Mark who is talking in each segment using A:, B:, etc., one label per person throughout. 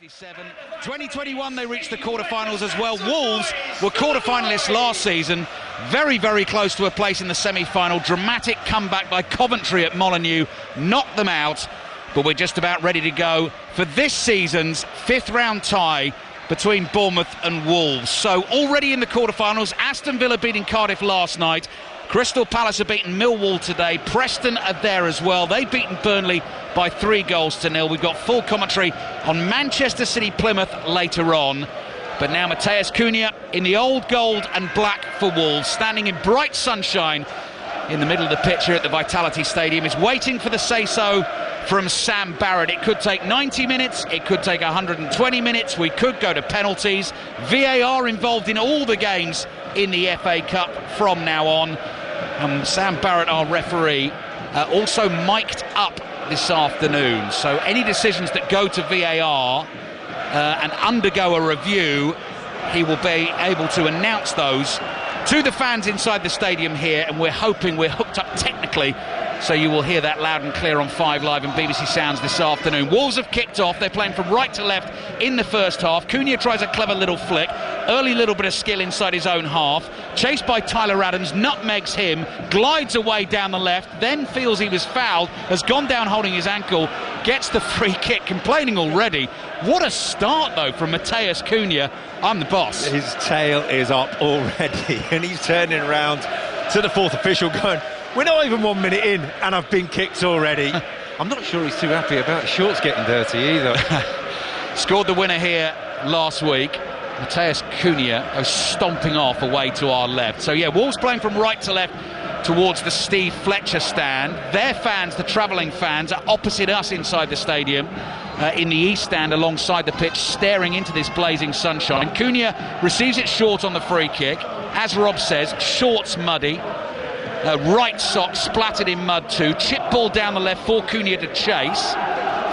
A: 57. 2021 they reached the quarterfinals as well. Wolves were quarterfinalists last season, very close to a place in the semi-final. Dramatic comeback by Coventry at Molineux knocked them out, but we're just about ready to go for this season's fifth round tie between Bournemouth and Wolves. So already in the quarterfinals, Aston Villa beating Cardiff last night, Crystal Palace have beaten Millwall today, Preston are there as well. They've beaten Burnley by 3-0. We've got full commentary on Manchester City Plymouth later on. But now Matheus Cunha in the old gold and black for Wolves, standing in bright sunshine in the middle of the pitch here at the Vitality Stadium, is waiting for the say-so from Sam Barrett. It could take 90 minutes, it could take 120 minutes, we could go to penalties. VAR involved in all the games in the FA Cup from now on. Sam Barrett, our referee, also mic'd up this afternoon, so any decisions that go to VAR and undergo a review, he will be able to announce those to the fans inside the stadium here, and we're hoping we're hooked up technically, so you will hear that loud and clear on 5 Live and BBC Sounds this afternoon. Wolves have kicked off, they're playing from right to left in the first half. Cunha tries a clever little flick, early little bit of skill inside his own half, chased by Tyler Adams, nutmegs him, glides away down the left, then feels he was fouled, has gone down holding his ankle, gets the free kick, complaining already. What a start though from Matheus Cunha. I'm the boss.
B: His tail is up already and he's turning around to the fourth official going, we're not even 1 minute in and I've been kicked already. I'm not sure he's too happy about his shorts getting dirty either.
A: Scored the winner here last week. Matheus Cunha goes stomping off away to our left. So yeah, Wolves playing from right to left towards the Steve Fletcher stand. Their fans, the travelling fans, are opposite us inside the stadium, in the east stand alongside the pitch, staring into this blazing sunshine. Cunha receives it short on the free kick. As Rob says, shorts muddy. Right sock splattered in mud too. Chip ball down the left for Cunha to chase.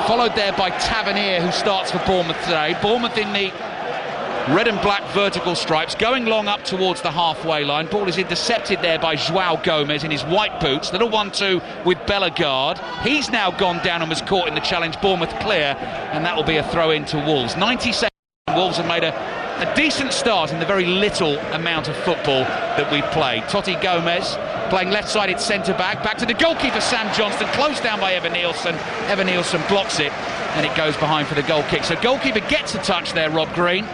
A: Followed there by Tavernier, who starts for Bournemouth today. Bournemouth in the red and black vertical stripes, going long up towards the halfway line. Ball is intercepted there by João Gomez in his white boots. Little 1-2 with Bellegarde. He's now gone down and was caught in the challenge. Bournemouth clear, and that will be a throw in to Wolves. 90 seconds. Wolves have made a decent start in the very little amount of football that we've played. Totti Gomez playing left-sided centre-back. Back to the goalkeeper, Sam Johnston, closed down by Evan Nielsen. Evan Nielsen blocks it, and it goes behind for the goal kick. So goalkeeper gets a touch there, Rob Green.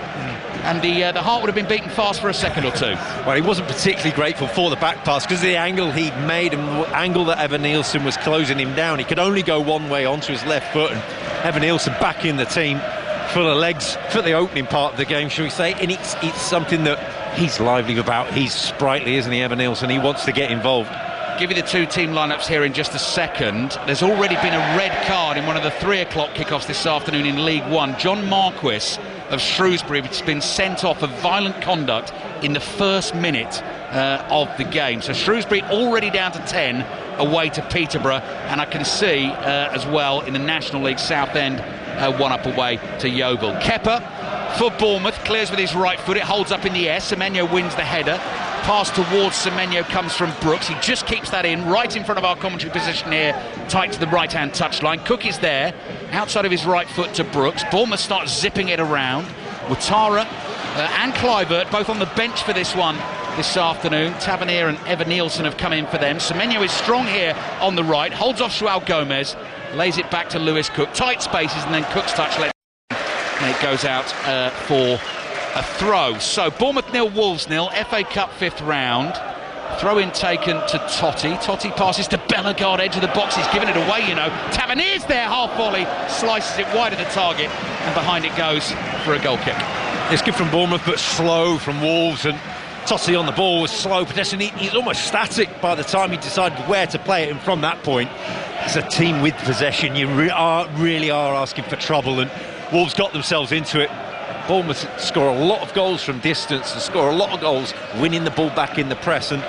A: And the heart would have been beaten fast for a second or two.
B: Well, he wasn't particularly grateful for the back pass because of the angle he'd made and the angle that Evan Nielsen was closing him down. He could only go one way onto his left foot, and Evan Nielsen back in the team, full of legs for the opening part of the game, shall we say. And it's something that he's lively about. He's sprightly, isn't he, Evan Nielsen? He wants to get involved.
A: Give you the two team lineups here in just a second. There's already been a red card in one of the 3 o'clock kickoffs this afternoon in League One. John Marquis of Shrewsbury has been sent off for violent conduct in the first minute of the game. So Shrewsbury already down to 10 away to Peterborough, and I can see as well in the National League Southend 1 up away to Yeovil. Kepa for Bournemouth clears with his right foot, it holds up in the air. Semenyo wins the header. Pass towards Semenyo comes from Brooks. He just keeps that in right in front of our commentary position here, tight to the right-hand touchline. Cook is there, outside of his right foot to Brooks. Bournemouth starts zipping it around. Ouattara and Kluivert both on the bench for this one this afternoon. Tavernier and Evan Nielsen have come in for them. Semenyo is strong here on the right, holds off João Gomez, lays it back to Lewis Cook. Tight spaces, and then Cook's touch lets and it goes out for a throw. So Bournemouth 0, Wolves 0, FA Cup 5th round. Throw in taken to Totti. Totti passes to Bellegarde, edge of the box. He's given it away, you know. Tavernier's there, half volley, slices it wide of the target, and behind it goes for a goal kick.
B: It's good from Bournemouth, but slow from Wolves. And Totti on the ball was slow, pedestrian. He's almost static by the time he decided where to play it. And from that point, it's a team with possession. You really are asking for trouble, and Wolves got themselves into it. Bournemouth score a lot of goals from distance and score a lot of goals winning the ball back in the press, and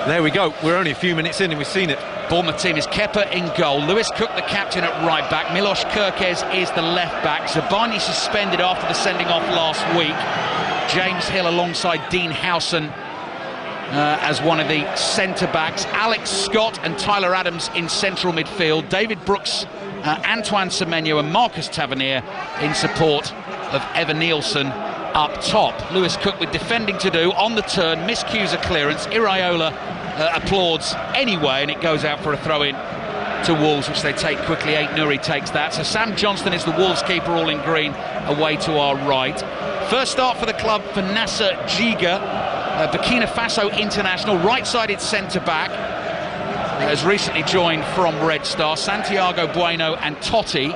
B: there we go, we're only a few minutes in and we've seen it.
A: Bournemouth team is Kepa in goal, Lewis Cook the captain at right back, Milos Kerkez is the left back, Zabani suspended after the sending off last week, James Hill alongside Dean Howson as one of the centre backs, Alex Scott and Tyler Adams in central midfield, David Brooks Antoine Semenyo and Marcus Tavernier in support of Evan Nielsen up top. Lewis Cook with defending to do on the turn, miscues a clearance. Iraola applauds anyway, and it goes out for a throw-in to Wolves, which they take quickly. Aït-Nouri takes that. So Sam Johnston is the Wolves keeper, all in green, away to our right. First start for the club for Nasser Djiga, Burkina Faso international, right-sided centre-back, has recently joined from Red Star. Santiago Bueno and Totti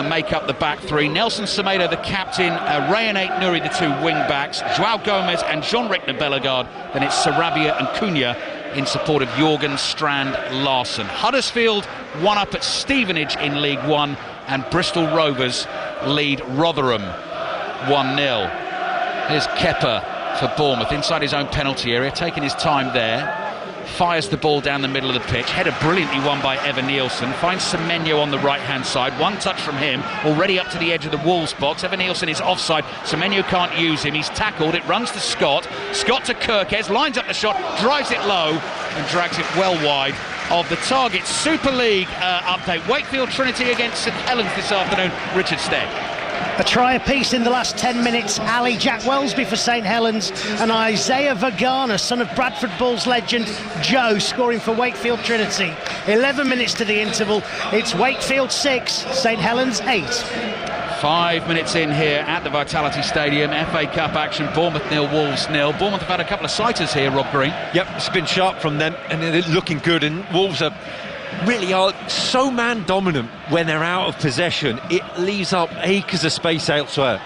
A: make up the back three. Nelson Semedo, the captain, Rayan Aït-Nouri, the two wing-backs, João Gomez and Jean-Ric Bellegarde. Then it's Sarabia and Cunha in support of Jorgen Strand Larsen. Huddersfield one up at Stevenage in League One, and Bristol Rovers lead Rotherham 1-0. Here's Kepa for Bournemouth inside his own penalty area, taking his time there. Fires the ball down the middle of the pitch. Header brilliantly won by Evan Nielsen. Finds Semenyo on the right-hand side. One touch from him. Already up to the edge of the Wolves box. Evan Nielsen is offside. Semenyo can't use him. He's tackled. It runs to Scott. Scott to Kirkes. Lines up the shot. Drives it low and drags it well wide of the target. Super League update. Wakefield Trinity against St Helens this afternoon. Richard Stead.
C: A try apiece in the last 10 minutes. Ali Jack Wellesby for St Helens and Isaiah Vagana, son of Bradford Bulls legend Joe, scoring for Wakefield Trinity. 11 minutes to the interval. It's Wakefield 6, St Helens 8.
A: 5 minutes in here at the Vitality Stadium. FA Cup action. Bournemouth 0, Wolves 0. Bournemouth have had a couple of sighters here, Rob Green.
B: Yep, it's been sharp from them, and they're looking good. And Wolves really are so man dominant when they're out of possession. It leaves up acres of space elsewhere.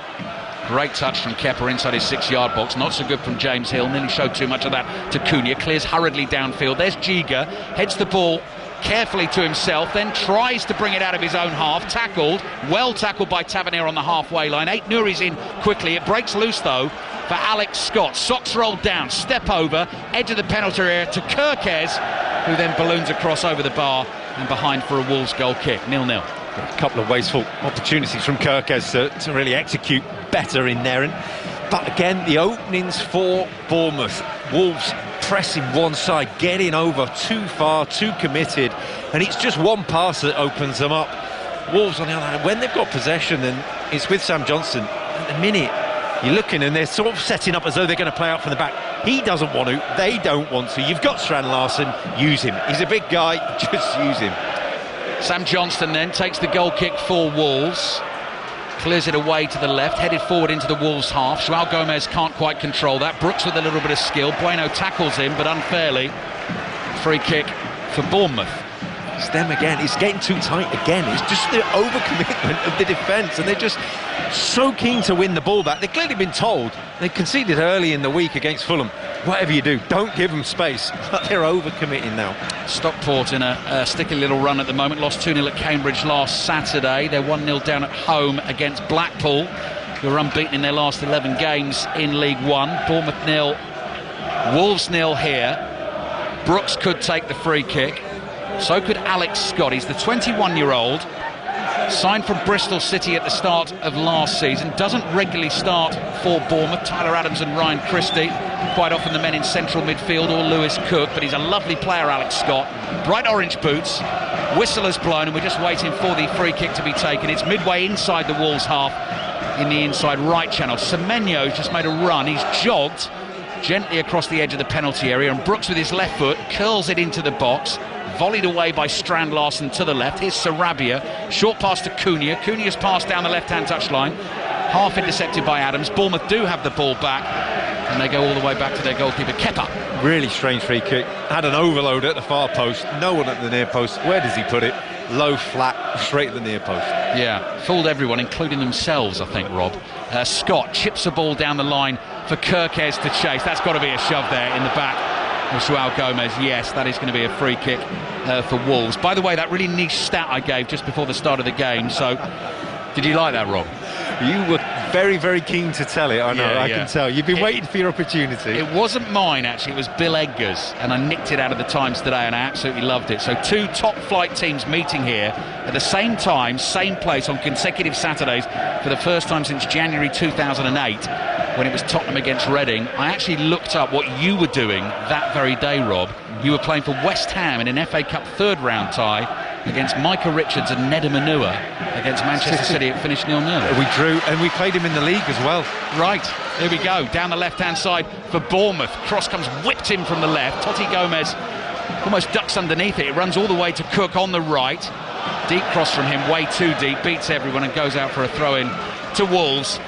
A: Great touch from Kepa inside his 6-yard box. Not so good from James Hill. Nearly showed too much of that to Cunha. Clears hurriedly downfield. There's Djiga. Heads the ball carefully to himself, then tries to bring it out of his own half. Tackled. Well tackled by Tavernier on the halfway line. Aït-Nouri's in quickly. It breaks loose though for Alex Scott. Socks rolled down. Step over. Edge of the penalty area to Kirkes, who then balloons across over the bar and behind for a Wolves goal kick. 0-0.
B: A couple of wasteful opportunities from Kirkes to really execute better in there. But again, the openings for Bournemouth. Wolves pressing one side, getting over too far, too committed, and it's just one pass that opens them up. Wolves, on the other hand, when they've got possession, and it's with Sam Johnston, at the minute you're looking and they're sort of setting up as though they're going to play out from the back. He doesn't want to, they don't want to. You've got Strand Larsen, use him. He's a big guy, just use him.
A: Sam Johnston then takes the goal kick for Wolves. Clears it away to the left, headed forward into the Wolves half. João Gomez can't quite control that. Brooks with a little bit of skill. Bueno tackles him, but unfairly. Free kick for Bournemouth.
B: It's them again. It's getting too tight again. It's just the overcommitment of the defence, and they're just so keen to win the ball back. They've clearly been told. They conceded early in the week against Fulham. Whatever you do, don't give them space. But they're overcommitting now.
A: Stockport in a sticky little run at the moment. Lost 2-0 at Cambridge last Saturday. They're 1-0 down at home against Blackpool, who are unbeaten in their last 11 games in League One. Bournemouth 0, Wolves 0 here. Brooks could take the free kick. So could Alex Scott. He's the 21-year-old, signed from Bristol City at the start of last season. Doesn't regularly start for Bournemouth. Tyler Adams and Ryan Christie, quite often the men in central midfield, or Lewis Cook, but he's a lovely player, Alex Scott. Bright orange boots, whistle has blown, and we're just waiting for the free kick to be taken. It's midway inside the Wolves half in the inside right channel. Semenyo's just made a run. He's jogged gently across the edge of the penalty area, and Brooks with his left foot curls it into the box. Volleyed away by Strand Larsen to the left. Here's Sarabia. Short pass to Cunha. Cunha's pass down the left-hand touchline. Half intercepted by Adams. Bournemouth do have the ball back, and they go all the way back to their goalkeeper, Kepa.
B: Really strange free kick. Had an overload at the far post. No one at the near post. Where does he put it? Low, flat, straight at the near post.
A: Yeah, fooled everyone, including themselves, I think, Rob. Scott chips the ball down the line for Kirkes to chase. That's got to be a shove there in the back. João Gomez, yes, that is going to be a free kick for Wolves. By the way, that really niche stat I gave just before the start of the game, so did you like that, Rob?
B: You were very, very keen to tell it, I know, I can tell. You've been waiting for your opportunity.
A: It wasn't mine, actually, it was Bill Edgar's, and I nicked it out of the Times today, and I absolutely loved it. So two top-flight teams meeting here at the same time, same place, on consecutive Saturdays for the first time since January 2008. When it was Tottenham against Reading. I actually looked up what you were doing that very day, Rob. You were playing for West Ham in an FA Cup third round tie against Micah Richards and Neda Manua against Manchester City. It finished 0-0.
B: We drew, and we played him in the league as well.
A: Right, here we go, down the left-hand side for Bournemouth. Cross comes whipped in from the left. Totti Gomez almost ducks underneath it. It runs all the way to Cook on the right. Deep cross from him, way too deep, beats everyone and goes out for a throw-in to Wolves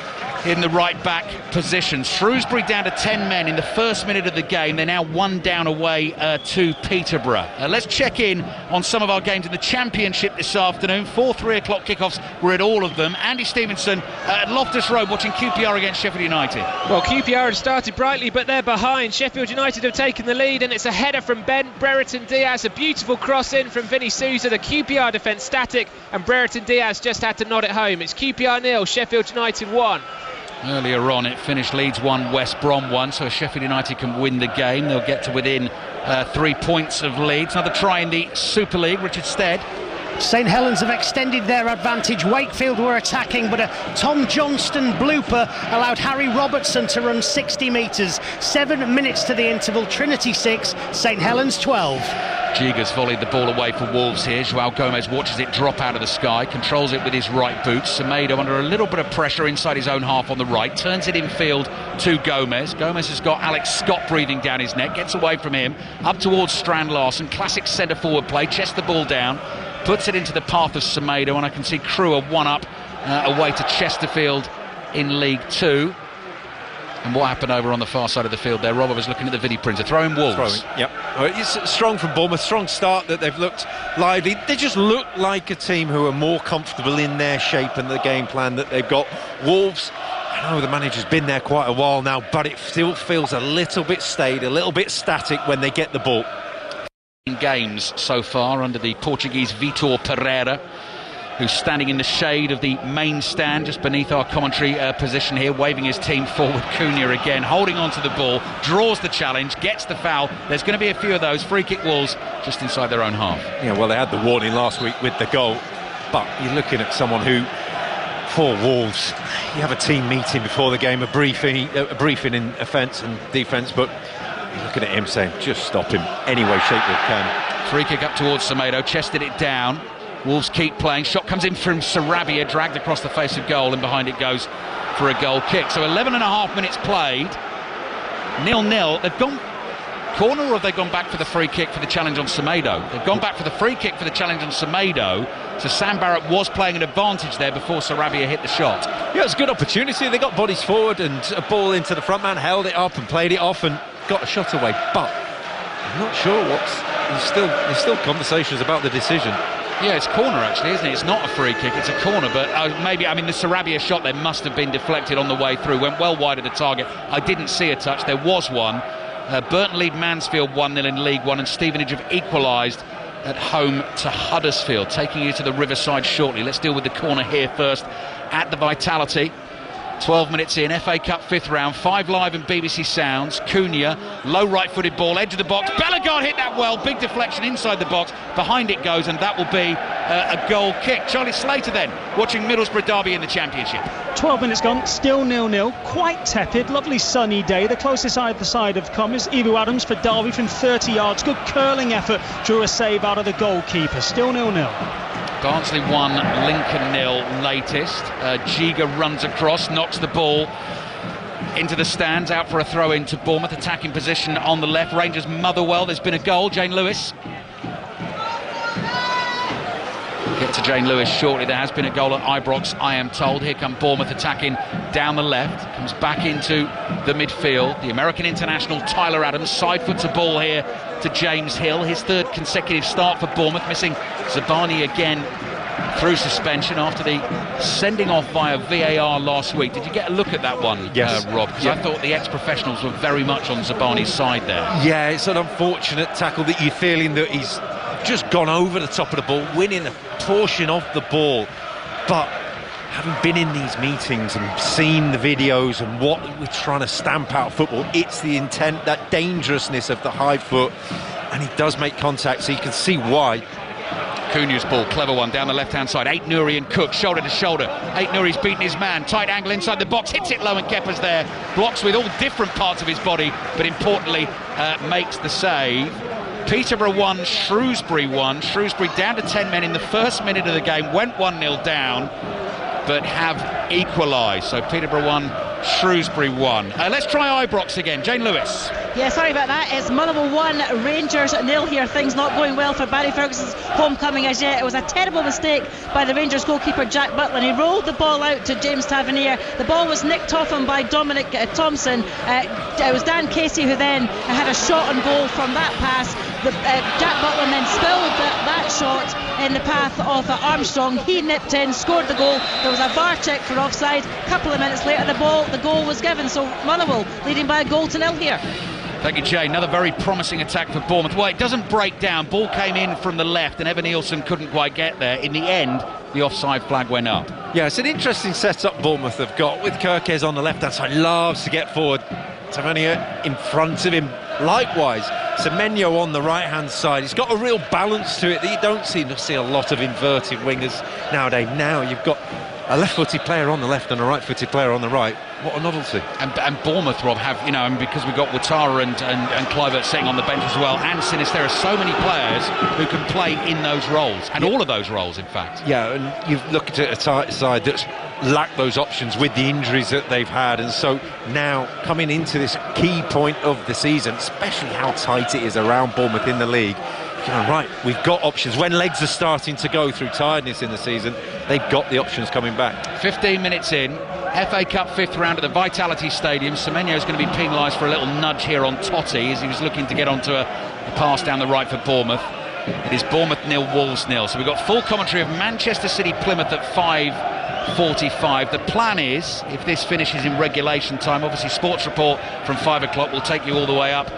A: in the right-back position. Shrewsbury down to 10 men in the first minute of the game. They're now 1 down away to Peterborough. Let's check in on some of our games in the Championship this afternoon. 4 3 o'clock kickoffs. We're at all of them. Andy Stevenson at Loftus Road watching QPR against Sheffield United.
D: Well, QPR have started brightly, but they're behind. Sheffield United have taken the lead, and it's a header from Ben Brereton Diaz. A beautiful cross in from Vinny Souza. The QPR defence static, and Brereton Diaz just had to nod it home. It's QPR 0, Sheffield United 1.
A: Earlier on it finished Leeds 1, West Brom 1, so if Sheffield United can win the game they'll get to within 3 points of Leeds. Another try in the Super League. Richard Stead.
C: St Helens have extended their advantage. Wakefield were attacking, but a Tom Johnston blooper allowed Harry Robertson to run 60 metres. 7 minutes to the interval. Trinity 6, St Helens 12.
A: Gigas volleyed the ball away for Wolves here. João Gomes watches it drop out of the sky, controls it with his right boot. Semedo under a little bit of pressure inside his own half on the right, turns it in field to Gomes. Gomes has got Alex Scott breathing down his neck, gets away from him, up towards Strand Larsen. Classic centre forward play, chests the ball down, puts it into the path of Semedo, and I can see Crewe are 1 up away to Chesterfield in League 2. And what happened over on the far side of the field there? Robert was looking at the video printer. Throwing Wolves.
B: Yep. It's strong from Bournemouth. Strong start that they've looked lively. They just look like a team who are more comfortable in their shape and the game plan that they've got. Wolves, I know the manager's been there quite a while now, but it still feels a little bit staid, a little bit static when they get the ball.
A: Games so far under the Portuguese Vitor Pereira, who's standing in the shade of the main stand just beneath our commentary position here, waving his team forward. Cunha again holding on to the ball, draws the challenge, gets the foul. There's going to be a few of those. Free kick Wolves just inside their own half.
B: Yeah, well, they had the warning last week with the goal, but you're looking at someone who, for Wolves, you have a team meeting before the game, a briefing in offence and defence, but you're looking at him saying, just stop him any way, shape or can.
A: Free kick up towards Semedo, chested it down. Wolves keep playing. Shot comes in from Sarabia, dragged across the face of goal, and behind it goes for a goal kick. So 11.5 minutes played. 0-0. They've gone corner, or have they gone back for the free kick for the challenge on Semedo? They've gone back for the free kick for the challenge on Semedo. So Sam Barrett was playing an advantage there before Sarabia hit the shot.
B: Yeah, it was a good opportunity. They got bodies forward and a ball into the front man, held it up and played it off and got a shot away. But I'm not sure there's still conversations about the decision.
A: Yeah, it's corner actually, isn't it? It's not a free kick, it's a corner, but maybe, I mean, the Sarabia shot there must have been deflected on the way through, went well wide of the target. I didn't see a touch, there was one. Burton lead Mansfield 1-0 in League 1, and Stevenage have equalised at home to Huddersfield. Taking you to the Riverside shortly. Let's deal with the corner here first at the Vitality. 12 minutes in, FA Cup 5th round, 5 Live and BBC Sounds. Cunha, low right-footed ball, edge of the box. Bellegarde hit that well, big deflection inside the box. Behind it goes, and that will be a goal kick. Charlie Slater then, watching Middlesbrough Derby in the Championship.
E: 12 minutes gone, still 0-0, quite tepid, lovely sunny day. The closest side of come is Ebu Adams for Derby from 30 yards. Good curling effort, drew a save out of the goalkeeper. Still 0-0.
A: Barnsley 1, Lincoln 0 latest. Giga runs across, knocks the ball into the stands, out for a throw in to Bournemouth. Attacking position on the left. Rangers Motherwell. There's been a goal. Jane Lewis. Get to Jane Lewis shortly. There has been a goal at Ibrox, I am told. Here come Bournemouth attacking down the left. Comes back into the midfield. The American international Tyler Adams side foots a ball here to James Hill. His 3rd consecutive start for Bournemouth. Missing Zabani again through suspension after the sending off via VAR last week. Did you get a look at that one,
B: yes.
A: Rob? Because I thought the ex-professionals were very much on Zabani's side there.
B: Yeah, it's an unfortunate tackle that you're feeling that he's just gone over the top of the ball, winning a portion of the ball. But having been in these meetings and seen the videos and what we're trying to stamp out football, it's the intent, that dangerousness of the high foot, and he does make contact, so you can see why.
A: Cunha's ball, clever one down the left-hand side. Ait Nouri and Cook, shoulder to shoulder. Ait Nouri's beaten his man, tight angle inside the box, hits it low, and Kepa's there. Blocks with all different parts of his body, but importantly makes the save. Peterborough 1, Shrewsbury 1. Shrewsbury down to 10 men in the first minute of the game, went 1-0 down, but have equalised. So Peterborough 1, Shrewsbury 1. Let's try Ibrox again. Jane Lewis.
F: Yeah, sorry about that. It's Motherwell 1, Rangers 0 here. Things not going well for Barry Ferguson's homecoming as yet. It was a terrible mistake by the Rangers goalkeeper Jack Butland. He rolled the ball out to James Tavernier. The ball was nicked off him by Dominic Thompson. It was Dan Casey who then had a shot on goal from that pass. Jack Butland then spilled that shot in the path of Armstrong. He nipped in, scored the goal. There was a VAR check for offside. A couple of minutes later the goal was given. So Motherwell leading by 1-0 here.
A: Thank you, Jay. Another very promising attack for Bournemouth. Well, it doesn't break down. Ball came in from the left and Evan Nielsen couldn't quite get there. In the end, the offside flag went up.
B: Yeah, it's an interesting setup Bournemouth have got with Kirkes on the left-hand side. Loves to get forward. Tavernier in front of him. Likewise, Semenyo on the right-hand side. He's got a real balance to it that you don't see a lot of inverted wingers nowadays. Now you've got a left-footed player on the left and a right-footed player on the right. What a novelty.
A: And Bournemouth, Rob, have, and because we've got Ouattara and Kluivert sitting on the bench as well, and Sinisterra, so many players who can play in those roles, and all of those roles, in fact.
B: Yeah, and you've looked at a side that's lacked those options with the injuries that they've had, and so now coming into this key point of the season, especially how tight it is around Bournemouth in the league, right, we've got options. When legs are starting to go through tiredness in the season, they've got the options coming back.
A: 15 minutes in, FA Cup fifth round at the Vitality Stadium. Semenyo is going to be penalised for a little nudge here on Totti as he was looking to get onto a pass down the right for Bournemouth. It is Bournemouth 0, Wolves 0. So we've got full commentary of Manchester City Plymouth at 5:45. The plan is, if this finishes in regulation time, obviously Sports Report from 5 o'clock will take you all the way up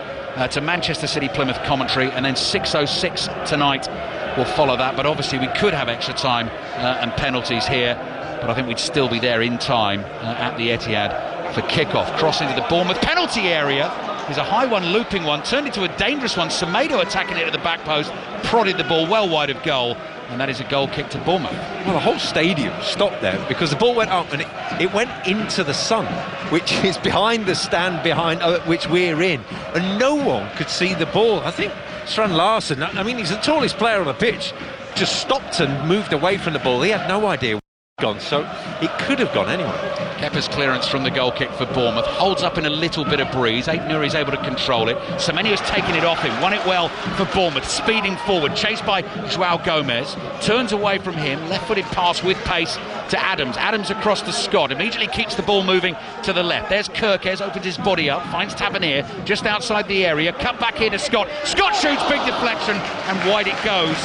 A: to Manchester City Plymouth commentary, and then 6:06 tonight will follow that. But obviously we could have extra time and penalties here, but I think we'd still be there in time at the Etihad for kick-off. Cross into the Bournemouth penalty area. There's a high one, looping one, turned into a dangerous one. Semedo attacking it at the back post, prodded the ball well wide of goal, and that is a goal kick to Bournemouth.
B: Well, the whole stadium stopped there because the ball went up and it went into the sun, which is behind the stand behind which we're in, and no one could see the ball. I think Strand Larsen, I mean, he's the tallest player on the pitch, just stopped and moved away from the ball. He had no idea where it had gone, so it could have gone anywhere.
A: Kepa's clearance from the goal kick for Bournemouth holds up in a little bit of breeze. Aït-Nouri is able to control it. Semenyo's taken it off him, won it well for Bournemouth, speeding forward, chased by João Gomez, turns away from him, left-footed pass with pace to Adams. Adams across to Scott, immediately keeps the ball moving to the left. There's Kirkes, opens his body up, finds Tavernier just outside the area, cut back here to Scott. Scott shoots, big deflection, and wide it goes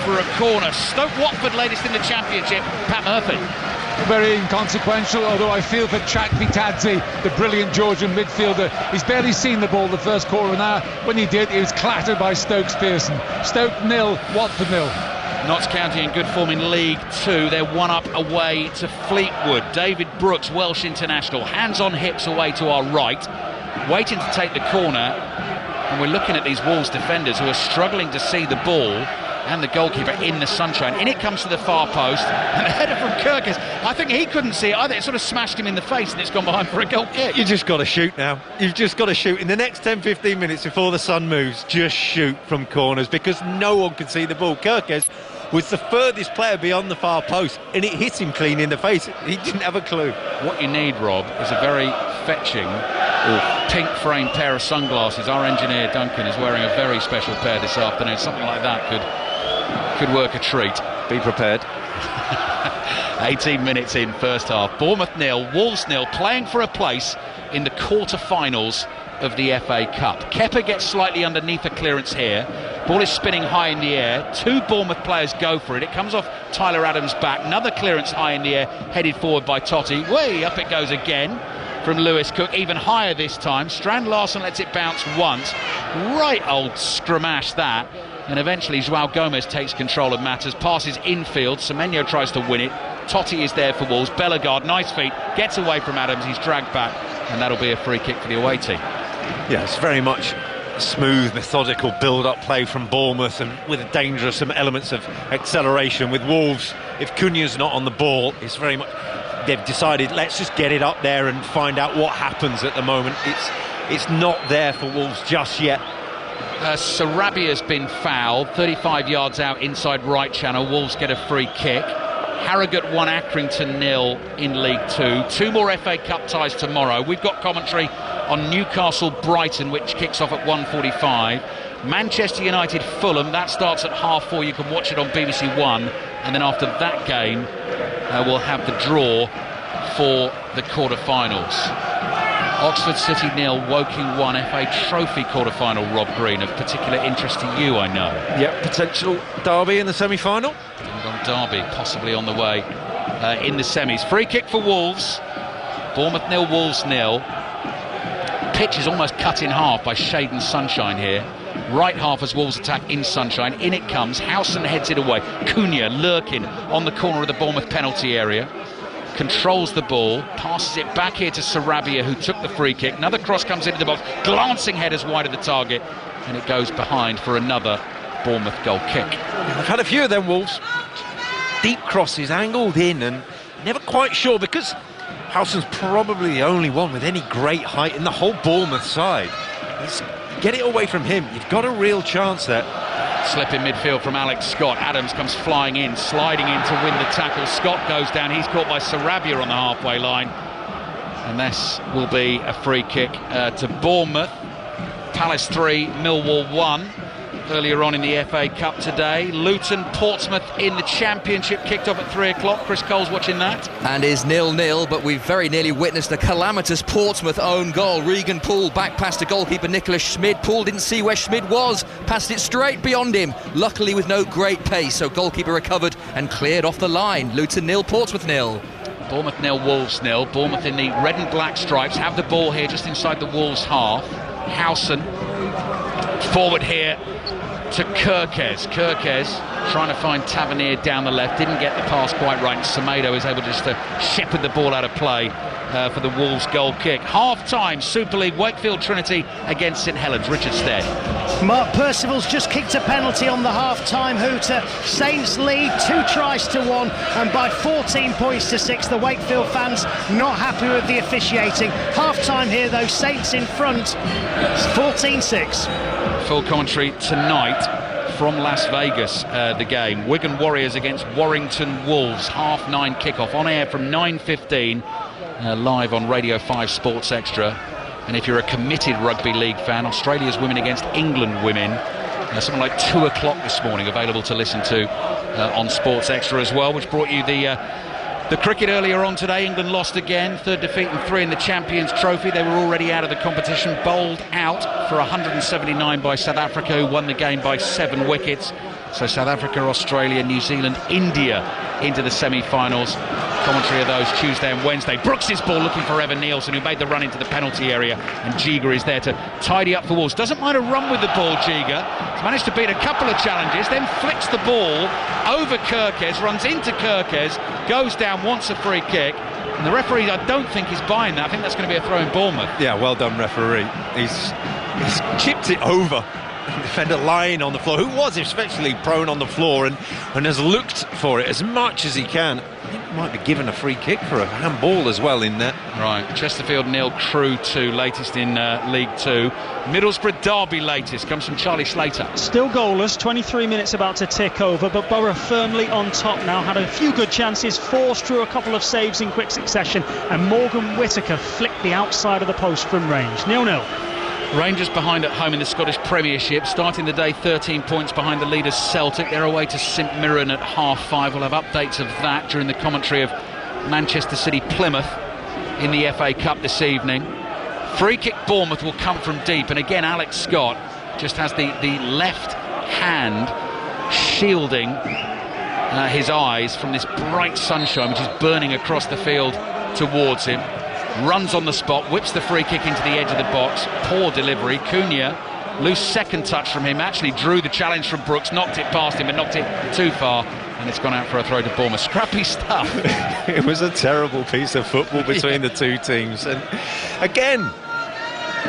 A: for a corner. Stoke Watford latest in the Championship, Pat Murphy.
G: Very inconsequential, although I feel for Chak Vitadze, the brilliant Georgian midfielder. He's barely seen the ball the first quarter of an hour. When he did, he was clattered by Stokes Pearson. Stoke 0, Watford 0.
A: Notts County in good form in League 2. They're one up away to Fleetwood. David Brooks, Welsh international, hands on hips away to our right, waiting to take the corner. And we're looking at these Wolves defenders who are struggling to see the ball, and the goalkeeper in the sunshine. In it comes to the far post, and a header from Kirkes. I think he couldn't see it either. It sort of smashed him in the face, and it's gone behind for a goal kick.
B: You just got to shoot now. You've just got to shoot. In the next 10-15 minutes before the sun moves, just shoot from corners, because no one could see the ball. Kirkes was the furthest player beyond the far post, and it hit him clean in the face. He didn't have a clue.
A: What you need, Rob, is a very fetching pink-framed pair of sunglasses. Our engineer Duncan is wearing a very special pair this afternoon. Something like that could work a treat.
B: Be prepared.
A: 18 minutes in first half. Bournemouth 0, Wolves 0, playing for a place in the quarter-finals of the FA Cup. Kepa gets slightly underneath the clearance here. Ball is spinning high in the air. Two Bournemouth players go for it. It comes off Tyler Adams' back. Another clearance high in the air, headed forward by Totti. Way up it goes again from Lewis Cook, even higher this time. Strand Larsen lets it bounce once. Right old scramash that. And eventually João Gomez takes control of matters, passes infield. Semenyo tries to win it. Totti is there for Wolves. Bellegarde, nice feet, gets away from Adams. He's dragged back, and that'll be a free kick for the away team.
B: Yeah, it's very much smooth, methodical build-up play from Bournemouth, and with some elements of acceleration. With Wolves, if Cunha's not on the ball, it's very much, they've decided, let's just get it up there and find out what happens at the moment. It's not there for Wolves just yet.
A: Sarabia's been fouled, 35 yards out inside right channel. Wolves get a free kick. Harrogate 1, Accrington 0 in League 2. 2 more FA Cup ties tomorrow. We've got commentary on Newcastle Brighton, which kicks off at 1:45. Manchester United Fulham, that starts at 4:30. You can watch it on BBC One, and then after that game we'll have the draw for the quarter-finals. Oxford City 0, Woking 1, FA Trophy quarter-final. Rob Green, of particular interest to you, I know.
B: Yep, potential derby in the semi-final.
A: Derby possibly on the way in the semis. Free kick for Wolves. Bournemouth 0, Wolves 0. Pitch is almost cut in half by shade and sunshine here. Right half as Wolves attack in sunshine. In it comes. Howson heads it away. Cunha lurking on the corner of the Bournemouth penalty area. Controls the ball, passes it back here to Sarabia, who took the free kick. Another cross comes into the box, glancing headers wide of the target, and it goes behind for another Bournemouth goal kick.
B: I've had a few of them, Wolves. Deep crosses, angled in, and never quite sure, because Howson's probably the only one with any great height in the whole Bournemouth side. Get it away from him, you've got a real chance there.
A: Slip in midfield from Alex Scott. Adams comes flying in, sliding in to win the tackle. Scott goes down, he's caught by Sarabia on the halfway line, and this will be a free kick to Bournemouth. Palace 3, Millwall 1. Earlier on in the FA Cup today, Luton Portsmouth in the Championship kicked off at 3 o'clock. Chris Cole's watching that.
H: And is 0-0, but we've very nearly witnessed a calamitous Portsmouth own goal. Regan Poole back past the goalkeeper Nicholas Schmid. Poole didn't see where Schmid was, passed it straight beyond him, luckily with no great pace, so goalkeeper recovered and cleared off the line. Luton 0, Portsmouth 0.
A: Bournemouth 0, Wolves 0. Bournemouth in the red and black stripes have the ball here just inside the Wolves half. Howson forward here to Kirkes. Kirkes trying to find Tavernier down the left, didn't get the pass quite right, and Semedo is able just to shepherd the ball out of play for the Wolves goal kick. Half-time, Super League, Wakefield Trinity against St Helens. Richard Stead.
C: Mark Percival's just kicked a penalty on the half-time hooter. Saints lead 2 tries to 1, and by 14 points to 6. The Wakefield fans not happy with the officiating. Half-time here though, Saints in front, 14-6.
A: Full commentary tonight from Las Vegas, the game. Wigan Warriors against Warrington Wolves, 9:30 kickoff, on air from 9:15, live on Radio 5 Sports Extra. And if you're a committed rugby league fan, Australia's women against England women, something like 2 o'clock this morning, available to listen to on Sports Extra as well, which brought you the cricket earlier on today. England lost again, 3rd defeat in 3 in the Champions Trophy. They were already out of the competition, bowled out for 179 by South Africa, who won the game by 7 wickets. So South Africa, Australia, New Zealand, India into the semi-finals. Commentary of those Tuesday and Wednesday. Brooks's ball looking for Evan Nielsen, who made the run into the penalty area, and Jiga is there to tidy up for Wolves. Doesn't mind a run with the ball, Jiga. He's managed to beat a couple of challenges, then flicks the ball over Kirkes, runs into Kirkes, goes down, wants a free kick. And the referee, I don't think he's buying that. I think that's going to be a throw in Bournemouth.
B: Yeah, well done, referee. He's chipped it over. Defender lying on the floor, who was especially prone on the floor, and has looked for it as much as he can. I think he might be given a free kick for a handball as well in there.
A: Right, Chesterfield 0, Crewe 2, latest in League 2. Middlesbrough Derby latest comes from Charlie Slater.
E: Still goalless, 23 minutes about to tick over, but Borough firmly on top now. Had a few good chances, forced through a couple of saves in quick succession, and Morgan Whittaker flicked the outside of the post from range. 0-0.
A: Rangers behind at home in the Scottish Premiership, starting the day 13 points behind the leaders Celtic. They're away to St Mirren at 5:30. We'll have updates of that during the commentary of Manchester City Plymouth in the FA Cup this evening. Free kick Bournemouth will come from deep, and again Alex Scott just has the left hand shielding his eyes from this bright sunshine which is burning across the field towards him. Runs on the spot, whips the free kick into the edge of the box. Poor delivery. Cunha, loose second touch from him, actually drew the challenge from Brooks, knocked it past him but knocked it too far, and it's gone out for a throw to Bournemouth. Scrappy stuff.
B: It was a terrible piece of football between the two teams, and again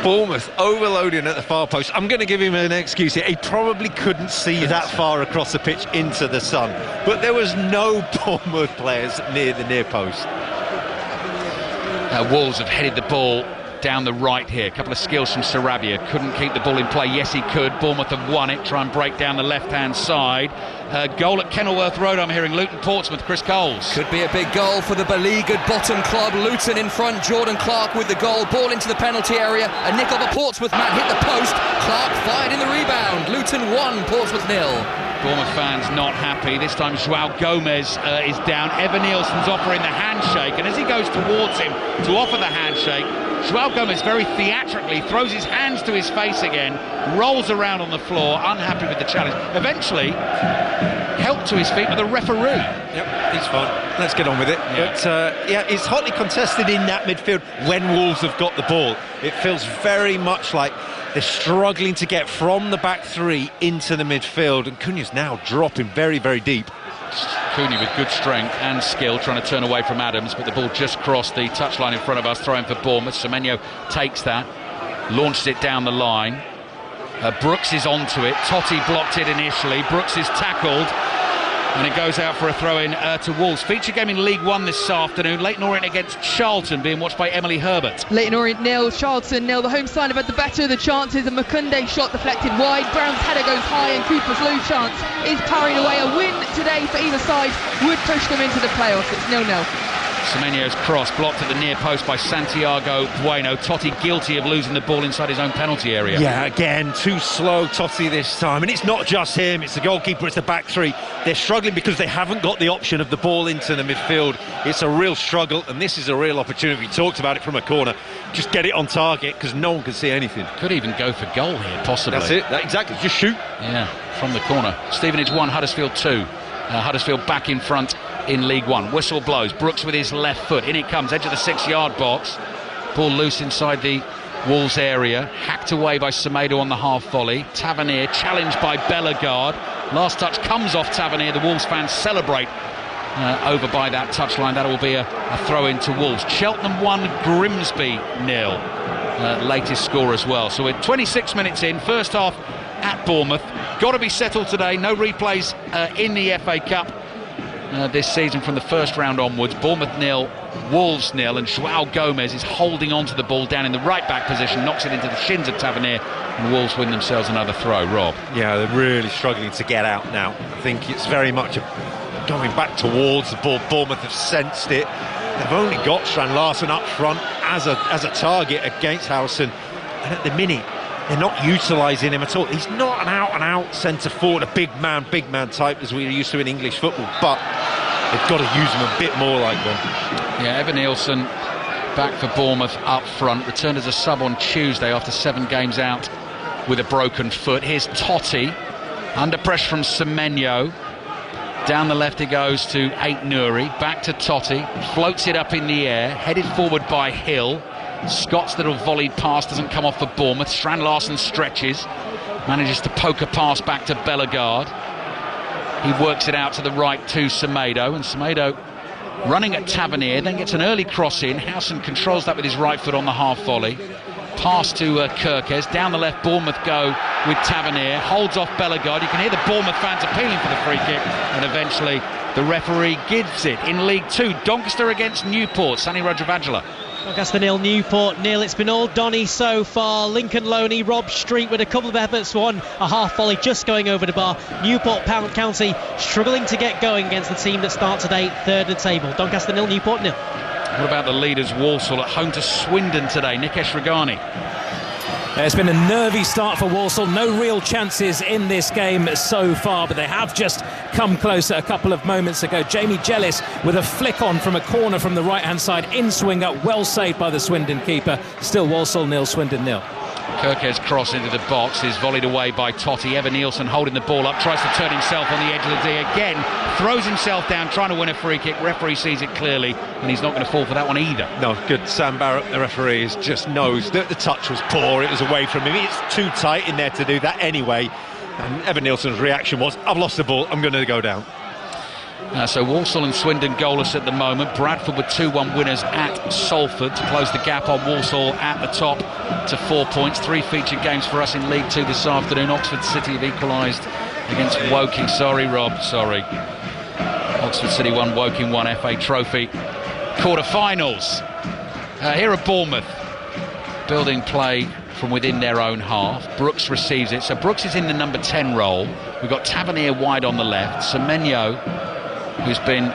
B: Bournemouth overloading at the far post. I'm going to give him an excuse here. He probably couldn't see that far across the pitch into the sun, but there was no Bournemouth players near the near post.
A: Wolves have headed the ball down the right here. A couple of skills from Sarabia. Couldn't keep the ball in play. Yes, he could. Bournemouth have won it. Try and break down the left-hand side. Goal at Kenilworth Road, I'm hearing. Luton Portsmouth, Chris Coles.
H: Could be a big goal for the beleaguered bottom club. Luton in front, Jordan Clark with the goal. Ball into the penalty area. A nick of a Portsmouth man hit the post. Clark fired in the rebound. Luton 1, Portsmouth 0.
A: Bournemouth fans not happy. This time João Gomez is down. Evan Nielsen's offering the handshake, and as he goes towards him to offer the handshake, João Gomez very theatrically throws his hands to his face again, rolls around on the floor, unhappy with the challenge. Eventually helped to his feet by the referee.
B: Yep, he's fine. Let's get on with it.
A: Yeah.
B: But it's hotly contested in that midfield when Wolves have got the ball. It feels very much like they're struggling to get from the back three into the midfield, and Cunha's now dropping very, very deep.
A: Cunha with good strength and skill, trying to turn away from Adams, but the ball just crossed the touchline in front of us, throwing for Bournemouth. Semenyo takes that, launches it down the line. Brooks is onto it. Totti blocked it initially. Brooks is tackled, and it goes out for a throw-in to Wolves. Feature game in League One this afternoon. Leyton Orient against Charlton, being watched by Emily Herbert.
I: Leyton Orient 0, Charlton 0. The home side have had the better of the chances. A Makunde shot deflected wide. Brown's header goes high, and Cooper's low chance is parried away. A win today for either side would push them into the playoffs. It's 0-0.
A: Semenyo's cross blocked at the near post by Santiago Bueno. Totti guilty of losing the ball inside his own penalty area.
B: Yeah, again, too slow Totti this time. And it's not just him, it's the goalkeeper, it's the back three. They're struggling because they haven't got the option of the ball into the midfield. It's a real struggle, and this is a real opportunity. We talked about it from a corner. Just get it on target, because no one can see anything.
A: Could even go for goal here, possibly.
B: That's it, exactly, just shoot.
A: Yeah, from the corner. Stevenage 1, Huddersfield 2. Huddersfield back in front in League One. Whistle blows. Brooks with his left foot. In it comes, edge of the 6-yard box. Ball loose inside the Wolves area. Hacked away by Semedo on the half volley. Tavernier challenged by Bellegarde. Last touch comes off Tavernier. The Wolves fans celebrate over by that touchline. That will be a throw-in to Wolves. Cheltenham 1, Grimsby 0. Latest score as well. So we're 26 minutes in. First half at Bournemouth. Got to be settled today. No replays in the FA Cup this season from the first round onwards. Bournemouth 0, Wolves 0, and João Gomez is holding on to the ball down in the right back position, knocks it into the shins of Tavernier, and Wolves win themselves another throw. Rob?
B: Yeah, they're really struggling to get out now. I think it's very much going back towards the ball. Bournemouth have sensed it. They've only got Strand Larsen up front as a target against Howson, and at the minute they're not utilising him at all. He's not an out-and-out centre forward, a big man type as we're used to in English football, but they've got to use him a bit more like one.
A: Yeah, Evan Nielsen back for Bournemouth up front, returned as a sub on Tuesday after 7 games out with a broken foot. Here's Totti, under pressure from Semenyo. Down the left he goes to Ait-Nouri, back to Totti, floats it up in the air, headed forward by Hill. Scott's little volleyed pass doesn't come off for Bournemouth. Strand Larsen stretches, manages to poke a pass back to Bellegarde. He works it out to the right to Semedo, and Semedo running at Tavernier, then gets an early cross in. Howson controls that with his right foot on the half volley. Pass to Kirkes. Down the left, Bournemouth go with Tavernier, holds off Bellegarde. You can hear the Bournemouth fans appealing for the free kick, and eventually the referee gives it. In League 2, Doncaster against Newport. Sani Rajavajala.
J: Doncaster 0, Newport 0. It's been all Donny so far. Lincoln Loney, Rob Street with a couple of efforts. One, a half volley just going over the bar. Newport County struggling to get going against the team that starts today, third in the table. Doncaster 0, Newport 0.
A: What about the leaders, Walsall, at home to Swindon today? Nikesh Regani.
K: It's been a nervy start for Walsall. No real chances in this game so far, but they have just come closer a couple of moments ago. Jamie Jellis with a flick on from a corner from the right-hand side, in swinger, well saved by the Swindon keeper. Still Walsall 0, Swindon 0.
A: Kirkes cross into the box is volleyed away by Totti. Evan Nielsen holding the ball up, tries to turn himself on the edge of the D again, throws himself down, trying to win a free kick. Referee sees it clearly, and he's not going to fall for that one either.
B: No, good. Sam Barrett, the referee, just knows that the touch was poor. It was away from him. It's too tight in there to do that anyway. And Evan Nielsen's reaction was, I've lost the ball, I'm going to go down.
A: So Walsall and Swindon goalless at the moment. Bradford with 2-1 winners at Salford to close the gap on Walsall at the top to 4 points. 3 featured games for us in League 2 this afternoon. Oxford City have equalised against Woking. Sorry, Rob, sorry. Oxford City won, Woking 1, FA Trophy quarter-finals. Here are Bournemouth. building play from within their own half. Brooks receives it, so Brooks is in the number 10 role. We've got Tavernier wide on the left. Semenyo, who's been...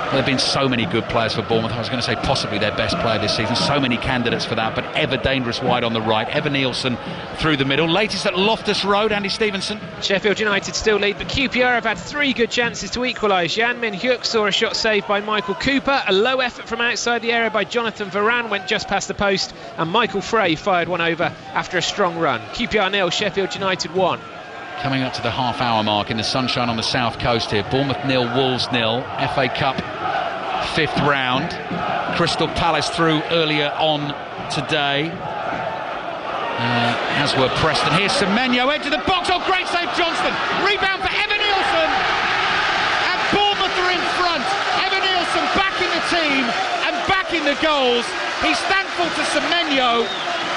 A: Well, there have been so many good players for Bournemouth. I was going to say possibly their best player this season. So many candidates for that, but ever dangerous wide on the right. Evan Nielsen through the middle. Latest at Loftus Road, Andy Stevenson.
D: Sheffield United still lead, but QPR have had 3 good chances to equalise. Jan Min-hyuk saw a shot saved by Michael Cooper. A low effort from outside the area by Jonathan Varane went just past the post, and Michael Frey fired one over after a strong run. QPR 0, Sheffield United 1.
A: Coming up to the half-hour mark in the sunshine on the south coast here. Bournemouth 0, Wolves 0. FA Cup 5th round. Crystal Palace through earlier on today, as were Preston. Here's Semenyo, edge of the box. Oh, great save, Johnston. Rebound for Evan Nielsen, and Bournemouth are in front. Evan Nielsen back in the team and back in the goals. He's thankful to Semenyo,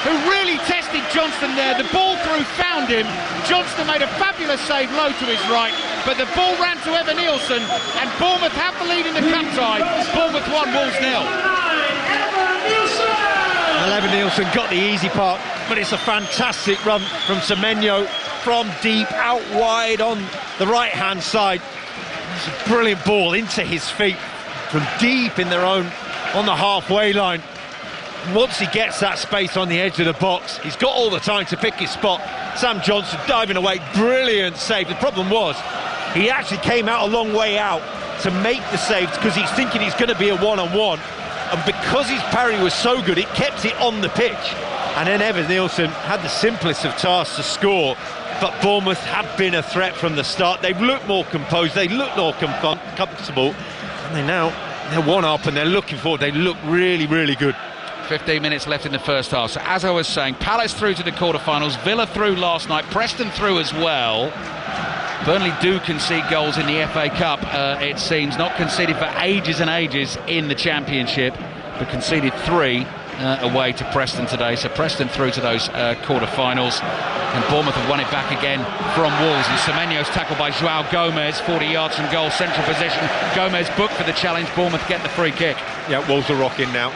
A: who really tested Johnston there. The ball through found him. Johnston made a fabulous save low to his right, but the ball ran to Evan Nielsen, and Bournemouth have the lead in the cup tie. Bournemouth 1, Wolves 0.
B: Well, Evan Nielsen got the easy part, but it's a fantastic run from Semenyo from deep out wide on the right-hand side. It's a brilliant ball into his feet from deep in their own on the halfway line. Once he gets that space on the edge of the box, he's got all the time to pick his spot. Sam Johnson diving away, brilliant save. The problem was he actually came out a long way out to make the save because he's thinking he's going to be a one-on-one, and because his parry was so good, it kept it on the pitch. And then Evan Nielsen had the simplest of tasks to score, but Bournemouth have been a threat from the start. They've looked more composed, they look more comfortable, and they're 1 up and they're looking forward. They look really, really good.
A: 15 minutes left in the first half. So as I was saying, Palace through to the quarterfinals, Villa through last night, Preston through as well. Burnley do concede goals in the FA Cup, it seems. Not conceded for ages and ages in the Championship, but conceded 3 away to Preston today. So Preston through to those quarterfinals, and Bournemouth have won it back again from Wolves. And Semenyo's tackled by Joao Gomez, 40 yards from goal, central position. Gomez booked for the challenge. Bournemouth get the free kick.
B: Yeah, Wolves are rocking now.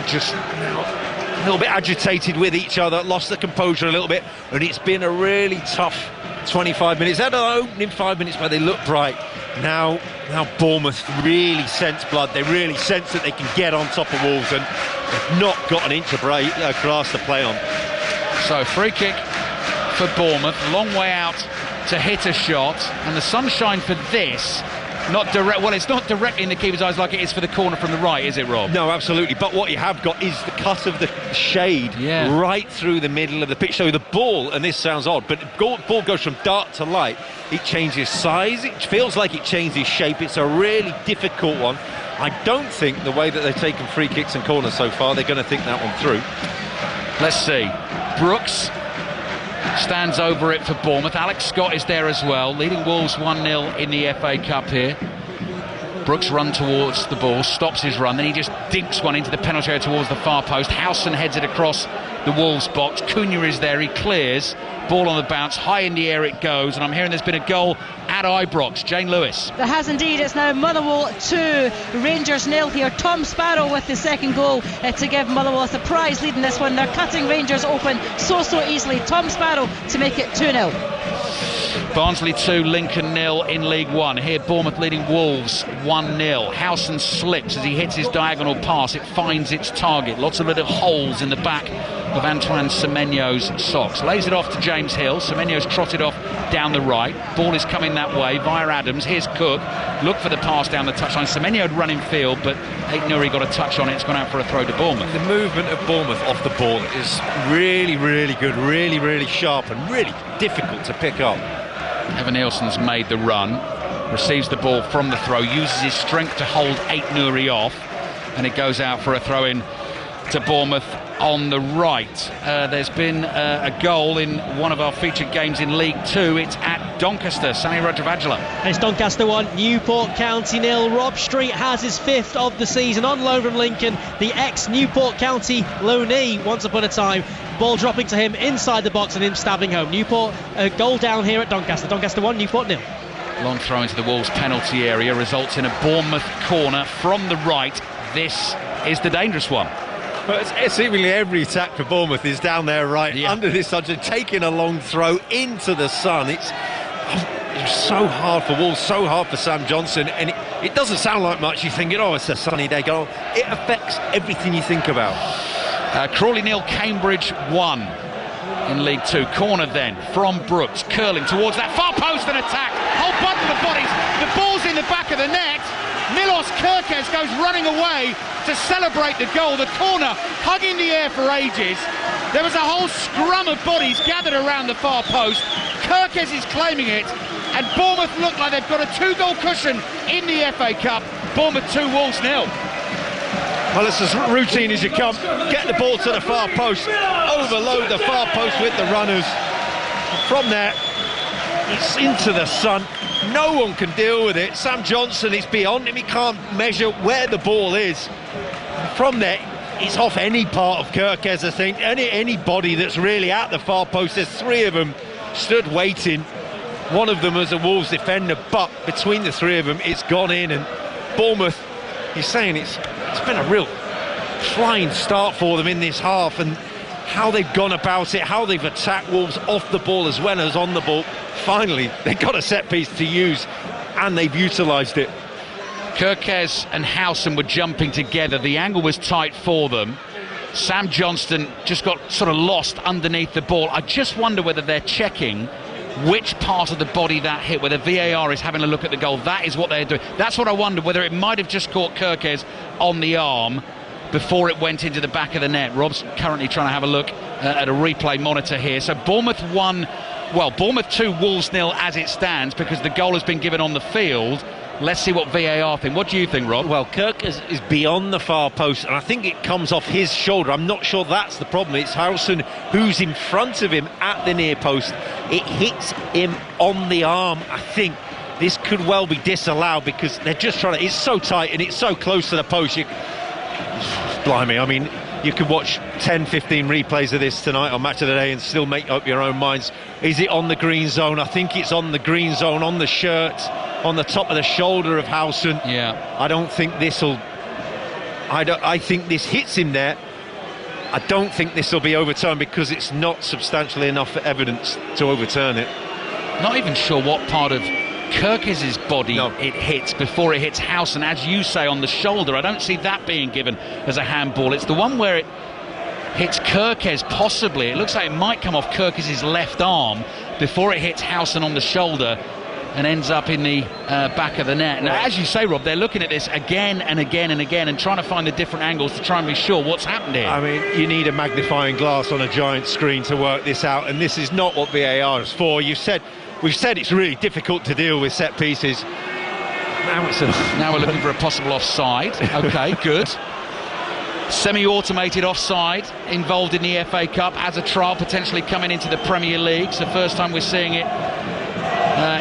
B: Just a little bit agitated with each other, lost the composure a little bit, and it's been a really tough 25 minutes. They had an opening 5 minutes where they looked bright. Now Bournemouth really sense blood. They really sense that they can get on top of Wolves, and they've not got an inch of grass to play on.
A: So free kick for Bournemouth, long way out to hit a shot, and the sunshine for this. Not direct. Well, it's not directly in the keeper's eyes like it is for the corner from the right, is it, Rob?
B: No, absolutely. But what you have got is the cut of the shade right through the middle of the pitch. So the ball, and this sounds odd, but the ball goes from dark to light. It changes size. It feels like it changes shape. It's a really difficult one. I don't think the way that they've taken free kicks and corners so far, they're going to think that one through.
A: Let's see. Brooks stands over it for Bournemouth. Alex Scott is there as well, leading Wolves 1-0 in the FA Cup here. Brooks run towards the ball, stops his run, then he just dinks one into the penalty area towards the far post. Howson heads it across the Wolves box. Cunha is there, he clears. Ball on the bounce, high in the air it goes, and I'm hearing there's been a goal at Ibrox. Jane Lewis.
F: There has indeed. It's now Motherwell 2, Rangers 0 here. Tom Sparrow with the second goal to give Motherwell a surprise lead in this one. They're cutting Rangers open so easily. Tom Sparrow to make it 2-0.
A: Barnsley 2, Lincoln 0 in League One. Here Bournemouth leading Wolves 1-0. Howson slips as he hits his diagonal pass. It finds its target. Lots of little holes in the back of Antoine Semenyo's socks. Lays it off to James Hill. Semenyo's trotted off down the right. Ball is coming that way via Adams. Here's Cook. Look for the pass down the touchline. Semenyo had run in field, but Aït-Nouri got a touch on it. It's gone out for a throw to Bournemouth.
B: The movement of Bournemouth off the ball is really, really good. Really, really sharp and really difficult to pick up.
A: Evan Nielsen's made the run, receives the ball from the throw, uses his strength to hold Aït-Nouri off, and it goes out for a throw-in to Bournemouth on the right. There's been a goal in one of our featured games in League 2. It's at Doncaster. Sammy Rajavajala.
J: It's Doncaster 1, Newport County 0. Rob Street has his 5th of the season on loan from Lincoln. The ex-Newport County loanee once upon a time. Ball dropping to him inside the box and him stabbing home. Newport, a goal down here at Doncaster. Doncaster 1, Newport 0.
A: Long throw into the Wolves penalty area results in a Bournemouth corner from the right. This is the dangerous one.
B: But seemingly every attack for Bournemouth is down there under this subject, taking a long throw into the sun. It's so hard for Wolves, so hard for Sam Johnson, and it doesn't sound like much. You're thinking, oh, it's a sunny day. It affects everything you think about.
A: Crawley 0, Cambridge 1 in League 2. Corner then from Brooks, curling towards that far post and attack. Whole bundle of bodies. The ball's in the back of the net. Milos Kerkez goes running away to celebrate the goal. The corner hung in the air for ages. There was a whole scrum of bodies gathered around the far post. Kerkez is claiming it, and Bournemouth look like they've got a 2-goal cushion in the FA Cup. Bournemouth 2, Wolves 0.
B: Well, it's as routine as you come. Get the ball to the far post, overload the far post with the runners. From there, it's into the sun. No one can deal with it. Sam Johnson is beyond him. He can't measure where the ball is. From there, it's off any part of Kerkez, I think. Anybody that's really at the far post. There's 3 of them stood waiting. One of them was a Wolves defender, but between the 3 of them, it's gone in. And Bournemouth, he's saying it's been a real flying start for them in this half, and how they've gone about it, how they've attacked Wolves off the ball as well as on the ball. Finally, they've got a set piece to use, and they've utilised it.
A: Kerkez and Howson were jumping together. The angle was tight for them. Sam Johnston just got sort of lost underneath the ball. I just wonder whether they're checking which part of the body that hit, whether VAR is having a look at the goal. That is what they're doing. That's what I wonder, whether it might have just caught Kerkez on the arm before it went into the back of the net. Rob's currently trying to have a look at a replay monitor here. So Bournemouth 2, Wolves 0 as it stands, because the goal has been given on the field. Let's see what VAR think. What do you think, Rob?
B: Well, Kirk is beyond the far post, and I think it comes off his shoulder. I'm not sure that's the problem. It's Howson who's in front of him at the near post. It hits him on the arm. I think this could well be disallowed, because they're just trying to... It's so tight and it's so close to the post. Blimey, I mean, you could watch 10, 15 replays of this tonight on Match of the Day and still make up your own minds. Is it on the green zone? I think it's on the green zone, on the shirt, on the top of the shoulder of Howson.
A: Yeah.
B: I don't think this'll... I think this hits him there. I don't think this will be overturned, because it's not substantially enough evidence to overturn it.
A: Not even sure what part of Kerkez's body it hits before it hits Howson, as you say, on the shoulder. I don't see that being given as a handball. It's the one where it hits Kerkez, possibly. It looks like it might come off Kerkez's left arm before it hits Howson on the shoulder and ends up in the back of the net. And as you say, Rob, they're looking at this again and again and again and trying to find the different angles to try and be sure what's happened here.
B: I mean, you need a magnifying glass on a giant screen to work this out, and this is not what VAR is for. We've said it's really difficult to deal with set pieces.
A: Now we're looking for a possible offside. Okay, good. Semi-automated offside involved in the FA Cup as a trial, potentially coming into the Premier League. It's the first time we're seeing it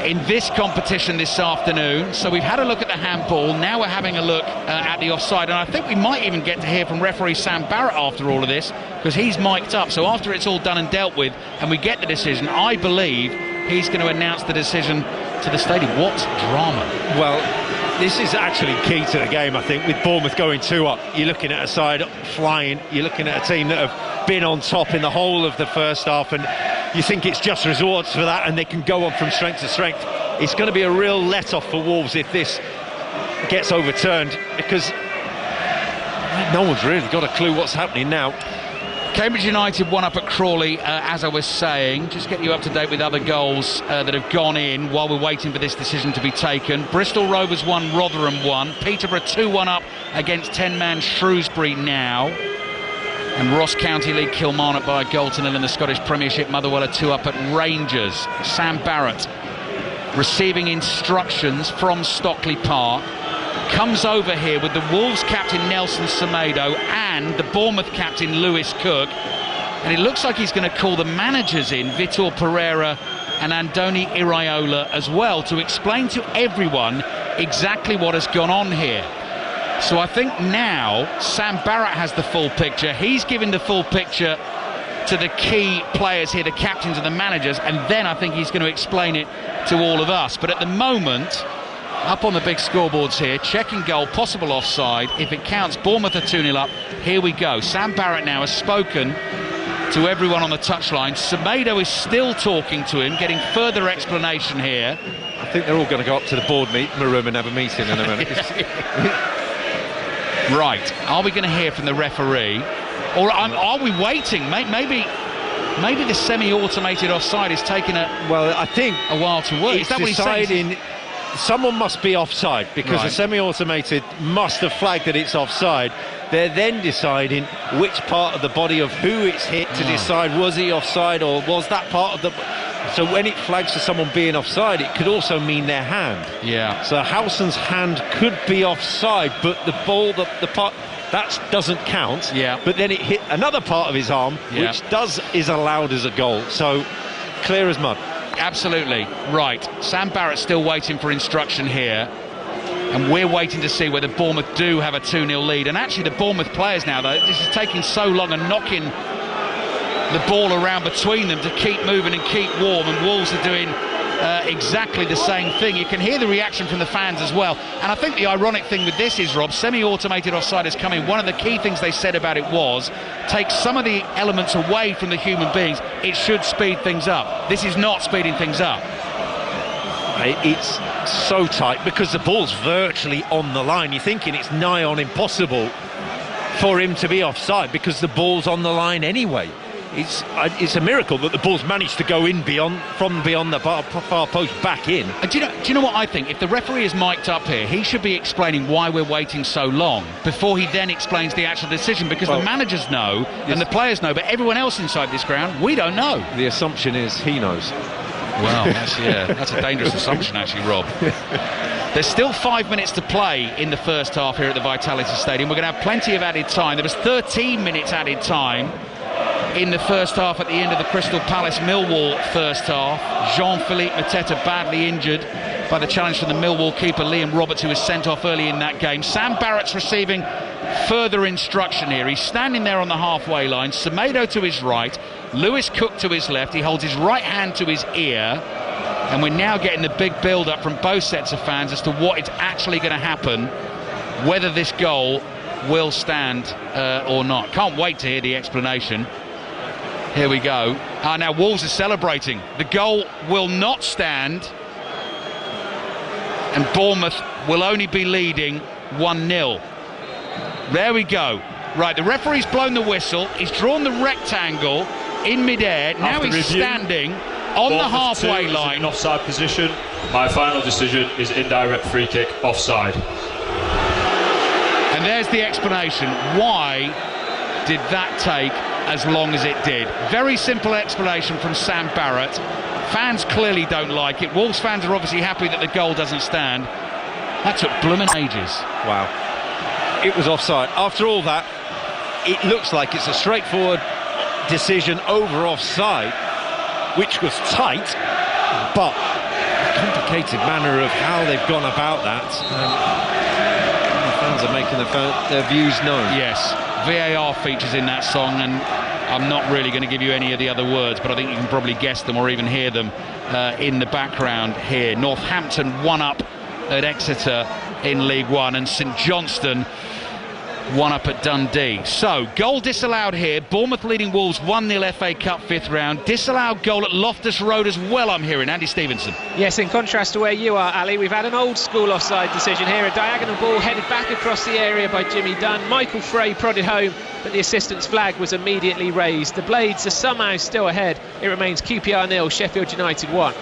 A: in this competition this afternoon. So we've had a look at the handball. Now we're having a look at the offside, and I think we might even get to hear from referee Sam Barrett after all of this, because he's mic'd up. So after it's all done and dealt with and we get the decision, I believe he's going to announce the decision to the stadium. What drama.
B: Well, this is actually key to the game, I think, with Bournemouth going 2 up. You're looking at a side flying. You're looking at a team that have been on top in the whole of the first half, and you think it's just resorts for that, and they can go on from strength to strength. It's going to be a real let-off for Wolves if this gets overturned, because no one's really got a clue what's happening now.
A: Cambridge United 1 up at Crawley, as I was saying. Just get you up to date with other goals that have gone in while we're waiting for this decision to be taken. Bristol Rovers 1, Rotherham 1. Peterborough 2-1 up against 10-man Shrewsbury now. And Ross County lead Kilmarnock by a goal to nil in the Scottish Premiership. Motherwell 2 up at Rangers. Sam Barrett receiving instructions from Stockley Park. Comes over here with the Wolves captain Nelson Semedo and the Bournemouth captain Lewis Cook, and it looks like he's going to call the managers in, Vitor Pereira and Andoni Iraola, as well, to explain to everyone exactly what has gone on here. So I think now Sam Barrett has the full picture. He's giving the full picture to the key players here, the captains and the managers, and then I think he's going to explain it to all of us. But at the moment, up on the big scoreboards here, checking goal, possible offside. If it counts, Bournemouth are 2-0 up. Here we go. Sam Barrett now has spoken to everyone on the touchline. Semedo is still talking to him, getting further explanation here.
B: I think they're all going to go up to the board room and have a meeting in a minute.
A: Right, are we going to hear from the referee, or are we waiting? Maybe the semi-automated offside is taking
B: I think
A: a while to work. Is that what he's saying?
B: Someone must be offside, because the semi-automated must have flagged that it's offside. They're then deciding which part of the body of who it's hit to decide, was he offside or was that part of the... So when it flags for someone being offside, it could also mean their hand.
A: Yeah.
B: So Howson's hand could be offside, but the ball, the part... That doesn't count.
A: Yeah.
B: But then it hit another part of his arm, which is allowed as a goal. So clear as mud.
A: Absolutely. Right. Sam Barrett's still waiting for instruction here. And we're waiting to see whether Bournemouth do have a 2-0 lead. And actually the Bournemouth players now, though, this is taking so long and knocking the ball around between them to keep moving and keep warm. And Wolves are doing exactly the same thing. You can hear the reaction from the fans as well. And I think the ironic thing with this is, Rob, semi-automated offside has come in. One of the key things they said about it was take some of the elements away from the human beings. It should speed things up. This is not speeding things up.
B: It's so tight because the ball's virtually on the line. You're thinking it's nigh on impossible for him to be offside because the ball's on the line anyway. It's a miracle that the ball's managed to go in from beyond the far post back in.
A: Do you know what I think? If the referee is mic'd up here, he should be explaining why we're waiting so long before he then explains the actual decision, because the managers know and the players know, but everyone else inside this ground, we don't know.
B: The assumption is he knows.
A: Well, that's a dangerous assumption, actually, Rob. There's still 5 minutes to play in the first half here at the Vitality Stadium. We're going to have plenty of added time. There was 13 minutes added time in the first half at the end of the Crystal Palace Millwall first half. Jean-Philippe Mateta badly injured by the challenge from the Millwall keeper Liam Roberts, who was sent off early in that game. Sam Barrett's receiving further instruction here. He's standing there on the halfway line. Semedo to his right, Lewis Cook to his left. He holds his right hand to his ear, and we're now getting the big build-up from both sets of fans as to what is actually going to happen, whether this goal will stand or not. Can't wait to hear the explanation. Here we go. Now Wolves are celebrating. The goal will not stand, and Bournemouth will only be leading 1-0. There we go. Right, the referee's blown the whistle. He's drawn the rectangle in midair. Now he's standing on the halfway line.
L: In offside position. My final decision is indirect free kick, offside.
A: And there's the explanation. Why did that take as long as it did? Very simple explanation from Sam Barrett. Fans clearly don't like it. Wolves fans are obviously happy that the goal doesn't stand. That took blooming ages.
B: Wow. It was offside. After all that, it looks like it's a straightforward decision over offside, which was tight, but a complicated manner of how they've gone about that. The fans are making their views known.
A: Yes, VAR features in that song, and I'm not really going to give you any of the other words, but I think you can probably guess them or even hear them in the background here. Northampton 1 up at Exeter in League One, and St Johnstone 1 up at Dundee. So, goal disallowed here. Bournemouth leading Wolves 1-0 FA Cup 5th round. Disallowed goal at Loftus Road as well, I'm hearing. Andy Stevenson.
D: Yes, in contrast to where you are, Ali, we've had an old school offside decision here. A diagonal ball headed back across the area by Jimmy Dunn. Michael Frey prodded home, but the assistant's flag was immediately raised. The Blades are somehow still ahead. It remains QPR 0, Sheffield United 1.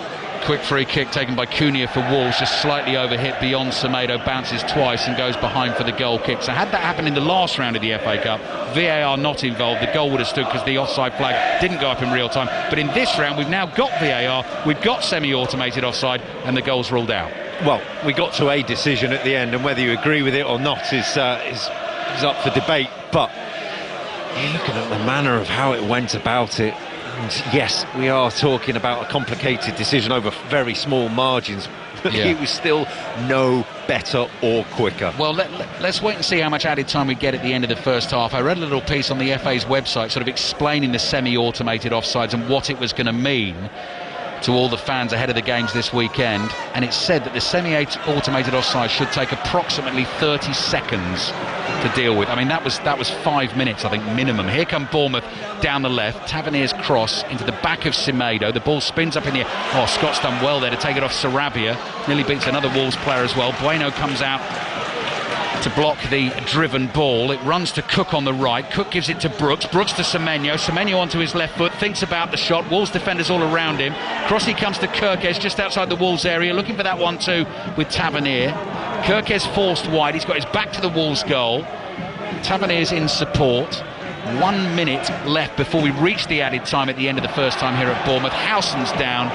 A: Quick free kick taken by Cunha for Wolves, just slightly overhit beyond Semedo, bounces twice and goes behind for the goal kick. So had that happened in the last round of the FA Cup, VAR not involved, the goal would have stood because the offside flag didn't go up in real time. But in this round, we've now got VAR, we've got semi-automated offside, and the goal's ruled out.
B: Well, we got to a decision at the end, and whether you agree with it or not is up for debate. But you're looking at the manner of how it went about it. And yes, we are talking about a complicated decision over very small margins, but it was still no better or quicker.
A: Well, let's wait and see how much added time we get at the end of the first half. I read a little piece on the FA's website sort of explaining the semi-automated offsides and what it was going to mean. to all the fans ahead of the games this weekend, and it's said that the semi-automated offside should take approximately 30 seconds to deal with. I mean, that was 5 minutes, I think, minimum. Here come Bournemouth down the left. Tavernier's cross into the back of Semedo. The ball spins up in the air. Oh, Scott's done well there to take it off Sarabia. Nearly beats another Wolves player as well. Bueno comes out to block the driven ball. It runs to Cook on the right. Cook gives it to Brooks. Brooks to Semenyo. Semenyo onto his left foot, thinks about the shot. Wolves defenders all around him. Crossy comes to Kirkes just outside the Wolves area, looking for that 1-2 with Tavernier. Kirkes forced wide. He's got his back to the Wolves goal. Tavernier's in support. 1 minute left before we reach the added time at the end of the first time here at Bournemouth. Howson's down.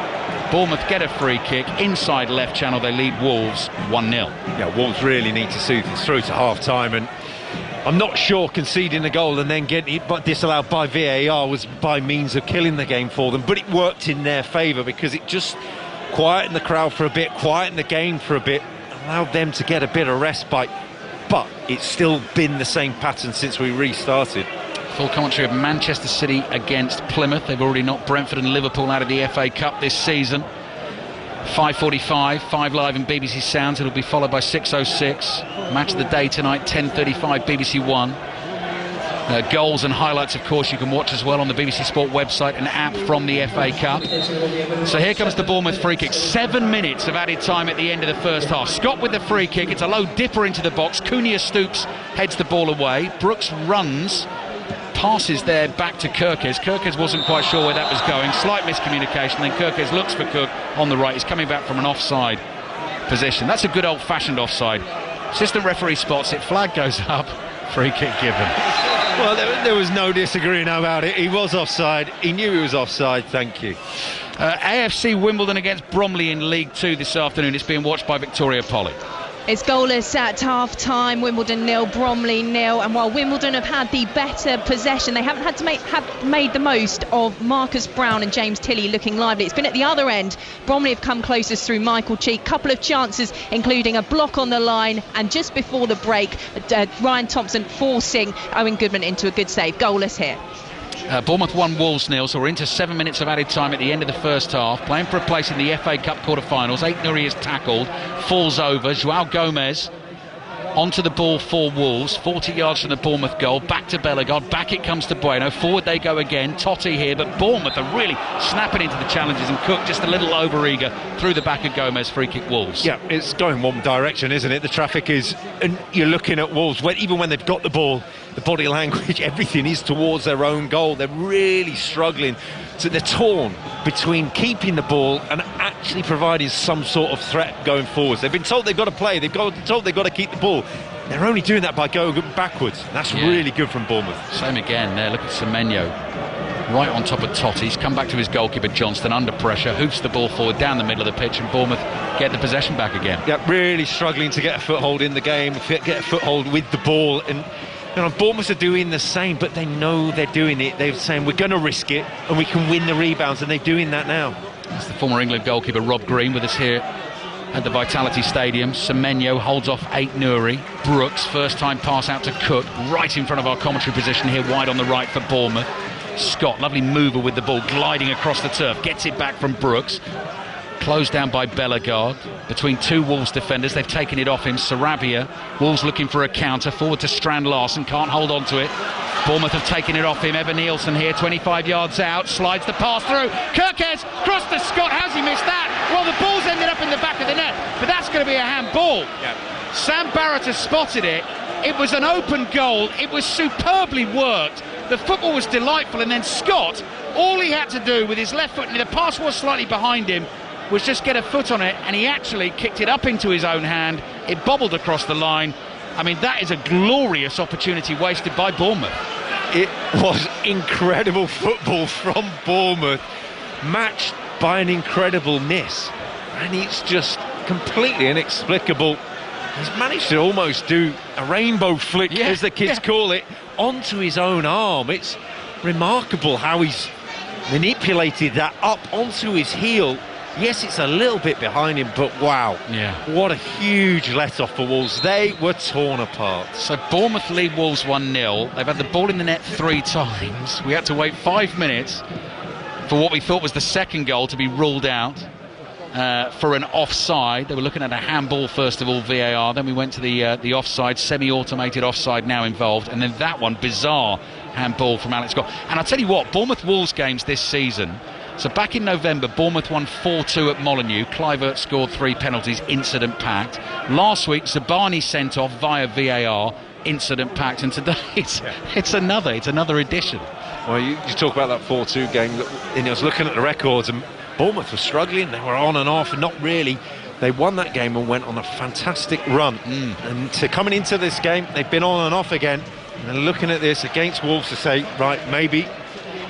A: Bournemouth get a free kick inside left channel. They lead Wolves 1-0.
B: Yeah, Wolves really need to see this through to half-time, and I'm not sure conceding a goal and then getting it but disallowed by VAR was by means of killing the game for them, but it worked in their favour because it just quietened the crowd for a bit, quietened the game for a bit, allowed them to get a bit of respite, but it's still been the same pattern since we restarted.
A: Full commentary of Manchester City against Plymouth. They've already knocked Brentford and Liverpool out of the FA Cup this season. 5:45, 5 Live and BBC Sounds. It'll be followed by 6:06. Match of the day tonight, 10:35, BBC One. Goals and highlights, of course, you can watch as well on the BBC Sport website and app from the FA Cup. So here comes the Bournemouth free kick. 7 minutes of added time at the end of the first half. Scott with the free kick. It's a low dipper into the box. Cunha stoops, heads the ball away. Brooks runs. Passes there back to Kirkes. Kirkes wasn't quite sure where that was going. Slight miscommunication. Then Kirkes looks for Cook on the right. He's coming back from an offside position. That's a good old-fashioned offside. Assistant referee spots it. Flag goes up. Free kick given.
B: Well, there was no disagreeing about it. He was offside. He knew he was offside. Thank you.
A: AFC Wimbledon against Bromley in League 2 this afternoon. It's being watched by Victoria Polly.
I: It's goalless at half-time. Wimbledon 0, Bromley 0. And while Wimbledon have had the better possession, they haven't had to have made the most of Marcus Brown and James Tilley looking lively. It's been at the other end. Bromley have come closest through Michael Cheek. Couple of chances, including a block on the line. And just before the break, Ryan Thompson forcing Owen Goodman into a good save. Goalless here.
A: Bournemouth 1, Wolves 0, so we're into 7 minutes of added time at the end of the first half. Playing for a place in the FA Cup quarter-finals. Aït-Nouri is tackled, falls over. João Gomez onto the ball for Wolves, 40 yards from the Bournemouth goal. Back to Bellegarde, back it comes to Bueno. Forward they go again. Totti here, but Bournemouth are really snapping into the challenges, and Cook just a little over-eager through the back of Gomez. Free kick Wolves.
B: Yeah, it's going one direction, isn't it? The traffic is, and you're looking at Wolves, even when they've got the ball, the body language, everything is towards their own goal. They're really struggling. So they're torn between keeping the ball and actually providing some sort of threat going forwards. They've been told they've got to play, they've been told they've got to keep the ball. They're only doing that by going backwards. That's really good from Bournemouth.
A: Same again there. Look at Semenyo right on top of Totti. He's come back to his goalkeeper Johnston under pressure, hoops the ball forward down the middle of the pitch, and Bournemouth get the possession back again.
B: Yeah, really struggling to get a foothold in the game, get a foothold with the ball. And Bournemouth are doing the same, but they know they're doing it. They're saying we're going to risk it and we can win the rebounds, and they're doing that now.
A: That's the former England goalkeeper Rob Green with us here at the Vitality Stadium. Semenyo holds off Aït-Nouri. Brooks, first time pass out to Cook, right in front of our commentary position here, wide on the right for Bournemouth. Scott, lovely mover with the ball, gliding across the turf, gets it back from Brooks. Closed down by Bellegarde between two Wolves defenders. They've taken it off him. Sarabia. Wolves looking for a counter. Forward to Strand Larsen. Can't hold on to it. Bournemouth have taken it off him. Evan Nielsen here, 25 yards out. Slides the pass through. Kirkes cross to Scott. How's he missed that? Well, the ball's ended up in the back of the net, but that's going to be a handball. Yeah. Sam Barrett has spotted it. It was an open goal. It was superbly worked. The football was delightful, and then Scott, all he had to do with his left foot, and the pass was slightly behind him, was just get a foot on it, and he actually kicked it up into his own hand. It bobbled across the line. I mean, that is a glorious opportunity wasted by Bournemouth.
B: It was incredible football from Bournemouth, matched by an incredible miss, and it's just completely inexplicable. He's managed to almost do a rainbow flick, as the kids call it, onto his own arm. It's remarkable how he's manipulated that up onto his heel. Yes, it's a little bit behind him, but wow.
A: Yeah.
B: What a huge let-off for Wolves. They were torn apart.
A: So Bournemouth lead Wolves 1-0. They've had the ball in the net 3 times. We had to wait 5 minutes. for what we thought was the second goal to be ruled out for an offside. They were looking at a handball first of all, VAR, then we went to the offside, semi-automated offside now involved, and then that one, bizarre handball from Alex Scott. And I'll tell you what, Bournemouth Wolves games this season, so back in November, Bournemouth won 4-2 at Molineux. Kluivert scored 3 penalties, incident packed. Last week, Zabani sent off via VAR, incident packed, and today it's another edition.
B: Well, you talk about that 4-2 game, and I was looking at the records, and Bournemouth were struggling. They were on and off, and not really. They won that game and went on a fantastic run. And to coming into this game, they've been on and off again. And they're looking at this against Wolves to say, right, maybe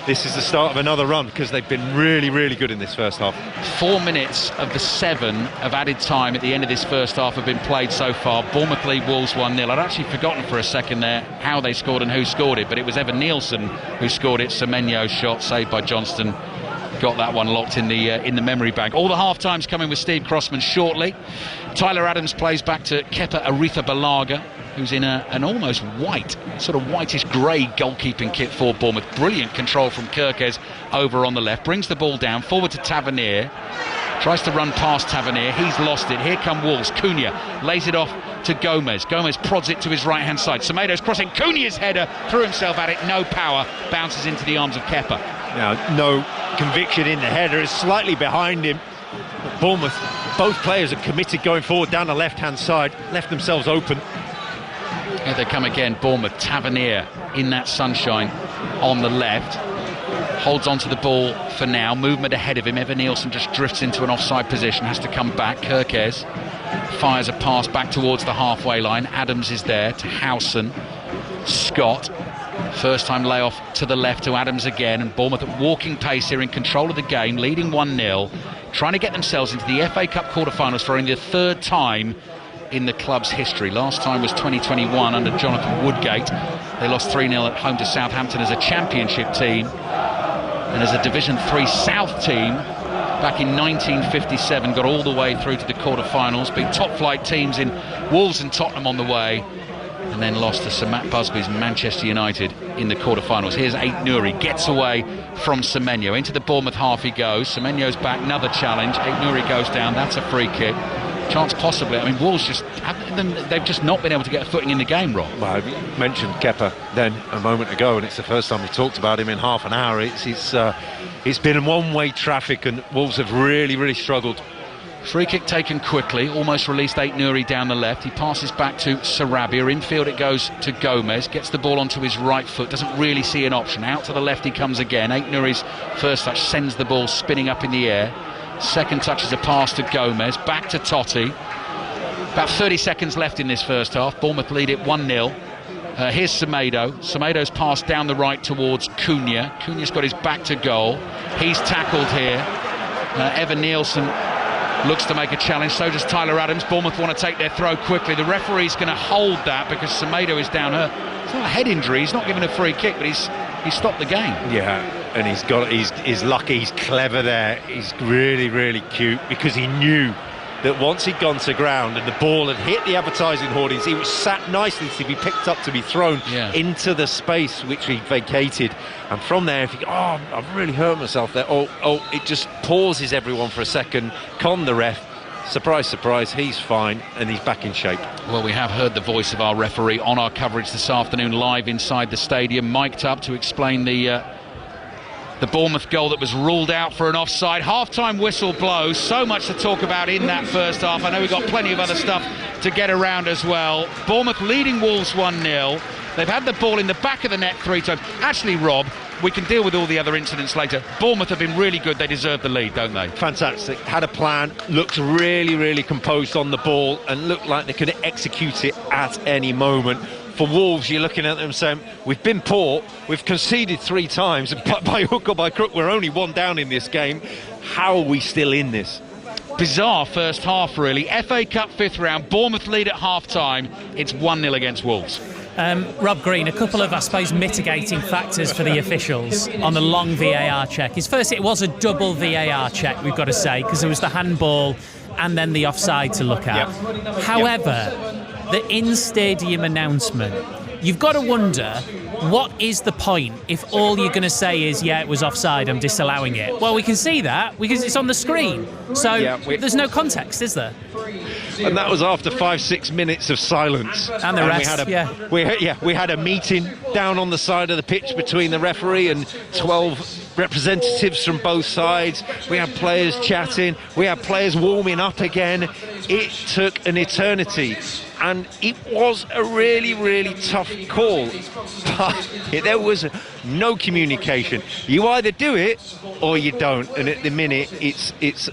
B: this is the start of another run, because they've been really, really good in this first half.
A: 4 minutes of the 7 of added time at the end of this first half have been played so far. Bournemouth lead Wolves 1-0. I'd actually forgotten for a second there how they scored and who scored it, but it was Evan Nielsen who scored it. Semenyo's shot, saved by Johnston, got that one locked in the memory bank. All the half times coming with Steve Crossman shortly. Tyler Adams plays back to Kepa Arrizabalaga, who's in an almost white, sort of whitish grey goalkeeping kit for Bournemouth. Brilliant control from Kirkes over on the left. Brings the ball down, forward to Tavernier. Tries to run past Tavernier. He's lost it. Here come Wolves. Cunha lays it off to Gomez. Gomez prods it to his right-hand side. Semedo's crossing. Cunha's header, threw himself at it. No power. Bounces into the arms of Kepa.
B: Now, no conviction in the header. It's slightly behind him. But Bournemouth, both players are committed going forward down the left-hand side. Left themselves open.
A: Here they come again, Bournemouth. Tavernier in that sunshine on the left. Holds onto the ball for now. Movement ahead of him. Evan Nielsen just drifts into an offside position. Has to come back. Kirkes fires a pass back towards the halfway line. Adams is there to Howson. Scott. First time layoff to the left to Adams again. And Bournemouth at walking pace here, in control of the game, leading 1-0. Trying to get themselves into the FA Cup quarter-finals for only the 3rd time in the club's history. Last time was 2021 under Jonathan Woodgate. They lost 3-0 at home to Southampton as a championship team, and as a Division 3 South team back in 1957 got all the way through to the quarter-finals, beat top-flight teams in Wolves and Tottenham on the way, and then lost to Sir Matt Busby's Manchester United in the quarter-finals. Here's Aït-Nouri, gets away from Semenyo. Into the Bournemouth half he goes. Semenyo's back, another challenge. Aït-Nouri goes down, that's a free kick. Chance possibly. I mean, Wolves they've just not been able to get a footing in the game, Rob.
B: Well, you mentioned Kepa then a moment ago, and it's the first time we talked about him in half an hour. It's been one-way traffic, and Wolves have really, really struggled.
A: Free kick taken quickly, almost released Aït-Nouri down the left. He passes back to Sarabia. Infield it goes to Gomez, gets the ball onto his right foot, doesn't really see an option. Out to the left he comes again. Aït-Nouri's first touch sends the ball spinning up in the air. Second touch is a pass to Gomez, back to Totti. About 30 seconds left in this first half. Bournemouth lead it 1-0. Here's Semedo. Semedo's pass down the right towards Cunha. Cunha's got his back to goal. He's tackled here. Evan Nielsen looks to make a challenge, so does Tyler Adams. Bournemouth want to take their throw quickly. The referee's going to hold that because Semedo is down hurt. It's not a head injury, he's not given a free kick, but he's stopped the game.
B: Yeah, and he's lucky, he's clever there. He's really, really cute, because he knew that once he'd gone to ground and the ball had hit the advertising hoardings, he was sat nicely to be picked up, to be thrown into the space which he vacated. And from there, if you go, oh, I've really hurt myself there, it just pauses everyone for a second. Con the ref. Surprise, surprise, he's fine and he's back in shape.
A: Well, we have heard the voice of our referee on our coverage this afternoon, live inside the stadium, mic'd up to explain the Bournemouth goal that was ruled out for an offside. Half-time whistle blows. So much to talk about in that first half. I know we've got plenty of other stuff to get around as well. Bournemouth leading Wolves 1-0. They've had the ball in the back of the net 3 times. Actually, Rob, we can deal with all the other incidents later. Bournemouth have been really good. They deserve the lead, don't they?
B: Fantastic. Had a plan, looked really, really composed on the ball, and looked like they could execute it at any moment. For Wolves, you're looking at them saying, we've been poor, we've conceded 3 times, and by hook or by crook, we're only 1 down in this game. How are we still in this?
A: Bizarre first half, really. FA Cup 5th round, Bournemouth lead at half-time. It's 1-0 against Wolves.
J: Rob Green, a couple of, I suppose, mitigating factors for the officials on the long VAR check. First, it was a double VAR check, we've got to say, because there was the handball and then the offside to look at. However, the in-stadium announcement, you've got to wonder, what is the point if all you're going to say is, yeah, it was offside, I'm disallowing it? Well, we can see that because it's on the screen. So there's no context, is there?
B: And that was after 5-6 minutes of silence.
J: And the rest,
B: we had a meeting down on the side of the pitch between the referee and 12 representatives from both sides. We had players chatting, we had players warming up again. It took an eternity, and it was a really, really tough call. But there was no communication. You either do it or you don't, and at the minute it's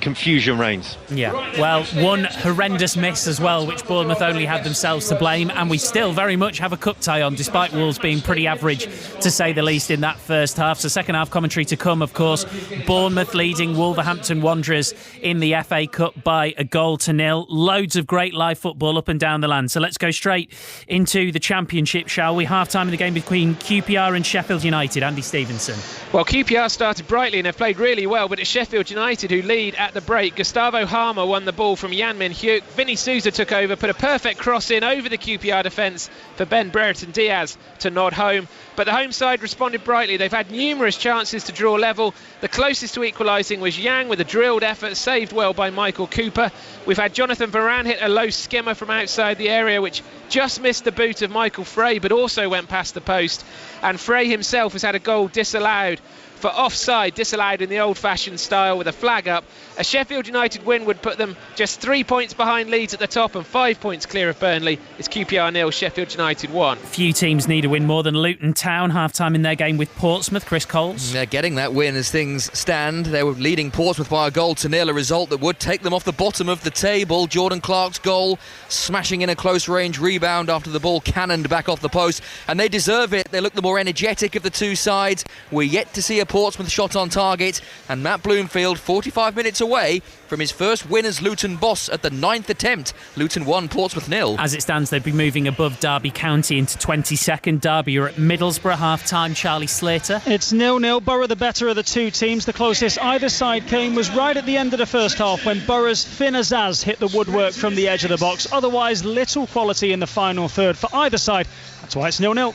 B: confusion reigns.
J: Yeah, well, one horrendous miss as well, which Bournemouth only had themselves to blame, and we still very much have a cup tie on, despite Wolves being pretty average, to say the least, in that first half. So second half commentary to come, of course. Bournemouth leading Wolverhampton Wanderers in the FA Cup by 1-0. Loads of great live football up and down the land. So let's go straight into the Championship, shall we? Half-time in the game between QPR and Sheffield United. Andy Stevenson.
D: Well, QPR started brightly and have played really well, but it's Sheffield United who lead at the break. Gustavo Harmer won the ball from Jan Min-hyuk. Vinny Souza took over, put a perfect cross in over the QPR defence for Ben Brereton Diaz to nod home. But the home side responded brightly. They've had numerous chances to draw level. The closest to equalising was Yang with a drilled effort, saved well by Michael Cooper. We've had Jonathan Varane hit a low skimmer from outside the area, which just missed the boot of Michael Frey, but also went past the post. And Frey himself has had a goal disallowed for offside, disallowed in the old-fashioned style with a flag up. A Sheffield United win would put them just 3 points behind Leeds at the top and 5 points clear of Burnley. It's QPR 0, Sheffield United 1.
J: Few teams need a win more than Luton Town. Half-time in their game with Portsmouth. Chris Coles.
H: They're getting that win as things stand. They were leading Portsmouth by 1-0, a result that would take them off the bottom of the table. Jordan Clark's goal, smashing in a close-range rebound after the ball cannoned back off the post. And they deserve it. They look the more energetic of the two sides. We're yet to see a Portsmouth shot on target, and Matt Bloomfield 45 minutes away from his first win as Luton boss at the 9th attempt. Luton 1, Portsmouth 0.
J: As it stands, they'd be moving above Derby County into 22nd. Derby are at Middlesbrough. Half-time, Charlie Slater.
E: It's 0-0. Borough the better of the two teams. The closest either side came was right at the end of the first half when Borough's Finn Azaz hit the woodwork from the edge of the box. Otherwise, little quality in the final third for either side. That's why it's 0-0.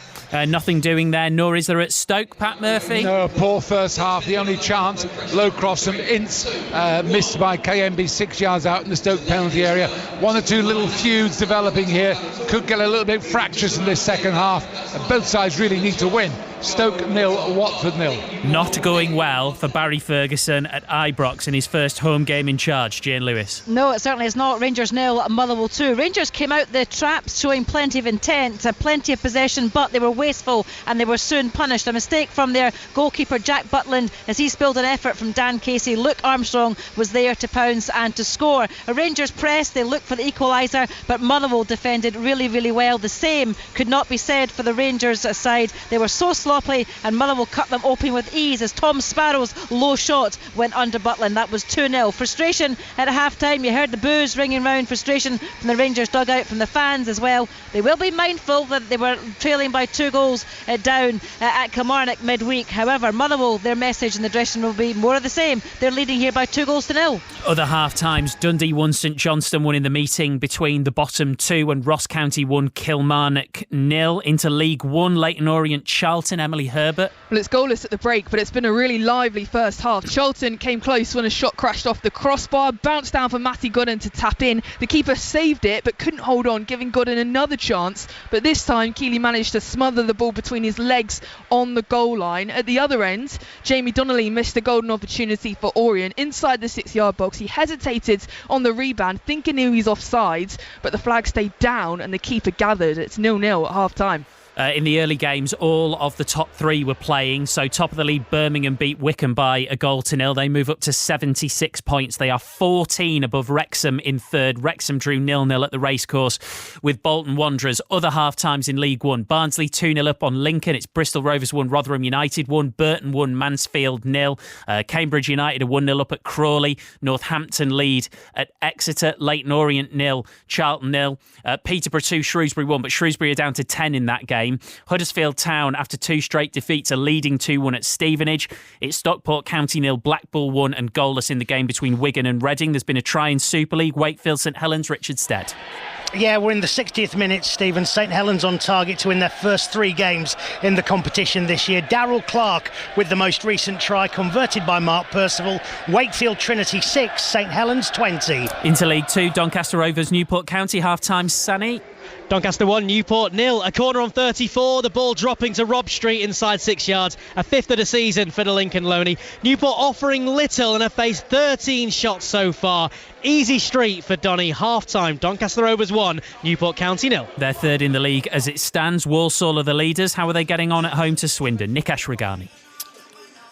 J: Nothing doing there, nor is there at Stoke, Pat Murphy.
G: No, poor first half. The only chance, low cross from Ince, missed by KMB 6 yards out in the Stoke penalty area. One or two little feuds developing here. Could get a little bit fractious in this second half. Both sides really need to win. Stoke 0, Watford 0.
J: Not going well for Barry Ferguson at Ibrox in his first home game in charge. Jane Lewis.
F: No, it certainly is not. Rangers 0, Motherwell 2. Rangers came out the traps showing plenty of intent, plenty of possession, but they were wasteful and they were soon punished. A mistake from their goalkeeper Jack Butland as he spilled an effort from Dan Casey. Luke Armstrong was there to pounce and to score. A Rangers press, they looked for the equaliser, but Motherwell defended really, really well. The same could not be said for the Rangers side. They were so sloppy, and Motherwell cut them open with ease as Tom Sparrow's low shot went under Butland. That was 2-0. Frustration at half-time. You heard the boos ringing round. Frustration from the Rangers dugout, from the fans as well. They will be mindful that they were trailing by 2 goals down at Kilmarnock midweek. However, Motherwell, their message in the dressing room will be more of the same. They're leading here by 2-0.
J: Other half-times, Dundee won, St Johnstone won in the meeting between the bottom two, and Ross County won Kilmarnock 0. Into League One, Leyton Orient Charlton. Emily Herbert.
I: Well, it's goalless at the break, but it's been a really lively first half. Charlton came close when a shot crashed off the crossbar, bounced down for Matty Gooden to tap in. The keeper saved it, but couldn't hold on, giving Gooden another chance. But this time, Keeley managed to smother the ball between his legs on the goal line. At the other end, Jamie Donnelly missed a golden opportunity for Orient inside the 6-yard box. He hesitated on the rebound, thinking he was offside, but the flag stayed down and the keeper gathered. It's 0-0 at half-time.
J: In the early games, all of the top three were playing. So top of the league, Birmingham beat Wycombe by 1-0. They move up to 76 points. They are 14 above Wrexham in third. Wrexham drew 0-0 at the racecourse with Bolton Wanderers. Other half-times in League One. Barnsley 2-0 up on Lincoln. It's Bristol Rovers 1, Rotherham United 1. Burton 1, Mansfield 0. Cambridge United are 1-0 up at Crawley. Northampton lead at Exeter. Leyton Orient 0, Charlton 0. Peterborough 2, Shrewsbury 1. But Shrewsbury are down to 10 in that game.
M: game. Huddersfield Town, after 2 straight defeats, are leading 2-1 at Stevenage. It's Stockport County 0, Blackpool 1 and goalless in the game between Wigan and Reading. There's been a try in Super League. Wakefield St Helens, Richard Stead.
C: Yeah, we're in the 60th minute, Stephen. St Helens on target to win their first 3 games in the competition this year. Darryl Clark with the most recent try, converted by Mark Percival. Wakefield Trinity 6, St Helens 20.
M: Into League 2, Doncaster Rovers, Newport County, half-time, Sunny.
J: Doncaster 1, Newport 0. A corner on 34. The ball dropping to Rob Street inside 6 yards. A 5th of the season for the Lincoln Loney. Newport offering little and have faced 13 shots so far. Easy street for Donny. Half-time, Doncaster Rovers 1, Newport County 0.
M: They're third in the league as it stands. Walsall are the leaders. How are they getting on at home to Swindon? Nikesh Regani.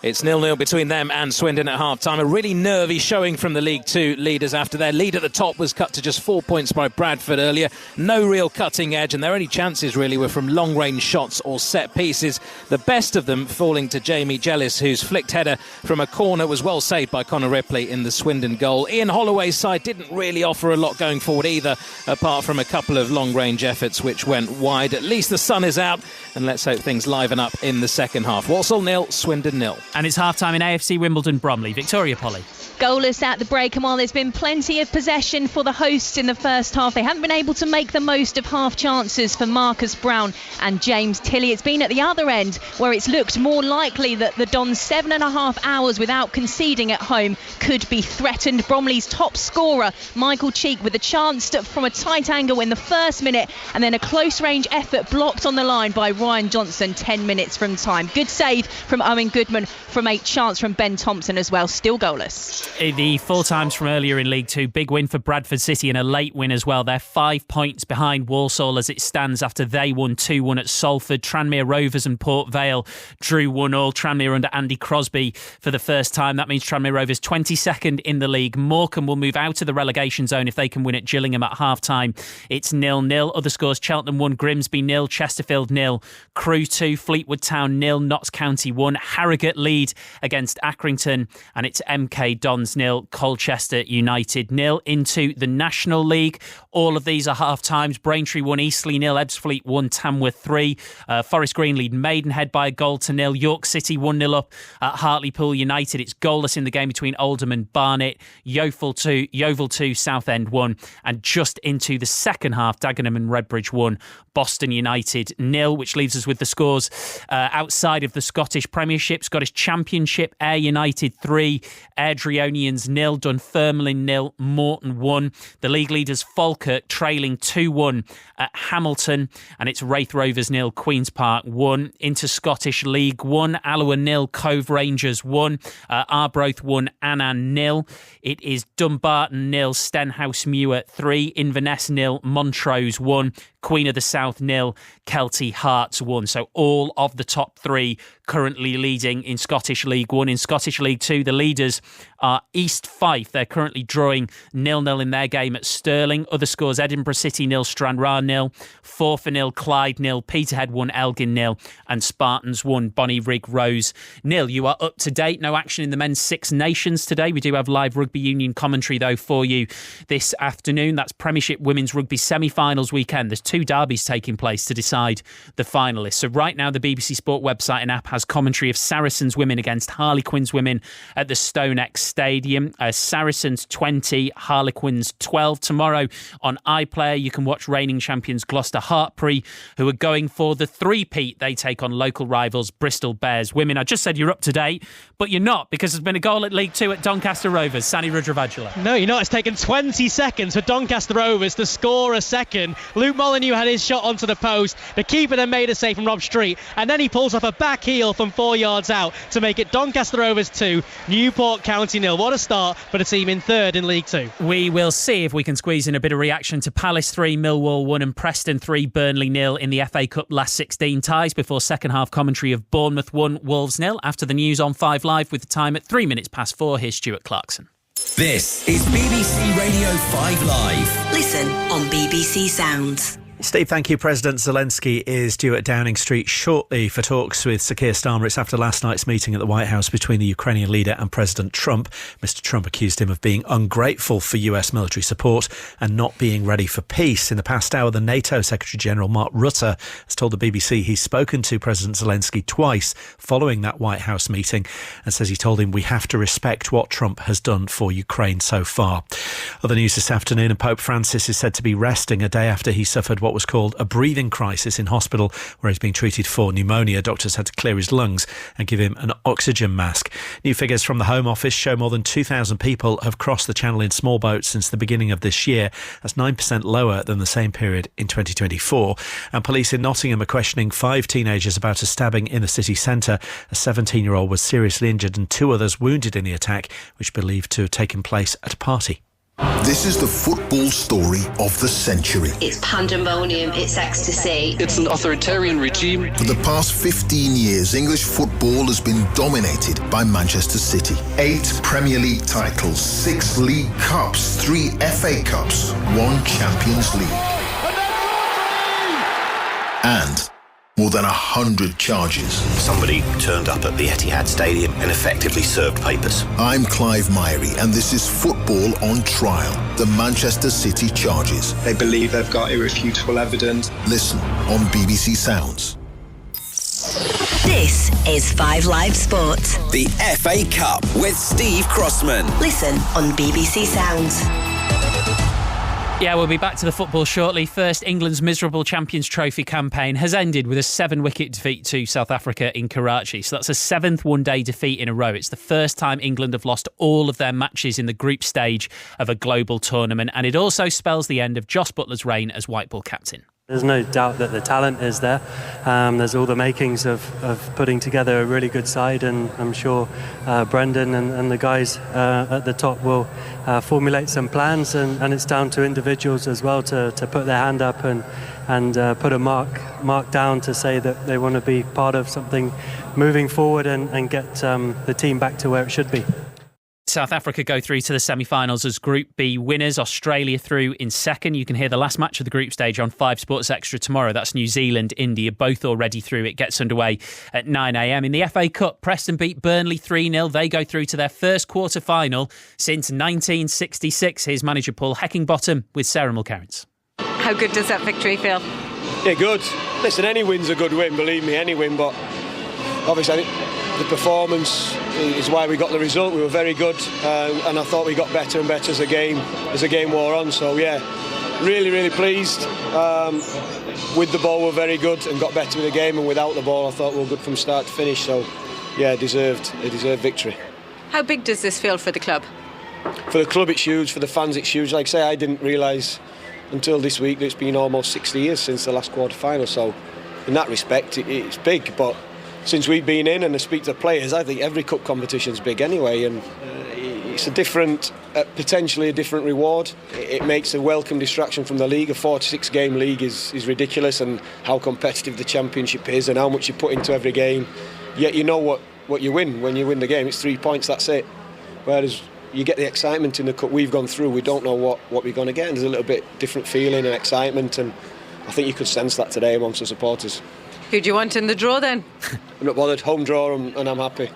K: It's 0-0 between them and Swindon at half-time. A really nervy showing from the League Two leaders after their lead at the top was cut to just 4 points by Bradford earlier. No real cutting edge, and their only chances really were from long-range shots or set pieces. The best of them falling to Jamie Jellis, whose flicked header from a corner was well saved by Conor Ripley in the Swindon goal. Ian Holloway's side didn't really offer a lot going forward either, apart from a couple of long-range efforts which went wide. At least the sun is out, and let's hope things liven up in the second half. Walsall 0, Swindon 0.
M: And it's half-time in AFC Wimbledon Bromley. Victoria Polly.
N: Goalless at the break, and while there's been plenty of possession for the hosts in the first half, they haven't been able to make the most of half chances for Marcus Brown and James Tilley. It's been at the other end where it's looked more likely that the Dons' 7.5 hours without conceding at home could be threatened. Bromley's top scorer, Michael Cheek, with a chance from a tight angle in the first minute, and then a close-range effort blocked on the line by Ryan Johnson 10 minutes from time. Good save from Owen Goodman from a chance from Ben Thompson as well. Still goalless.
M: The 4 times from earlier in League 2, big win for Bradford City and a late win as well. They're 5 points behind Walsall as it stands after they won 2-1 at Salford. Tranmere Rovers and Port Vale drew 1-1. Tranmere under Andy Crosby for the first time. That means Tranmere Rovers 22nd in the league. Morecambe will move out of the relegation zone if they can win at Gillingham at half-time. It's 0-0. Other scores: Cheltenham 1, Grimsby 0, Chesterfield 0, Crewe 2, Fleetwood Town 0, Notts County 1, Harrogate lead against Accrington, and it's MK Dons 0, Colchester United 0. Into the National League, all of these are half-times. Braintree 1, Eastleigh 0, Ebbsfleet 1, Tamworth 3. Forest Green lead Maidenhead by a goal to 0. York City 1-0 up at Hartlepool United. It's goalless in the game between Oldham and Barnet. Yeovil 2, Southend 1. And just into the second half, Dagenham and Redbridge 1, Boston United 0, which leaves us with the scores outside of the Scottish Premiership. Scottish Championship: Ayr United 3, Airdrieonians 0, Dunfermline 0, Morton 1. The league leaders Falkirk trailing 2-1 at Hamilton, and it's Wraith Rovers 0, Queen's Park 1. Into Scottish League 1, Alloa 0, Cove Rangers 1, Arbroath 1, Annan 0. It is Dumbarton 0, Stenhouse Muir 3, Inverness 0, Montrose 1, Queen of the South 0, Kelty Hearts 1. So all of the top 3 currently leading in Scottish League 1. In Scottish League 2, the leaders are East Fife. They're currently drawing 0-0 in their game at Stirling. Other scores: Edinburgh City 0, Stranraer 0, Forfar 0, Clyde 0, Peterhead 1, Elgin 0, and Spartans 1, Bonnyrigg Rose 0. You are up to date. No action in the men's Six Nations today. We do have live rugby union commentary though for you this afternoon. That's Premiership Women's Rugby semi-finals weekend. There's 2 derbies taking place to decide the finalists. So right now the BBC Sport website and app has commentary of Saracens women against Harlequins women at the StoneX Stadium. Saracens 20, Harlequins 12. Tomorrow on iPlayer you can watch reigning champions Gloucester Hartpury, who are going for the 3-peat. They take on local rivals Bristol Bears women. I just said you're up to date, but you're not, because there's been a goal at League 2 at Doncaster Rovers. Sani Rudravajula.
J: No, you're not. It's taken 20 seconds for Doncaster Rovers to score a second. Luke Molyneux had his shot onto the post. The keeper then made a save from Rob Street, and then he pulls off a back heel from 4 yards out to make it Doncaster Rovers 2, Newport County 0. What a start for the team in third in League 2.
M: We will see if we can squeeze in a bit of reaction to Palace 3, Millwall 1 and Preston 3, Burnley 0 in the FA Cup last 16 ties, before second half commentary of Bournemouth 1, Wolves 0 after the news on 5 Live, with the time at 3 minutes past 4. Here's Stuart Clarkson.
O: This is BBC Radio 5 Live.
P: Listen on BBC Sounds.
O: Steve, thank you. President Zelensky is due at Downing Street shortly for talks with Sir Keir Starmer. It's after last night's meeting at the White House between the Ukrainian leader and President Trump. Mr. Trump accused him of being ungrateful for US military support and not being ready for peace. In the past hour, the NATO Secretary-General Mark Rutte has told the BBC he's spoken to President Zelensky twice following that White House meeting and says he told him we have to respect what Trump has done for Ukraine so far. Other news this afternoon, and Pope Francis is said to be resting a day after he suffered what was called a breathing crisis in hospital where he's being treated for pneumonia. Doctors had to clear his lungs and give him an oxygen mask. New figures from the Home Office show more than 2,000 people have crossed the Channel in small boats since the beginning of this year. That's 9% lower than the same period in 2024. And police in Nottingham are questioning 5 teenagers about a stabbing in the city centre. A 17-year-old was seriously injured and 2 others wounded in the attack, which believed to have taken place at a party.
P: This is the football story of the century.
Q: It's pandemonium, it's ecstasy.
R: It's an authoritarian regime.
P: For the past 15 years, English football has been dominated by Manchester City. 8 Premier League titles, 6 League Cups, 3 FA Cups, 1 Champions League. And more than 100 charges.
S: Somebody turned up at the Etihad Stadium and effectively served papers.
P: I'm Clive Myrie, and this is Football on Trial, the Manchester City charges.
T: They believe they've got irrefutable evidence.
P: Listen on BBC Sounds.
Q: This is 5 Live Sport.
U: The FA Cup with Steve Crossman.
Q: Listen on BBC Sounds.
M: Yeah, we'll be back to the football shortly. First, England's miserable Champions Trophy campaign has ended with a 7-wicket defeat to South Africa in Karachi. So that's a 7th one-day defeat in a row. It's the first time England have lost all of their matches in the group stage of a global tournament. And it also spells the end of Jos Buttler's reign as white ball captain.
V: There's no doubt that the talent is there. There's all the makings of putting together a really good side, and I'm sure Brendan and the guys at the top will formulate some plans, and it's down to individuals as well to put their hand up and put a mark down to say that they want to be part of something moving forward and get the team back to where it should be.
M: South Africa go through to the semi-finals as Group B winners. Australia through in second. You can hear the last match of the group stage on 5 Sports Extra tomorrow. That's New Zealand, India, both already through. It gets underway at 9 a.m. In the FA Cup, Preston beat Burnley 3-0. They go through to their first quarter-final since 1966. Here's manager Paul Heckingbottom with Sarah Mulcairns.
W: How good does that victory feel?
X: Yeah, good. Listen, any win's a good win, believe me, any win, but obviously I think the performance is why we got the result. We were very good, and I thought we got better and better as the game wore on. So yeah, really pleased. With the ball we're very good and got better with the game, and without the ball I thought we were good from start to finish. So yeah, deserved victory.
W: How big does this feel for the club?
X: For the club it's huge, for the fans it's huge. Like I say, I didn't realise until this week that it's been almost 60 years since the last quarter-final. So in that respect it's big, but since we've been in and I speak to players, I think every cup competition's big anyway, and it's a different, potentially a different reward. It makes a welcome distraction from the league. A 46-game league is ridiculous, and how competitive the championship is and how much you put into every game. Yet you know what you win when you win the game. It's 3 points, that's it. Whereas you get the excitement in the cup we've gone through, we don't know what we're going to get, and there's a little bit different feeling and excitement, and I think you could sense that today amongst the supporters.
W: Who do you want in the draw then?
X: I'm not bothered. Home draw and I'm happy.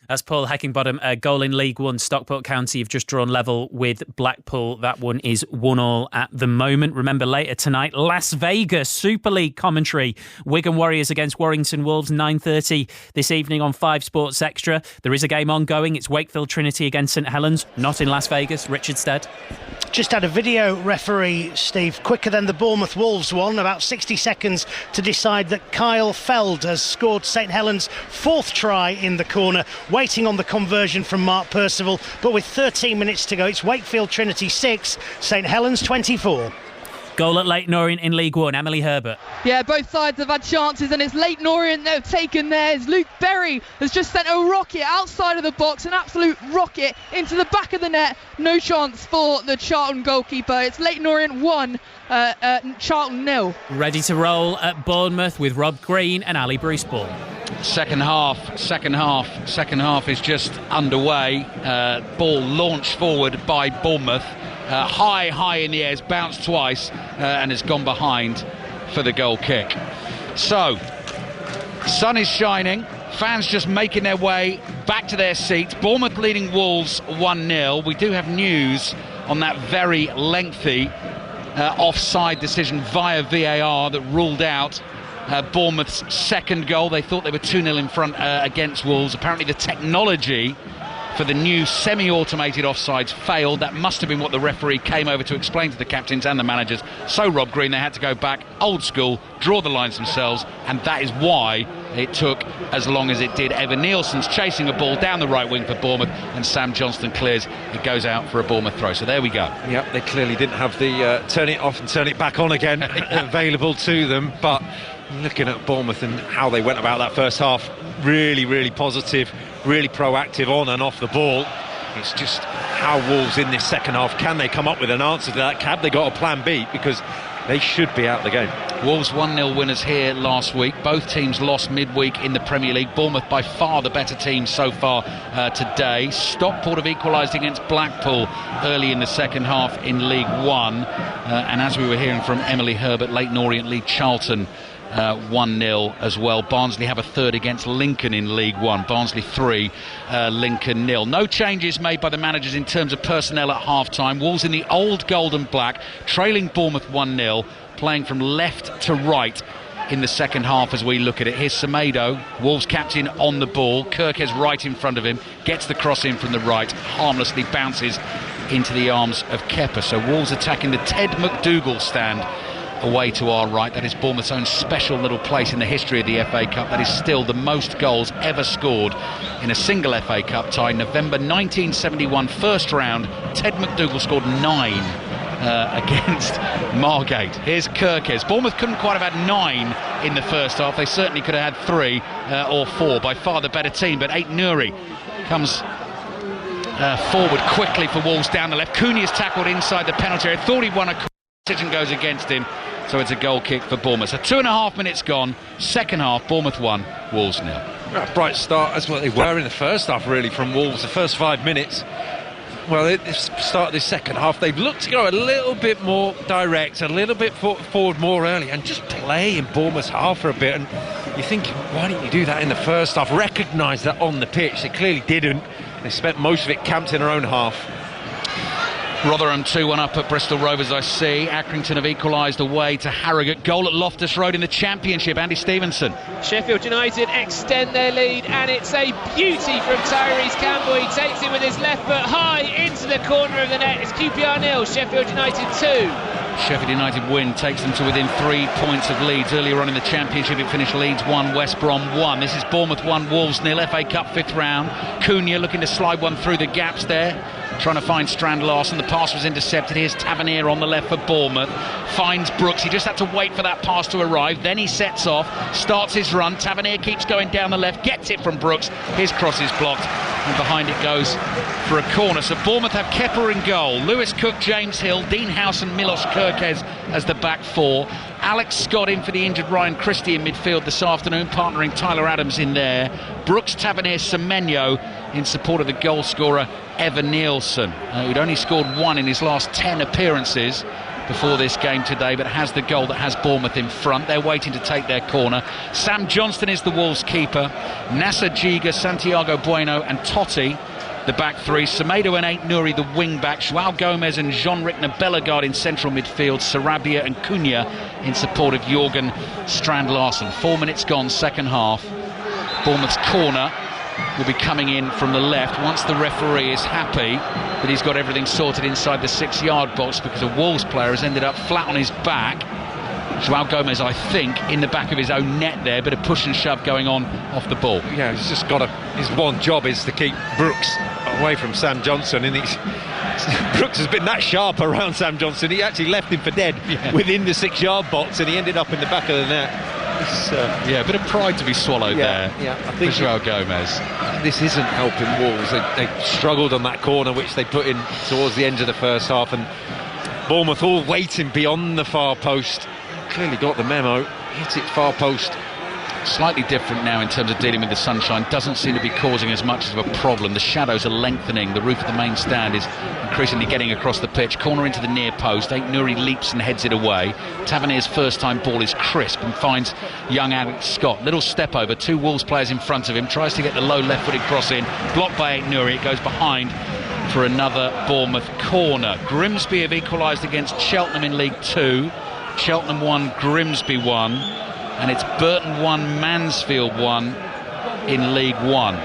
M: That's Paul Heckingbottom. A goal in League One. Stockport County have just drawn level with Blackpool. That one is 1-1 at the moment. Remember, later tonight, Las Vegas Super League commentary. Wigan Warriors against Warrington Wolves, 9:30 this evening on 5 Sports Extra. There is a game ongoing. It's Wakefield Trinity against St Helens, not in Las Vegas. Richard Stead.
C: Just had a video referee, Steve, quicker than the Bournemouth Wolves one, about 60 seconds to decide that Kyle Feld has scored St Helens' 4th try in the corner, waiting on the conversion from Mark Percival. But with 13 minutes to go, it's Wakefield Trinity 6, St Helens 24.
M: Goal at Leyton Orient in League One, Emily Herbert.
I: Yeah, both sides have had chances, and it's Leyton Orient that have taken theirs. Luke Berry has just sent a rocket outside of the box, an absolute rocket into the back of the net. No chance for the Charlton goalkeeper. It's Leyton Orient 1, Charlton 0.
M: Ready to roll at Bournemouth with Rob Green and Ali Bruce-Ball.
A: Second half is just underway. Ball launched forward by Bournemouth. high in the air, has bounced twice and has gone behind for the goal kick. So, sun is shining, fans just making their way back to their seats. Bournemouth leading Wolves 1-0. We do have news on that very lengthy offside decision via VAR that ruled out Bournemouth's second goal. They thought they were 2-0 in front against Wolves. Apparently the technology for the new semi-automated offsides failed. That must have been what the referee came over to explain to the captains and the managers. So Rob Green, they had to go back old school, draw the lines themselves, and that is why it took as long as it did. Evan Nielsen's chasing a ball down the right wing for Bournemouth, and Sam Johnston clears. It goes out for a Bournemouth throw. So there we go.
B: Yep, they clearly didn't have the turn it off and turn it back on again available to them, but looking at Bournemouth and how they went about that first half, really positive, really proactive on and off the ball. It's just how Wolves in this second half, can they come up with an answer to that? Have they got a plan B? Because they should be out of the game.
A: Wolves 1-0 winners here last week. Both teams lost midweek in the Premier League. Bournemouth by far the better team so far today. Stockport have equalised against Blackpool early in the second half in League One. And as we were hearing from Emily Herbert, Leyton Orient lead Charlton 1-0 as well. Barnsley have a third against Lincoln in League One. Barnsley 3, Lincoln 0. No changes made by the managers in terms of personnel at half-time. Wolves in the old gold and black, trailing Bournemouth 1-0, playing from left to right in the second half as we look at it. Here's Semedo, Wolves captain, on the ball. Kirkes right in front of him, gets the cross in from the right, harmlessly bounces into the arms of Kepa. So Wolves attacking the Ted McDougall stand away to our right. That is Bournemouth's own special little place in the history of the FA Cup. That is still the most goals ever scored in a single FA Cup tie. November 1971, first round, Ted McDougall scored 9 against Margate. Here's Kirkes. Bournemouth couldn't quite have had 9 in the first half. They certainly could have had 3 or 4. By far the better team, but Aït-Nouri comes forward quickly for Wolves down the left. Cunha's tackled inside the penalty area. Thought he'd won a decision, goes against him, so it's a goal kick for Bournemouth. So 2.5 minutes gone, second half, Bournemouth 1, Wolves 0.
B: A bright start, as what they were in the first half really from Wolves. The first 5 minutes, well, at the start of this second half, they've looked to go a little bit more direct, a little bit forward more early, and just play in Bournemouth's half for a bit. And you're thinking, why didn't you do that in the first half? Recognise that on the pitch. They clearly didn't. They spent most of it camped in their own half.
A: Rotherham 2-1 up at Bristol Rovers, I see. Accrington have equalised away to Harrogate. Goal at Loftus Road in the Championship, Andy Stevenson.
D: Sheffield United extend their lead, and it's a beauty from Tyrese Campbell. He takes it with his left foot high into the corner of the net. It's QPR 0, Sheffield United 2.
A: Sheffield United win takes them to within 3 points of Leeds. Earlier on in the Championship it finished Leeds 1, West Brom 1. This is Bournemouth 1, Wolves 0, FA Cup 5th round. Cunha looking to slide one through the gaps there, trying to find Strand Larsen. The pass was intercepted. Here's Tavernier on the left for Bournemouth, finds Brooks. He just had to wait for that pass to arrive, then he sets off, starts his run. Tavernier keeps going down the left, gets it from Brooks. His cross is blocked, and behind it goes for a corner. So Bournemouth have Kepa in goal, Lewis Cook, James Hill, Dean House and Milos Kirkes as the back four. Alex Scott in for the injured Ryan Christie in midfield this afternoon, partnering Tyler Adams in there. Brooks, Tavernier, Semenyo in support of the goal scorer Evan Nielsen, who'd only scored 1 in his last 10 appearances before this game today, but has the goal that has Bournemouth in front. They're waiting to take their corner. Sam Johnston is the Wolves keeper. Nasser Giga, Santiago Bueno and Totti the back three. Semedo and Aït-Nouri the wing back. João Gomez and Jean-Rickner Bellegarde in central midfield. Sarabia and Cunha in support of Jorgen Strand Larsen. 4 minutes gone, second half. Bournemouth's corner will be coming in from the left once the referee is happy that he's got everything sorted inside the 6-yard box, because a Wolves player has ended up flat on his back. João Gomez, I think, in the back of his own net there, bit of push and shove going on off the ball.
B: Yeah, he's just got his one job is to keep Brooks away from Sam Johnson, and Brooks has been that sharp around Sam Johnson. He actually left him for dead within the 6-yard box, and he ended up in the back of the net.
A: Yeah, a bit of pride to be swallowed there.
B: Yeah, I think
A: for João Gomez.
B: This isn't helping Wolves. They struggled on that corner which they put in towards the end of the first half, and Bournemouth all waiting beyond the far post. Clearly got the memo, hit it far post
A: Slightly different now in terms of dealing with the sunshine. Doesn't seem to be causing as much of a problem. The shadows are lengthening. The roof of the main stand is increasingly getting across the pitch. Corner into the near post. Aït-Nouri leaps and heads it away. Tavernier's first time ball is crisp and finds young Alex Scott. Little step over. 2 Wolves players in front of him. Tries to get the low left-footed cross in. Blocked by Aït-Nouri. It goes behind for another Bournemouth corner. Grimsby have equalised against Cheltenham in League 2. Cheltenham 1, Grimsby 1. And it's Burton 1, Mansfield 1 in League 1.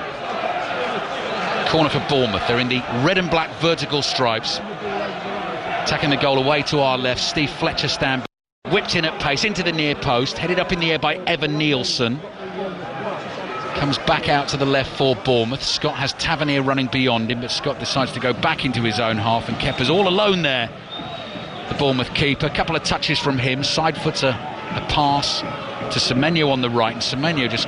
A: Corner for Bournemouth. They're in the red and black vertical stripes. Attacking the goal away to our left. Steve Fletcher stand whipped in at pace into the near post. Headed up in the air by Evan Nielsen. Comes back out to the left for Bournemouth. Scott has Tavernier running beyond him, but Scott decides to go back into his own half, and Kepa's all alone there. The Bournemouth keeper. A couple of touches from him. Side foots a pass to Semenyo on the right, and Semenyo just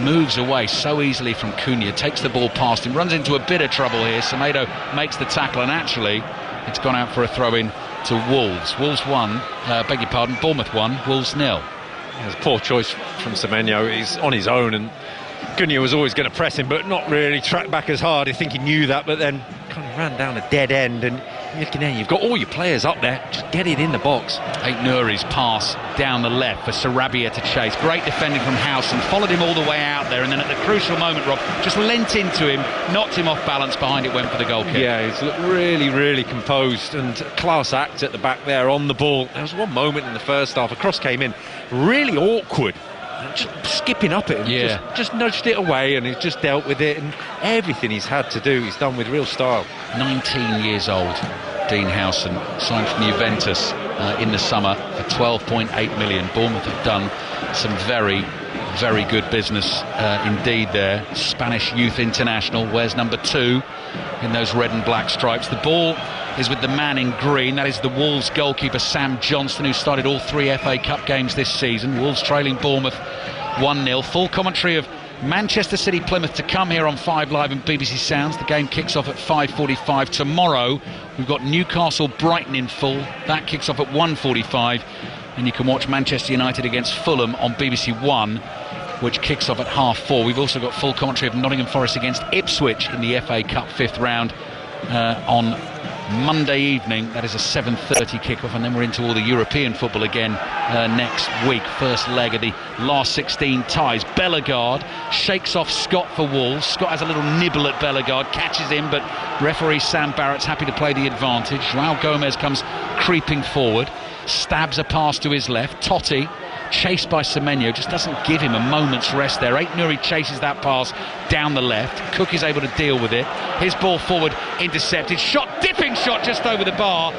A: moves away so easily from Cunha, takes the ball past him, runs into a bit of trouble here. Semedo makes the tackle, and actually it's gone out for a throw-in to Wolves. Wolves 1, Bournemouth 1, Wolves 0.
B: It was a poor choice from Semenyo. He's on his own, and Cunha was always going to press him, but not really track back as hard. I think he knew that, but then kind of ran down a dead end, and you're looking there, you've got all your players up there, just get it in the box. Aït-Nouri's pass down the left for Sarabia to chase. Great defending from Howson, followed him all the way out there, and then at the crucial moment, Rob just leant into him, knocked him off balance, behind it went for the goal kick. Yeah, he's looked really, really composed, and class act at the back there on the ball. There was one moment in the first half, a cross came in, really awkward, just skipping up at him, just nudged it away, and he's just dealt with it, and everything he's had to do, he's done with real style. 19 years old, Dean Howson, signed from Juventus in the summer for 12.8 million. Bournemouth have done some very, very good business indeed there. Spanish youth international, wears number 2 in those red and black stripes. The ball is with the man in green. That is the Wolves goalkeeper Sam Johnston, who started all 3 FA Cup games this season. Wolves trailing Bournemouth 1-0. Full commentary of Manchester City Plymouth to come here on 5 Live and BBC Sounds. The game kicks off at 5:45 tomorrow. We've got Newcastle Brighton in full. That kicks off at 1:45, and you can watch Manchester United against Fulham on BBC One, which kicks off at 4:30. We've also got full commentary of Nottingham Forest against Ipswich in the FA Cup 5th round on Monday evening. That is a 7:30 kickoff, and then we're into all the European football again next week. First leg of the last 16 ties. Bellegarde shakes off Scott for Wolves. Scott has a little nibble at Bellegarde, catches him, but referee Sam Barrett's happy to play the advantage. João Gomez comes creeping forward, stabs a pass to his left. Totti, chased by Semenyo, just doesn't give him a moment's rest there. Aït-Nouri chases that pass down the left. Cook is able to deal with it. His ball forward, intercepted. Shot, dipping shot just over the bar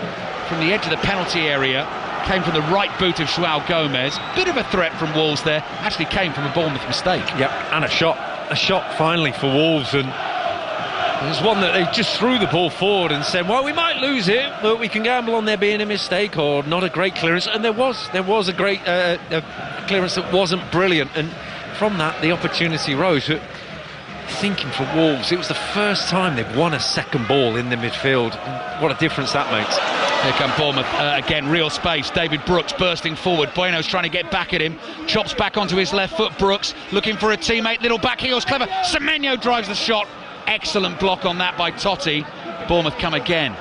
B: from the edge of the penalty area. Came from the right boot of João Gomez. Bit of a threat from Wolves there. Actually came from a Bournemouth mistake. Yep, and a shot finally for Wolves, and it was one that they just threw the ball forward and said, well, we might lose it, but we can gamble on there being a mistake or not a great clearance. And there was a great clearance that wasn't brilliant, and from that the opportunity rose. But thinking for Wolves, it was the first time they've won a second ball in the midfield. What a difference that makes. Here come Bournemouth again, real space. David Brooks bursting forward. Bueno's trying to get back at him. Chops back onto his left foot. Brooks looking for a teammate. Little back heels, clever. Semenyo drives the shot. Excellent block on that by Totti. Bournemouth come again.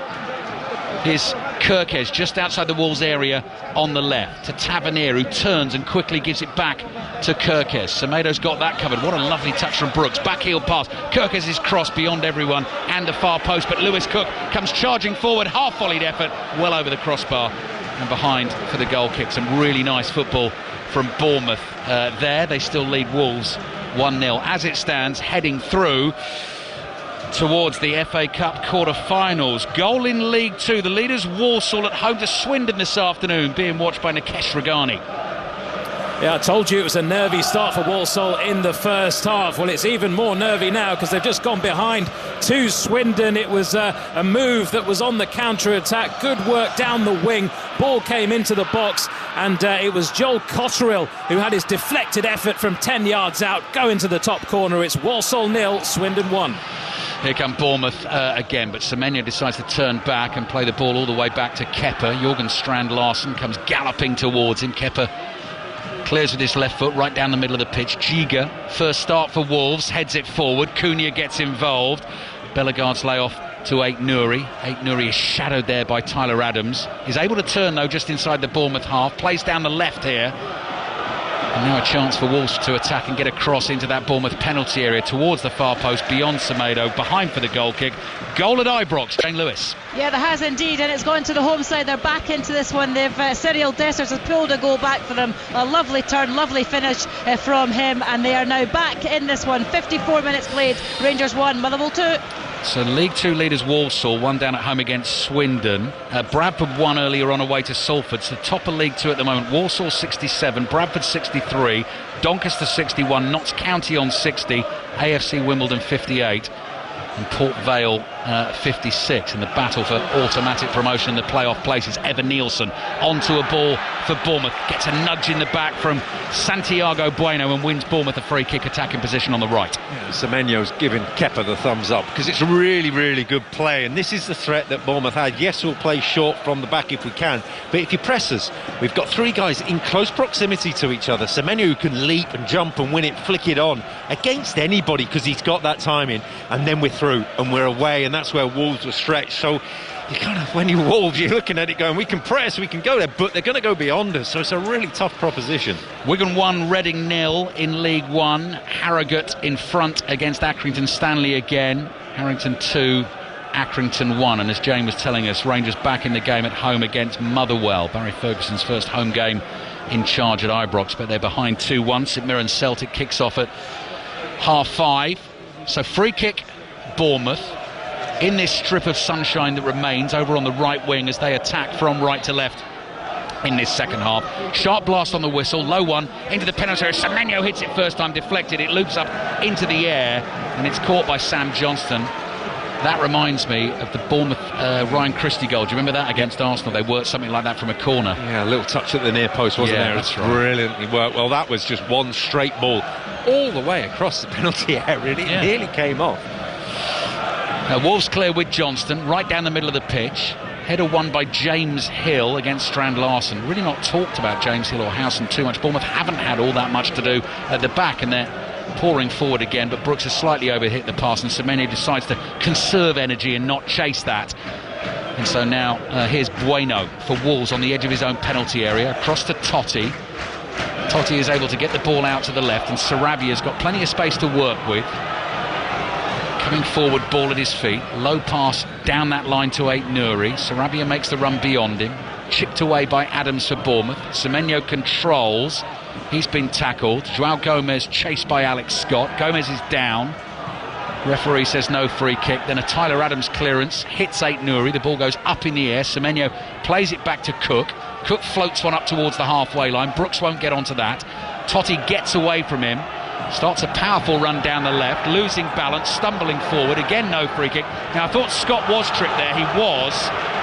B: Here's Kirkes just outside the Wolves area on the left to Tavernier, who turns and quickly gives it back to Kirkes. Semedo's got that covered. What a lovely touch from Brooks. Backheel pass. Kirkes is crossed beyond everyone and the far post, but Lewis Cook comes charging forward. Half-volleyed effort well over the crossbar and behind for the goal kick. Some really nice football from Bournemouth there. They still lead Wolves 1-0 as it stands, heading through towards the FA Cup quarter-finals. Goal in League 2. The leaders Walsall at home to Swindon this afternoon, being watched by Nikesh Ragani.
K: Yeah, I told you it was a nervy start for Walsall in the first half. Well, it's even more nervy now because they've just gone behind to Swindon. It was a move that was on the counter-attack. Good work down the wing. Ball came into the box, and it was Joel Cotterill who had his deflected effort from 10 yards out go into the top corner. It's Walsall 0, Swindon 1.
A: Here come Bournemouth again, but Semenyo decides to turn back and play the ball all the way back to Kepa. Jorgen Strand Larsen comes galloping towards him. Kepa Clears with his left foot right down the middle of the pitch. Giga, first start for Wolves, heads it forward. Cunha gets involved. Bellegarde's lay off to Ait-Nouri. Ait-Nouri is shadowed there by Tyler Adams. He's able to turn though just inside the Bournemouth half. Plays down the left here. And now a chance for Wolves to attack and get across into that Bournemouth penalty area towards the far post, beyond Semedo, behind for the goal kick. Goal at Ibrox, Jane Lewis.
F: Yeah, there has indeed, and it's gone to the home side. They're back into this one. Cyril Dessers has pulled a goal back for them. A lovely turn, lovely finish from him, and they are now back in this one. 54 minutes played. Rangers 1, Motherwell 2.
A: So League 2 leaders Walsall, one down at home against Swindon. Bradford won earlier on away to Salford. So top of League 2 at the moment. Walsall 67, Bradford 63, Doncaster 61, Notts County on 60, AFC Wimbledon 58, and Port Vale 56 in the battle for automatic promotion in the playoff places. Evan Nielsen onto a ball for Bournemouth, gets a nudge in the back from Santiago Bueno and wins Bournemouth a free kick attacking position on the right.
B: Yeah, Semenyo's giving Kepa the thumbs up because it's really, really good play, and this is the threat that Bournemouth had. Yes, we'll play short from the back if we can, but if you press us, we've got three guys in close proximity to each other. Semenyo who can leap and jump and win it, flick it on against anybody because he's got that timing, and then we're through and we're away, and that's where Wolves were stretched. So you kind of, when you're Wolves, you're looking at it going, we can press, we can go there, but they're going to go beyond us, so it's a really tough proposition.
A: Wigan 1, Reading 0 in League 1. Harrogate in front against Accrington Stanley again. Harrington 2, Accrington 1, and as Jane was telling us, Rangers back in the game at home against Motherwell. Barry Ferguson's first home game in charge at Ibrox, but they're behind 2-1. St Mirren Celtic kicks off at 5:30. So free kick Bournemouth in this strip of sunshine that remains over on the right wing as they attack from right to left in this second half. Sharp blast on the whistle, low one into the penalty area. Semenyo hits it first time, deflected, it loops up into the air and it's caught by Sam Johnston. That reminds me of the Bournemouth Ryan Christie goal. Do you remember that against Arsenal? They worked something like that from a corner.
B: Yeah, a little touch at the near post, wasn't there?
A: That's right.
B: Brilliantly worked. Well, that was just one straight ball all the way across the penalty area. It nearly came off.
A: Wolves clear with Johnston, right down the middle of the pitch. Header won by James Hill against Strand Larsen. Really not talked about James Hill or Howson too much. Bournemouth haven't had all that much to do at the back, and they're pouring forward again, but Brooks has slightly overhit the pass and Semenyo decides to conserve energy and not chase that. And so now here's Bueno for Wolves on the edge of his own penalty area, across to Totti. Totti is able to get the ball out to the left, and Sarabia's got plenty of space to work with. Coming forward, ball at his feet, low pass down that line to Ait-Nouri. Sarabia makes the run beyond him, chipped away by Adams for Bournemouth. Semenyo controls, he's been tackled. João Gomez chased by Alex Scott. Gomez is down. Referee says no free kick. Then a Tyler Adams clearance hits Ait-Nouri. The ball goes up in the air. Semenyo plays it back to Cook. Cook floats one up towards the halfway line. Brooks won't get onto that. Totti gets away from him. Starts a powerful run down the left, losing balance, stumbling forward. Again, no free kick. Now, I thought Scott was tripped there. He was.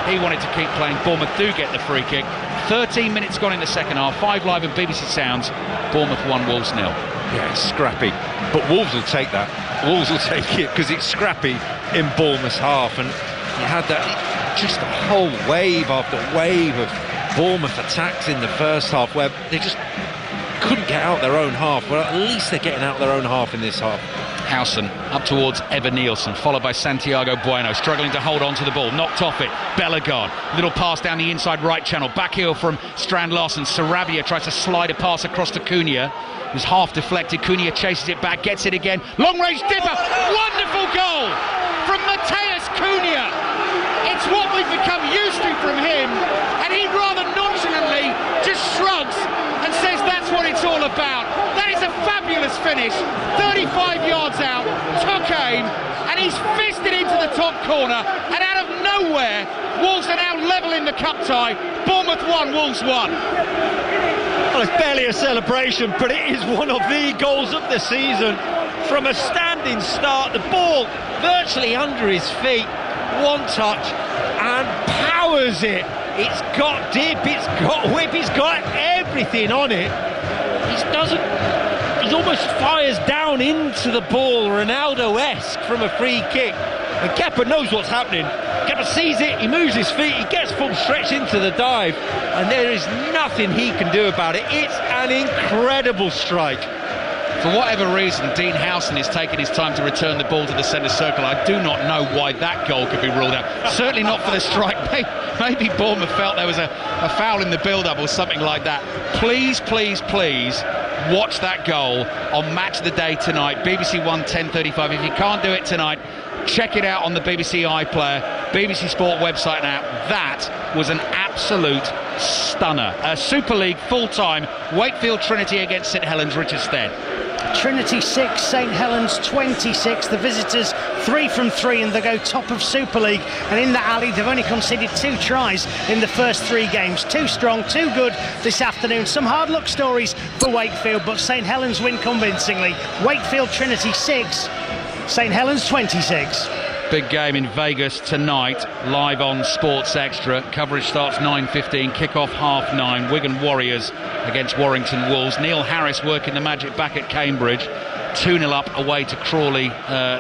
A: He wanted to keep playing. Bournemouth do get the free kick. 13 minutes gone in the second half. 5 Live and BBC Sounds. Bournemouth 1, Wolves 0.
B: Yeah, it's scrappy. But Wolves will take that. Wolves will take it because it's scrappy in Bournemouth's half. And you had that, just a whole wave after wave of Bournemouth attacks in the first half where they just couldn't get out their own half. Well, at least they're getting out their own half in this half.
A: Howson up towards Evan Nielsen, followed by Santiago Bueno, struggling to hold on to the ball, knocked off it. Bellegarde, little pass down the inside right channel, back heel from Strand Larsen. Sarabia tries to slide a pass across to Cunha. It was half deflected. Cunha chases it back, gets it again. Long range dipper, wonderful goal from Mateus Cunha. It's what we've become used to from him, and he rather nonchalantly just shrugs and says that's what it's all about. That is a fabulous finish. 35 yards out, took aim, and he's fisted into the top corner, and out of nowhere, Wolves are now level in the cup tie. Bournemouth 1, Wolves 1.
B: Well, it's barely a celebration, but it is one of the goals of the season. From a standing start, the ball virtually under his feet, one touch, and powers it. It's got dip, it's got whip, it's got everything on it. He almost fires down into the ball, Ronaldo-esque from a free kick. And Kepa knows what's happening. Kepa sees it, he moves his feet, he gets full stretch into the dive, and there is nothing he can do about it. It's an incredible strike.
A: For whatever reason, Dean Howson is taking his time to return the ball to the centre circle. I do not know why that goal could be ruled out. Certainly not for the strike. Maybe Bournemouth felt there was a foul in the build-up or something like that. Please, please, please watch that goal on Match of the Day tonight. BBC One 10:35. If you can't do it tonight, check it out on the BBC iPlayer, BBC Sport website now. That was an absolute stunner. Super League full-time, Wakefield Trinity against St Helens Richardstead.
C: Trinity 6, St Helens 26. The visitors 3 from 3 and they go top of Super League. And in the alley, they've only conceded 2 tries in the first 3 games. Too strong, too good this afternoon. Some hard luck stories for Wakefield, but St Helens win convincingly. Wakefield Trinity 6, St Helens 26.
A: Big game in Vegas tonight, live on Sports Extra. Coverage starts 9:15, kick-off 9:30. Wigan Warriors against Warrington Wolves. Neil Harris working the magic back at Cambridge. 2-0 up away to Crawley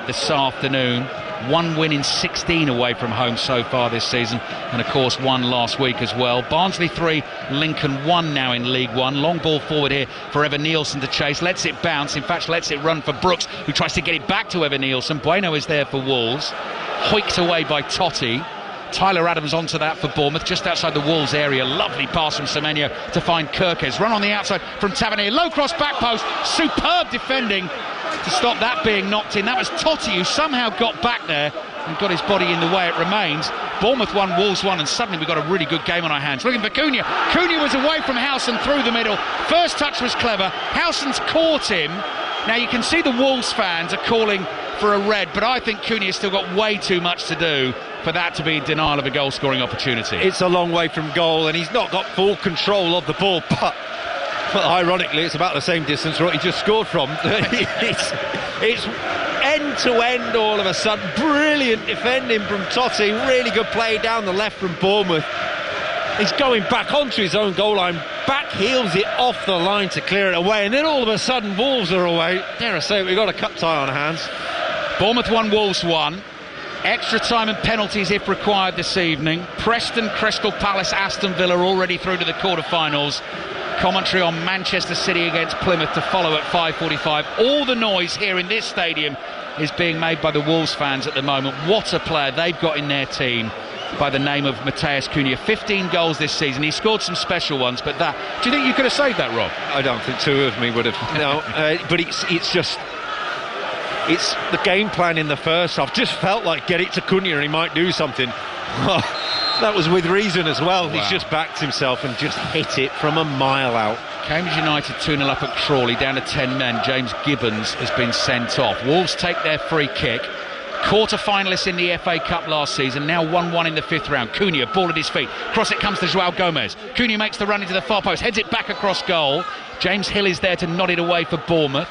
A: this afternoon. 1 win in 16 away from home so far this season, and of course 1 last week as well. Barnsley 3, Lincoln 1 now in League One. Long ball forward here for Evan Nielsen to chase. Lets it bounce, in fact lets it run for Brooks, who tries to get it back to Evan Nielsen. Bueno is there for Wolves. Hoiked away by Totti. Tyler Adams onto that for Bournemouth, just outside the Wolves area. Lovely pass from Semenyo to find Kirkes. Run on the outside from Tavernier. Low cross back post. Superb defending to stop that being knocked in. That was Totti who somehow got back there and got his body in the way. It remains Bournemouth 1, Wolves 1, and suddenly we've got a really good game on our hands. Looking for Cunha. Cunha was away from Howson through the middle. First touch was clever. Howson's caught him. Now you can see the Wolves fans are calling for a red, but I think Cunha's still got way too much to do for that to be in denial of a goal-scoring opportunity.
B: It's a long way from goal, and he's not got full control of the ball, but ironically it's about the same distance what he just scored from. It's end to end all of a sudden. Brilliant defending from Totti, really good play down the left from Bournemouth. He's going back onto his own goal line, back heels it off the line to clear it away, and then all of a sudden Wolves are away. Dare I say, we've got a cup tie on our hands.
A: Bournemouth 1, Wolves 1. Extra time and penalties if required this evening. Preston, Crystal Palace, Aston Villa already through to the quarter-finals. Commentary on Manchester City against Plymouth to follow at 5:45. All the noise here in this stadium is being made by the Wolves fans at the moment. What a player they've got in their team by the name of Matheus Cunha. 15 goals this season. He scored some special ones, but that... Do you think you could have saved that, Rob?
B: I don't think 2 of me would have. No, but it's just... It's the game plan in the first half. Just felt like get it to Cunha and he might do something. That was with reason as well. Wow. He's just backed himself and just hit it from a mile out.
A: Cambridge United 2-0 up at Crawley, down to 10 men. James Gibbons has been sent off. Wolves take their free kick. Quarter-finalists in the FA Cup last season, now 1-1 in the 5th round. Cunha, ball at his feet. Cross it comes to João Gomez. Cunha makes the run into the far post, heads it back across goal. James Hill is there to nod it away for Bournemouth.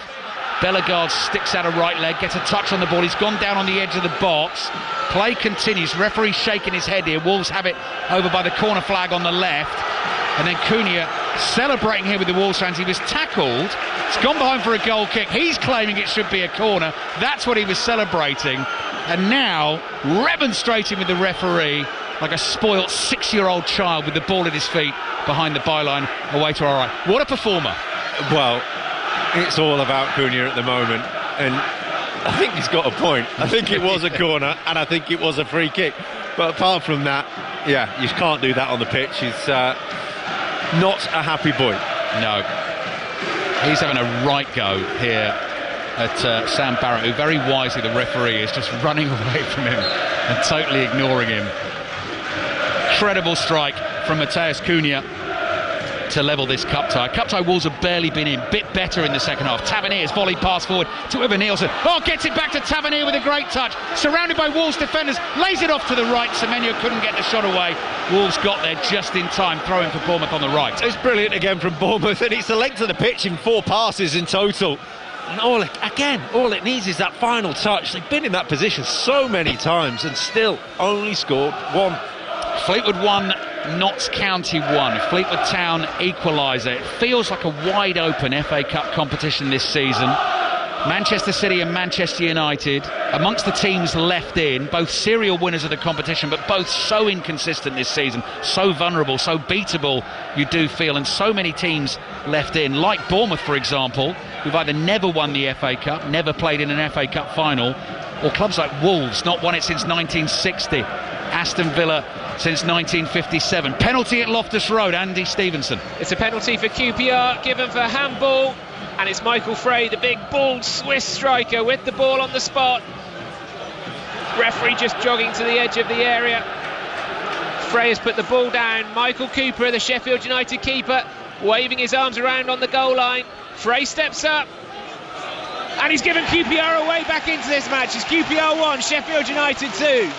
A: Bellegarde sticks out a right leg, gets a touch on the ball. He's gone down on the edge of the box. Play continues. Referee shaking his head here. Wolves have it over by the corner flag on the left. And then Cunha celebrating here with the Wolves fans. He was tackled. It's gone behind for a goal kick. He's claiming it should be a corner. That's what he was celebrating. And now remonstrating with the referee like a spoilt 6-year-old child with the ball at his feet behind the byline away to our right. What a performer.
B: Well, it's all about Cunha at the moment, and I think he's got a point. I think it was a corner and I think it was a free kick, but apart from that, yeah, you can't do that on the pitch. He's not a happy boy.
A: No, he's having a right go here at Sam Barrett, who very wisely, the referee, is just running away from him and totally ignoring him. Incredible strike from Matheus Cunha to level this cup tie. Cup tie Wolves have barely been in. Bit better in the second half. Tavernier's volley pass forward to Evan Nielsen. Oh, gets it back to Tavernier with a great touch. Surrounded by Wolves defenders. Lays it off to the right. Semenyo couldn't get the shot away. Wolves got there just in time. Throwing for Bournemouth on the right.
B: It's brilliant again from Bournemouth, and it's the length of the pitch in 4 passes in total. And all it needs is that final touch. They've been in that position so many times and still only scored 1.
A: Fleetwood 1, Notts County 1. Fleetwood Town equaliser. It feels like a wide open FA Cup competition this season. Manchester City and Manchester United, amongst the teams left in, both serial winners of the competition, but both so inconsistent this season, so vulnerable, so beatable, you do feel, and so many teams left in, like Bournemouth, for example, who've either never won the FA Cup, never played in an FA Cup final, or clubs like Wolves, not won it since 1960, Aston Villa since 1957. Penalty at Loftus Road, Andy Stevenson.
D: It's a penalty for QPR, given for handball, and it's Michael Frey, the big bald Swiss striker, with the ball on the spot. Referee just jogging to the edge of the area. Frey has put the ball down. Michael Cooper, the Sheffield United keeper, waving his arms around on the goal line. Frey steps up, and he's given QPR away back into this match. It's QPR 1, Sheffield United 2.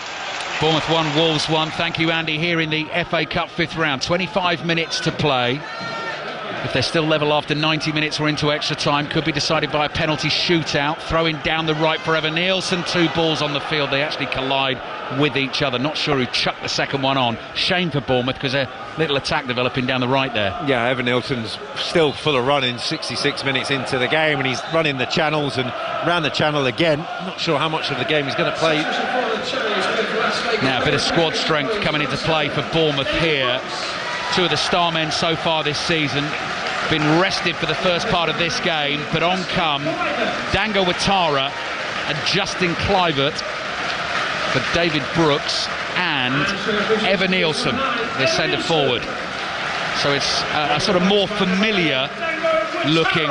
A: Bournemouth 1, Wolves 1. Thank you, Andy. Here in the FA Cup 5th round, 25 minutes to play. If they're still level after 90 minutes or into extra time, could be decided by a penalty shootout. Throwing down the right for Evan Nielsen. 2 balls on the field. They actually collide with each other. Not sure who chucked the second one on. Shame for Bournemouth, because a little attack developing down the right there.
B: Yeah, Evan Nielsen's still full of running 66 minutes into the game, and he's running the channels and round the channel again. Not sure how much of the game he's going to play.
A: Now a bit of squad strength coming into play for Bournemouth here. 2 of the star men so far this season been rested for the first part of this game, but on come Dango Ouattara and Justin Kluivert for David Brooks and Evan Nielsen, their centre forward. So it's a sort of more familiar looking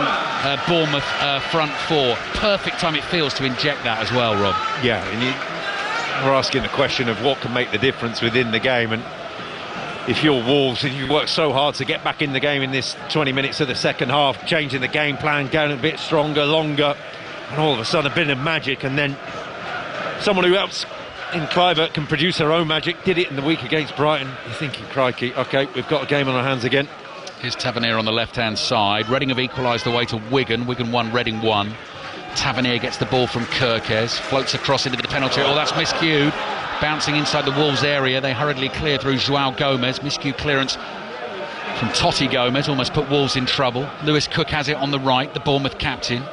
A: Bournemouth front four. Perfect time it feels to inject that as well, Rob.
B: Yeah, and we're asking the question of what can make the difference within the game, and if you're Wolves and you've worked so hard to get back in the game in this 20 minutes of the second half, changing the game plan, going a bit stronger, longer, and all of a sudden a bit of magic, and then someone who else in Kluivert can produce their own magic, did it in the week against Brighton. You're thinking, crikey, OK, we've got a game on our hands again.
A: Here's Tavernier on the left-hand side. Reading have equalised the way to Wigan. Wigan 1, Reading 1. Tavernier gets the ball from Kirkes, floats across into the penalty. Oh, that's miscued. Bouncing inside the Wolves area, they hurriedly clear through João Gomez. Miscue clearance from Totti Gomez, almost put Wolves in trouble. Lewis Cook has it on the right, the Bournemouth captain.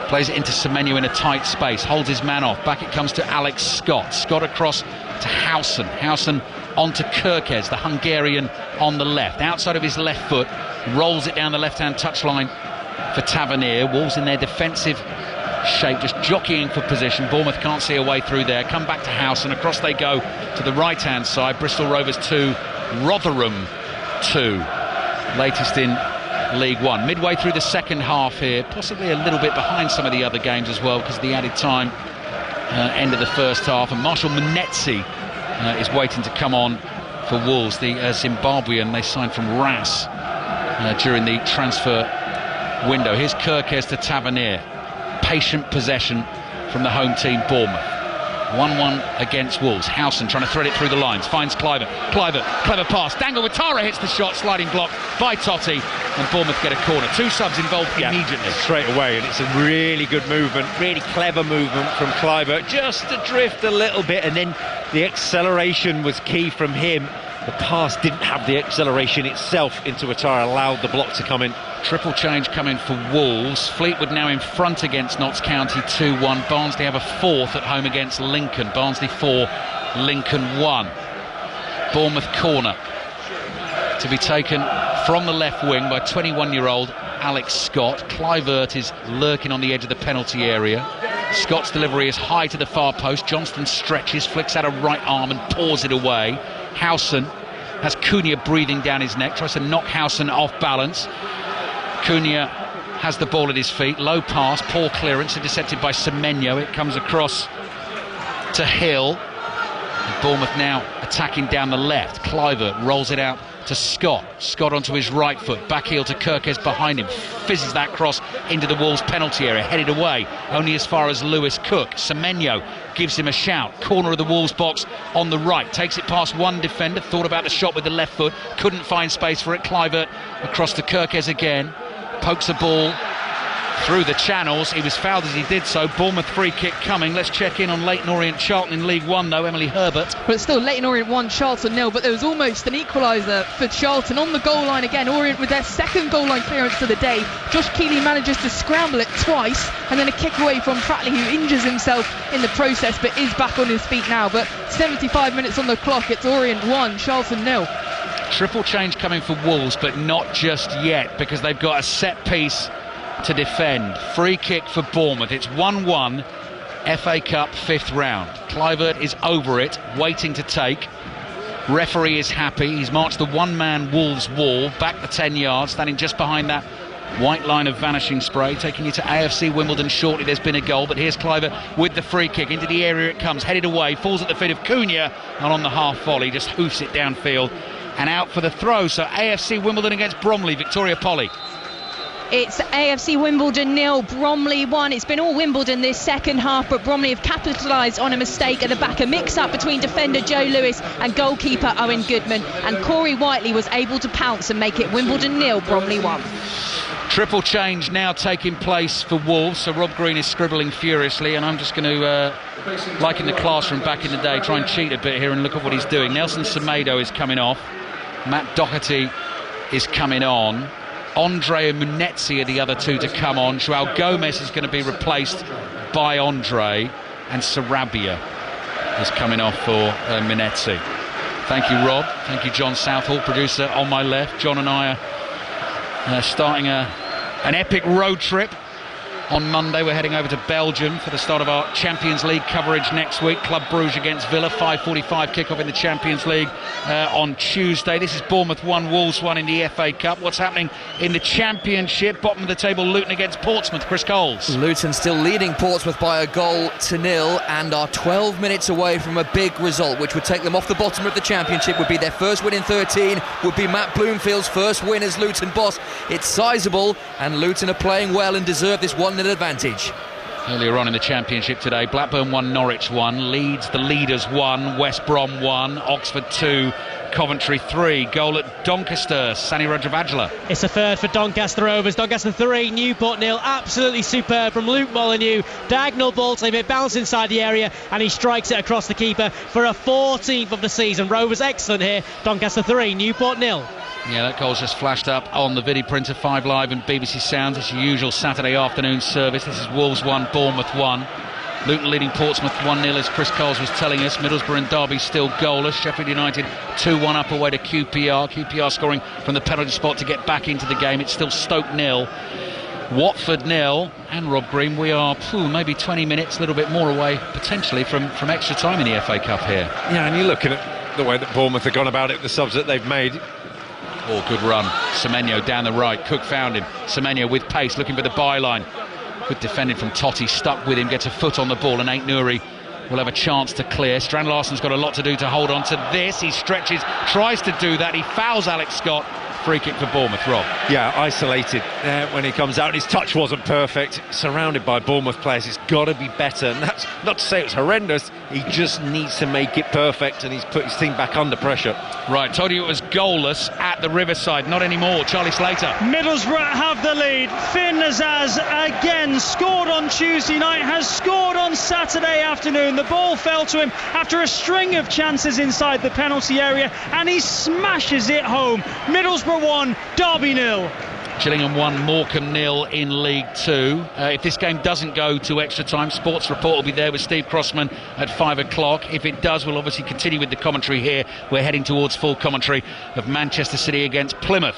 A: Plays it into Semenyo in a tight space, holds his man off. Back it comes to Alex Scott. Scott across to Howson. Howson onto Kirkes, the Hungarian on the left. Outside of his left foot, rolls it down the left-hand touchline for Tavernier. Wolves in their defensive shape, just jockeying for position. Bournemouth can't see a way through there. Come back to House, and across they go to the right-hand side. Bristol Rovers 2, Rotherham 2. Latest in League One. Midway through the second half here, possibly a little bit behind some of the other games as well because of the added time end of the first half. And Marshall Munetsi is waiting to come on for Wolves, the Zimbabwean they signed from RAS during the transfer window. Here's Kirkes to Tavernier. Patient possession from the home team Bournemouth. 1-1 against Wolves. Howson trying to thread it through the lines, finds Kluivert. Kluivert, clever pass. Dango Ouattara hits the shot, sliding block by Totti, and Bournemouth get a corner. 2 subs involved immediately.
B: Straight away, and it's a really good movement, really clever movement from Kluivert, just to drift a little bit, and then the acceleration was key from him. The pass didn't have the acceleration itself into Ouattara, allowed the block to come in.
A: Triple change coming for Wolves. Fleetwood now in front against Notts County 2-1. Barnsley have a 4th at home against Lincoln. Barnsley 4, Lincoln 1. Bournemouth corner to be taken from the left wing by 21-year-old Alex Scott. Kluivert is lurking on the edge of the penalty area. Scott's delivery is high to the far post. Johnston stretches, flicks out a right arm and paws it away. Howson has Cunha breathing down his neck, tries to knock Howson off balance. Cunha has the ball at his feet, low pass, poor clearance, intercepted by Semenyo. It comes across to Hill. And Bournemouth now attacking down the left. Kluivert rolls it out to Scott. Scott onto his right foot, back heel to Kirkes behind him, fizzes that cross into the Wolves penalty area, headed away only as far as Lewis Cook. Semenyo gives him a shout, corner of the Wolves box on the right, takes it past one defender, thought about the shot with the left foot, couldn't find space for it. Kluivert across to Kirkes again, pokes a ball through the channels. He was fouled as he did so. Bournemouth free kick coming. Let's check in on Leyton Orient Charlton in League One though. Emily Herbert.
I: But it's still Leyton Orient 1, Charlton 0, but there was almost an equaliser for Charlton on the goal line again. Orient with their second goal line clearance of the day. Josh Keeley manages to scramble it twice, and then a kick away from Pratley, who injures himself in the process but is back on his feet now. But 75 minutes on the clock. It's Orient 1, Charlton 0.
A: Triple change coming for Wolves, but not just yet, because they've got a set piece to defend. Free kick for Bournemouth. It's 1-1, FA Cup 5th round. Kluivert is over it, waiting to take. Referee is happy. He's marched the one-man Wolves wall back the 10 yards, standing just behind that white line of vanishing spray, taking you to AFC Wimbledon shortly. There's been a goal, but here's Kluivert with the free kick. Into the area it comes, headed away, falls at the feet of Cunha, and on the half volley just hoofs it downfield and out for the throw. So AFC Wimbledon against Bromley. Victoria Polly.
N: It's AFC Wimbledon 0, Bromley 1. It's been all Wimbledon this second half, but Bromley have capitalised on a mistake at the back. A mix-up between defender Joe Lewis and goalkeeper Owen Goodman. And Corey Whiteley was able to pounce and make it Wimbledon 0, Bromley 1.
A: Triple change now taking place for Wolves. So Rob Green is scribbling furiously, and I'm just going to, like in the classroom back in the day, try and cheat a bit here and look at what he's doing. Nelson Semedo is coming off. Matt Doherty is coming on. Andre and Munetzi are the other two to come on. Joao Gomez is going to be replaced by Andre, and Sarabia is coming off for Munetzi. Thank you, Rob. Thank you, John Southall, producer on my left. John and I are starting an epic road trip. On Monday we're heading over to Belgium for the start of our Champions League coverage next week. Club Brugge against Villa, 5:45 kickoff in the Champions League on Tuesday. This is Bournemouth 1, Wolves 1 in the FA Cup. What's happening in the Championship? Bottom of the table, Luton against Portsmouth. Chris Coles.
E: Luton still leading Portsmouth by 1-0 and are 12 minutes away from a big result, which would take them off the bottom of the Championship. Would be their first win in 13, would be Matt Bloomfield's first win as Luton boss. It's sizable, and Luton are playing well and deserve this 1-0 advantage.
A: Earlier on in the Championship today, Blackburn 1, Norwich 1, Leeds, the leaders 1, West Brom 1, Oxford 2, Coventry 3. Goal at Doncaster, Sani Rajavajla.
J: It's a third for Doncaster Rovers. Doncaster 3, Newport 0. Absolutely superb from Luke Molyneux. Diagonal ball to him, it bounced inside the area and he strikes it across the keeper for a 14th of the season. Rovers excellent here. Doncaster 3, Newport 0.
A: Yeah, that goal's just flashed up on the video printer, 5 Live and BBC Sounds. It's your usual Saturday afternoon service. This is Wolves 1, Bournemouth 1. Luton leading Portsmouth 1-0 as Chris Coles was telling us. Middlesbrough and Derby still goalless. Sheffield United 2-1 up away to QPR. QPR scoring from the penalty spot to get back into the game. It's still Stoke 0, Watford 0. And Rob Green, we are maybe 20 minutes, a little bit more away potentially from extra time in the FA Cup here.
B: Yeah, and you're looking at the way that Bournemouth have gone about it, the subs that they've made.
A: Oh, good run. Semenyo down the right. Cook found him. Semenyo with pace, looking for the byline. Good defending from Totti, stuck with him, gets a foot on the ball, and Ait Nouri will have a chance to clear. Strand Larsen's got a lot to do to hold on to this. He stretches, tries to do that. He fouls Alex Scott. Free kick for Bournemouth, Rob.
B: Yeah, isolated there when he comes out. His touch wasn't perfect. Surrounded by Bournemouth players, it's got to be better. And that's not to say it was horrendous. He just needs to make it perfect, and he's put his team back under pressure.
A: Right, told you it was goalless at the Riverside. Not anymore. Charlie Slater.
G: Middlesbrough have the lead. Finn Azaz again scored on Tuesday night, has scored on Saturday afternoon. The ball fell to him after a string of chances inside the penalty area, and he smashes it home. Middlesbrough 1, Derby 0.
A: Gillingham 1, Morecambe 0 in League 2. If this game doesn't go to extra time, Sports Report will be there with Steve Crossman at 5 o'clock. If it does, we'll obviously continue with the commentary here. We're heading towards full commentary of Manchester City against Plymouth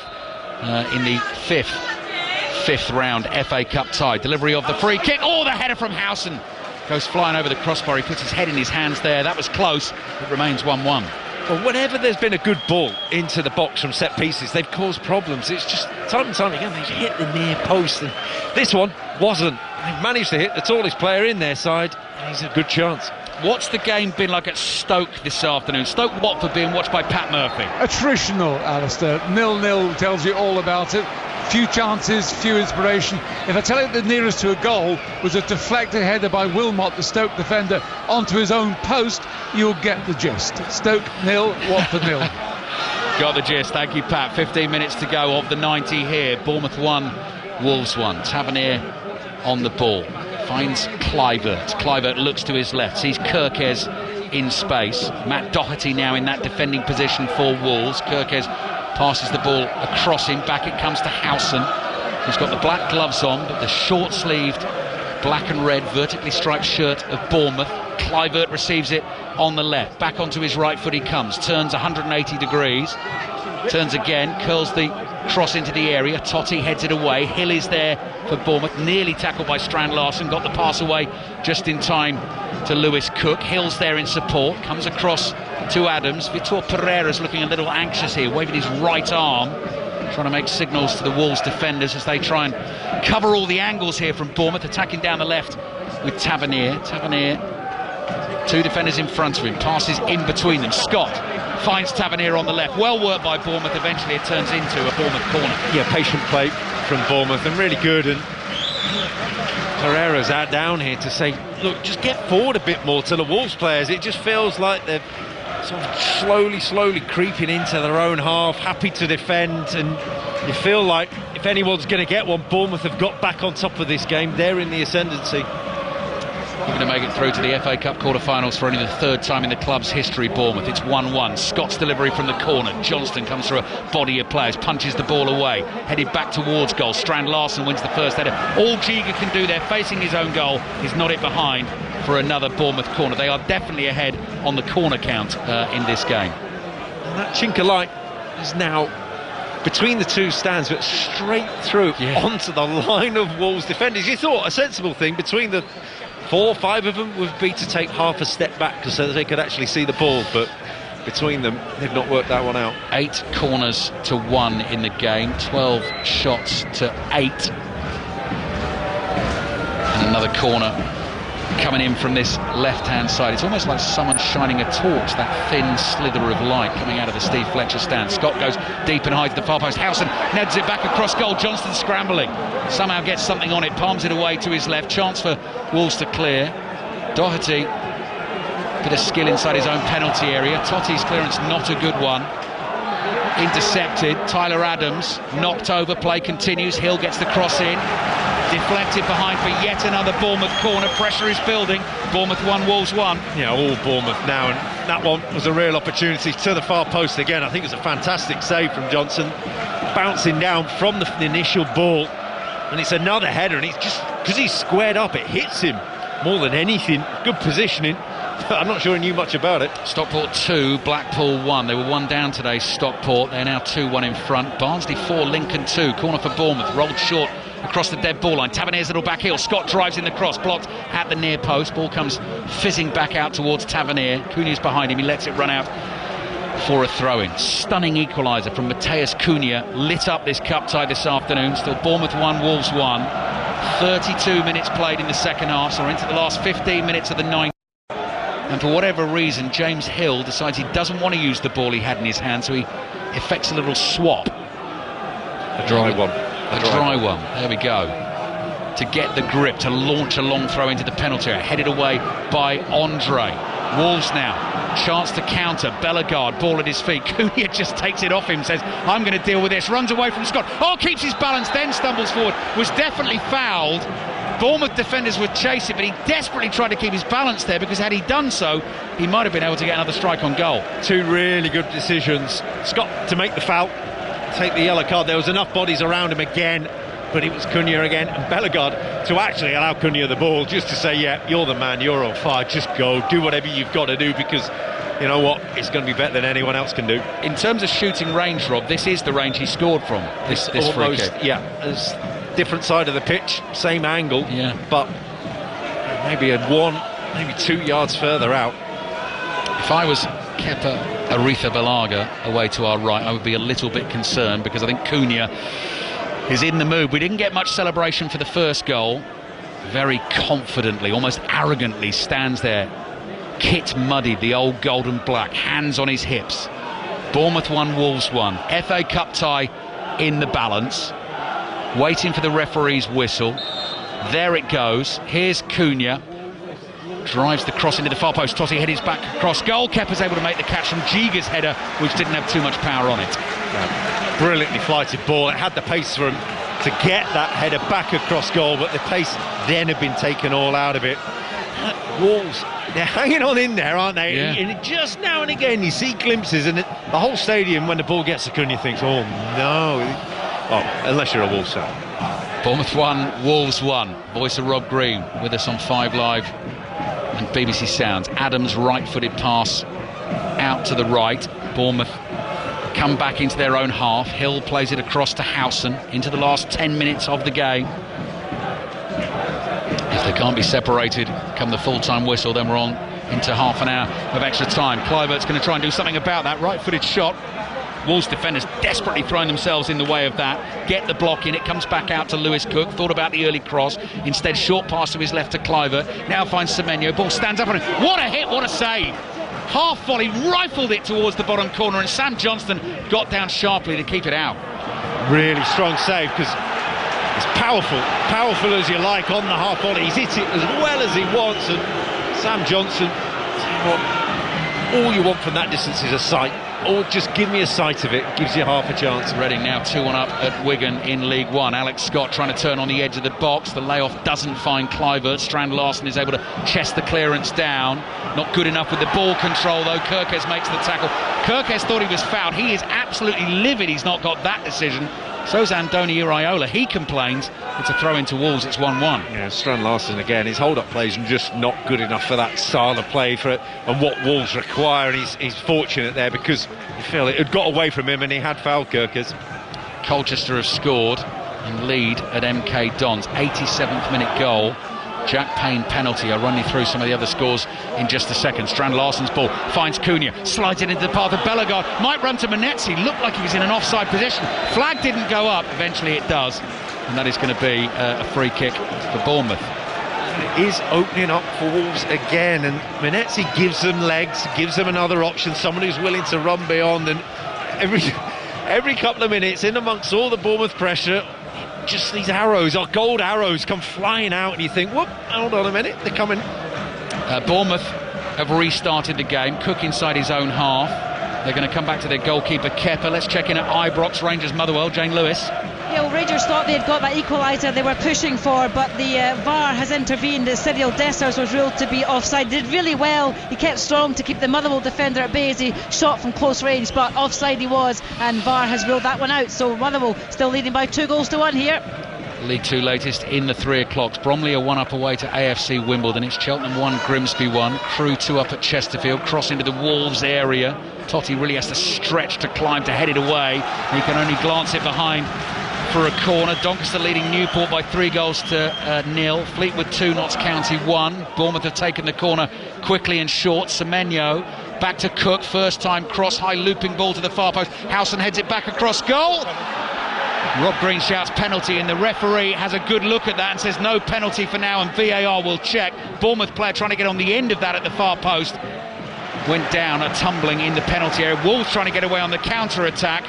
A: in the fifth round FA Cup tie. Delivery of the free kick. Oh, the header from Howson goes flying over the crossbar. He puts his head in his hands there. That was close. It remains 1-1.
B: Well, whenever there's been a good ball into the box from set pieces, they've caused problems. It's just time and time again they hit the near post, and this one wasn't. They managed to hit the tallest player in their side, and he's a good chance.
A: What's the game been like at Stoke this afternoon? Stoke Watford being watched by Pat Murphy.
H: Attritional, Alistair. 0-0 tells you all about it. Few chances, few inspiration. If I tell you the nearest to a goal was a deflected header by Wilmot, the Stoke defender, onto his own post, you'll get the gist. Stoke 0, Watford 0.
A: Got the gist. Thank you, Pat. 15 minutes to go of the 90 here. Bournemouth 1, Wolves 1. Tavernier on the ball. Finds Kluivert. Kluivert looks to his left, sees Kerkez in space. Matt Doherty now in that defending position for Wolves. Kerkez passes the ball across him. Back it comes to Howson, who's got the black gloves on, but the short-sleeved black and red vertically striped shirt of Bournemouth. Kluivert receives it on the left. Back onto his right foot he comes. Turns 180 degrees. Turns again. Curls the cross into the area. Totti heads it away. Hill is there for Bournemouth. Nearly tackled by Strand Larsen. Got the pass away just in time to Lewis Cook. Hill's there in support. Comes across to Adams. Vitor Pereira's looking a little anxious here, waving his right arm, trying to make signals to the Wolves defenders as they try and cover all the angles here from Bournemouth. Attacking down the left with Tavernier. Tavernier, two defenders in front of him, passes in between them. Scott finds Tavernier on the left. Well worked by Bournemouth. Eventually it turns into a Bournemouth corner.
B: Yeah, patient play from Bournemouth and really good. And Pereira's out down here to say, look, just get forward a bit more to the Wolves players. It just feels like they're sort of slowly creeping into their own half, happy to defend, and you feel like if anyone's going to get one, Bournemouth have got back on top of this game. They're in the ascendancy.
A: We're going to make it through to the FA Cup quarter-finals for only the third time in the club's history, Bournemouth. It's 1-1. Scott's delivery from the corner. Johnston comes through a body of players, punches the ball away, headed back towards goal. Strand Larsen wins the first header. All Giga can do there, facing his own goal, is not it behind for another Bournemouth corner. They are definitely ahead on the corner count in this game.
B: And that chink of light is now between the two stands, but straight through onto the line of Wolves defenders. You thought a sensible thing between the 4 or 5 of them would be to take half a step back so that they could actually see the ball, but between them they've not worked that one out.
A: 8 corners to 1 in the game, 12 shots to 8, and another corner coming in from this left-hand side. It's almost like someone shining a torch, that thin slither of light coming out of the Steve Fletcher stand. Scott goes deep and high to the far post. Howson neds it back across goal. Johnston scrambling, somehow gets something on it, palms it away to his left. Chance for Wolves to clear. Doherty, bit of skill inside his own penalty area. Totti's clearance not a good one. Intercepted. Tyler Adams knocked over. Play continues. Hill gets the cross in. Deflected behind for yet another Bournemouth corner. Pressure is building. Bournemouth 1, Wolves 1.
B: Yeah, all Bournemouth now, and that one was a real opportunity to the far post again. I think it was a fantastic save from Johnson, bouncing down from the initial ball, and it's another header, and it's just because he's squared up, it hits him more than anything. Good positioning. I'm not sure he knew much about it.
A: Stockport 2, Blackpool 1. They were 1 down today, Stockport. They're now 2-1 in front. Barnsley 4, Lincoln 2. Corner for Bournemouth. Rolled short across the dead ball line. Tavernier's little back heel. Scott drives in the cross, blocked at the near post. Ball comes fizzing back out towards Tavernier. Cunha's behind him. He lets it run out for a throw-in. Stunning equaliser from Mateus Cunha. Lit up this cup tie this afternoon. Still Bournemouth 1, Wolves 1. 32 minutes played in the second half, so we're into the last 15 minutes of the 9th. And for whatever reason, James Hill decides he doesn't want to use the ball he had in his hand, so he effects a little swap.
B: A dry one.
A: A dry one. There we go. To get the grip, to launch a long throw into the penalty area. Headed away by Andre. Wolves now. Chance to counter. Bellegarde, ball at his feet. Cunha just takes it off him, says, I'm going to deal with this. Runs away from Scott. Oh, keeps his balance, then stumbles forward. Was definitely fouled. Bournemouth defenders would chase it, but he desperately tried to keep his balance there, because had he done so, he might have been able to get another strike on goal.
B: 2 really good decisions. Scott to make the foul, take the yellow card. There was enough bodies around him again, but it was Cunha again, and Bellegarde to actually allow Cunha the ball, just to say, yeah, you're the man, you're on fire, just go, do whatever you've got to do, because you know what, it's going to be better than anyone else can do.
A: In terms of shooting range, Rob, this is the range he scored from, this free kick.
B: Yeah, it's different side of the pitch, same angle, but maybe a 1, maybe 2 yards further out.
A: If I was Kepa Arrizabalaga away to our right, I would be a little bit concerned, because I think Cunha is in the mood. We didn't get much celebration for the first goal. Very confidently, almost arrogantly stands there, kit muddied, the old gold and black, hands on his hips. Bournemouth 1, Wolves 1. FA Cup tie in the balance, waiting for the referee's whistle. There it goes. Here's Cunha, drives the cross into the far post. Totti headed back across goal. Kepa's able to make the catch from Giga's header, which didn't have too much power on it.
B: Brilliantly flighted ball. It had the pace for him to get that header back across goal, but the pace then had been taken all out of it. Wolves, they're hanging on in there, aren't they?
A: Yeah.
B: And just now and again you see glimpses, and the whole stadium, when the ball gets to Cunha, thinks, oh no. Oh, unless you're a Wolves fan.
A: Bournemouth 1, Wolves 1. Voice of Rob Green with us on 5 Live and BBC Sounds. Adams' right-footed pass out to the right. Bournemouth come back into their own half. Hill plays it across to Howson into the last 10 minutes of the game. If they can't be separated come the full-time whistle, then we're on into half an hour of extra time. Kluivert's going to try and do something about that. Right-footed shot. Wolves defenders desperately throwing themselves in the way of that. Get the block in. It comes back out to Lewis Cook. Thought about the early cross. Instead, short pass to his left to Kluivert. Now finds Semenyo. Ball stands up on him. What a hit, what a save. Half volley, rifled it towards the bottom corner, and Sam Johnston got down sharply to keep it out.
B: Really strong save, because it's powerful as you like on the half volley. He's hit it as well as he wants, and Sam Johnson, all you want from that distance is a sight. Or just give me a sight of it, gives you half a chance.
A: Reading now 2-1 up at Wigan in League One. Alex Scott trying to turn on the edge of the box. The layoff doesn't find Kluivert. Strand Larsen is able to chest the clearance down. Not good enough with the ball control though. Kirkes makes the tackle. Kirkes thought he was fouled. He is absolutely livid he's not got that decision. So's Andoni Iraola. He complains. It's a throw into Wolves. It's 1-1.
B: Yeah, Strand Larsen again. His hold-up plays are just not good enough for that style of play for it and what Wolves require. And he's fortunate there, because you feel it had got away from him and he had fouled Kirkes.
A: Colchester have scored and lead at MK Dons. 87th minute goal. Jack Payne penalty. I'll run you through some of the other scores in just a second. Strand Larsen's ball finds Cunha, slides it into the path of Bellegarde, might run to Manetzi, looked like he was in an offside position. Flag didn't go up, eventually it does, and that is going to be a free kick for Bournemouth.
B: It is opening up for Wolves again, and Manetzi gives them legs, gives them another option, someone who's willing to run beyond, and every couple of minutes, in amongst all the Bournemouth pressure, just these arrows, or gold arrows, come flying out, and you think, whoop, hold on a minute, they're coming.
A: Bournemouth have restarted the game. Cook inside his own half. They're going to come back to their goalkeeper Kepa. Let's check in at Ibrox, Rangers Motherwell. Jane Lewis.
F: Yeah, well, Rangers thought they had got that equaliser they were pushing for, but the VAR has intervened. Cyril Dessers was ruled to be offside. Did really well. He kept strong to keep the Motherwell defender at bay as he shot from close range, but offside he was, and VAR has ruled that one out. So Motherwell still leading by 2-1 here.
A: League 2 latest in the 3 o'clocks. Bromley are 1 up away to AFC Wimbledon. It's Cheltenham 1, Grimsby 1. Crewe 2 up at Chesterfield. Cross into the Wolves area. Totti really has to stretch to climb to head it away. He can only glance it behind for a corner. Doncaster leading Newport by 3-0. Fleetwood 2, Notts County 1. Bournemouth have taken the corner quickly and short. Semenyo back to Cook. First time cross, high looping ball to the far post. Howson heads it back across goal. Rob Green shouts penalty, and the referee has a good look at that and says no penalty for now, and VAR will check. Bournemouth player trying to get on the end of that at the far post went down, a tumbling in the penalty area. Wolves trying to get away on the counter-attack,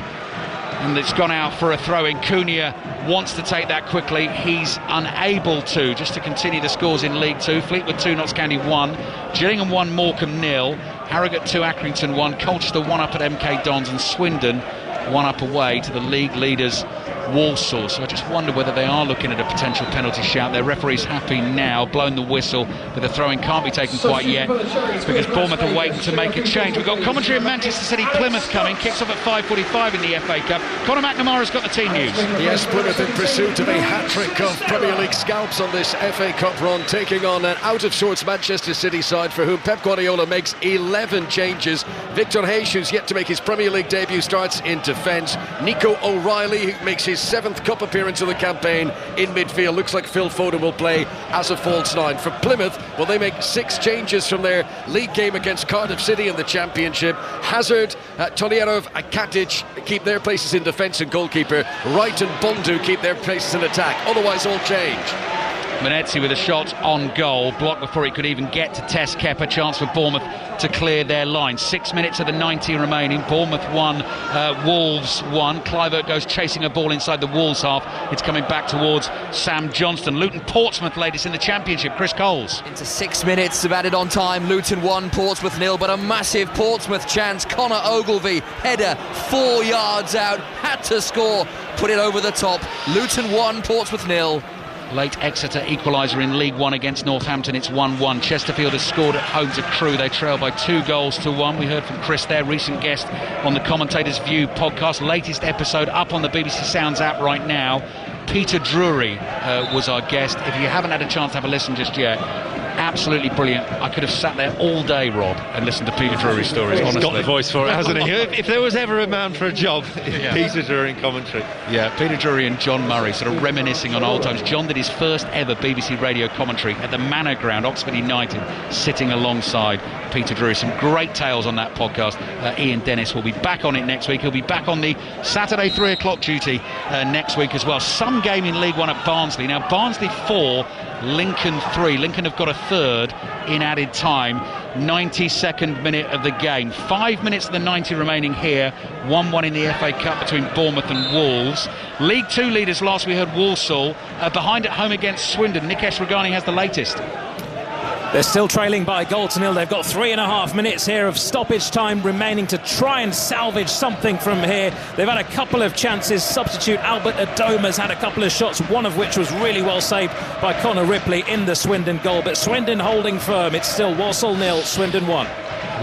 A: and it's gone out for a throw-in. Cunha wants to take that quickly. He's unable to, just to continue the scores in League 2. Fleetwood 2, Notts County 1. Gillingham 1, Morecambe 0. Harrogate 2, Accrington 1. Colchester 1 up at MK Dons, and Swindon 1 up away to the league leaders Walsall. So I just wonder whether they are looking at a potential penalty shout. Their referee's happy now, blown the whistle, but the throw-in can't be taken quite yet because Bournemouth are waiting to make a change. We've got commentary of Manchester City Plymouth coming. Kicks off at 5:45 in the FA Cup. Conor McNamara's got the team news.
L: Yes, Plymouth in pursuit of a hat-trick of Premier League scalps on this FA Cup run, taking on an out-of-sorts Manchester City side for whom Pep Guardiola makes 11 changes. Victor Hayes, who's yet to make his Premier League debut, starts in defence. Nico O'Reilly, who makes his 7th cup appearance of the campaign, in midfield. Looks like Phil Foden will play as a false 9. For Plymouth, well, they make 6 changes from their league game against Cardiff City in the Championship. Hazard, Tolierov and Katic keep their places in defence and goalkeeper. Wright and Bondu keep their places in attack. Otherwise, all change.
A: Manetzi with a shot on goal, blocked before he could even get to Tess Kepa. Chance for Bournemouth to clear their line. 6 minutes of the 90 remaining. Bournemouth 1, Wolves 1. Kluivert goes chasing a ball inside the Wolves half. It's coming back towards Sam Johnston. Luton Portsmouth latest in the Championship. Chris Coles.
E: Into 6 minutes of added on time. Luton 1, Portsmouth 0, but a massive Portsmouth chance. Connor Ogilvie, header 4 yards out, had to score. put it over the top. Luton 1, Portsmouth 0.
A: Late Exeter equaliser in League One against Northampton. It's 1-1. Chesterfield has scored at home to Crewe. They trail by 2-1. We heard from Chris there, recent guest on the Commentator's View podcast. Latest episode up on the BBC Sounds app right now. Peter Drury was our guest. If you haven't had a chance to have a listen just yet, absolutely brilliant. I could have sat there all day, Rob, and listened to Peter Drury's stories.
B: He's
A: honestly
B: got the voice for it, hasn't he? If there was ever a man for a job, Peter Drury in commentary.
A: Yeah, Peter Drury and John Murray sort of reminiscing on old times. John did his first ever BBC radio commentary at the Manor Ground, Oxford United, sitting alongside Peter Drury. Some great tales on that podcast. Ian Dennis will be back on it next week. He'll be back on the Saturday 3 o'clock duty next week as well. Some game in League One at Barnsley. Now, Barnsley 4, Lincoln 3. Lincoln have got a third in added time. 92nd minute of the game. 5 minutes of the 90 remaining here. 1-1 in the FA Cup between Bournemouth and Wolves. League 2 leaders last we heard Walsall. Behind at home against Swindon. Nikesh Ragani has the latest.
K: They're still trailing by a 1-0. They've got 3.5 minutes here of stoppage time remaining to try and salvage something from here. They've had a couple of chances. Substitute Albert Adoma's had a couple of shots, one of which was really well saved by Connor Ripley in the Swindon goal. But Swindon holding firm. It's still Walsall 0, Swindon 1.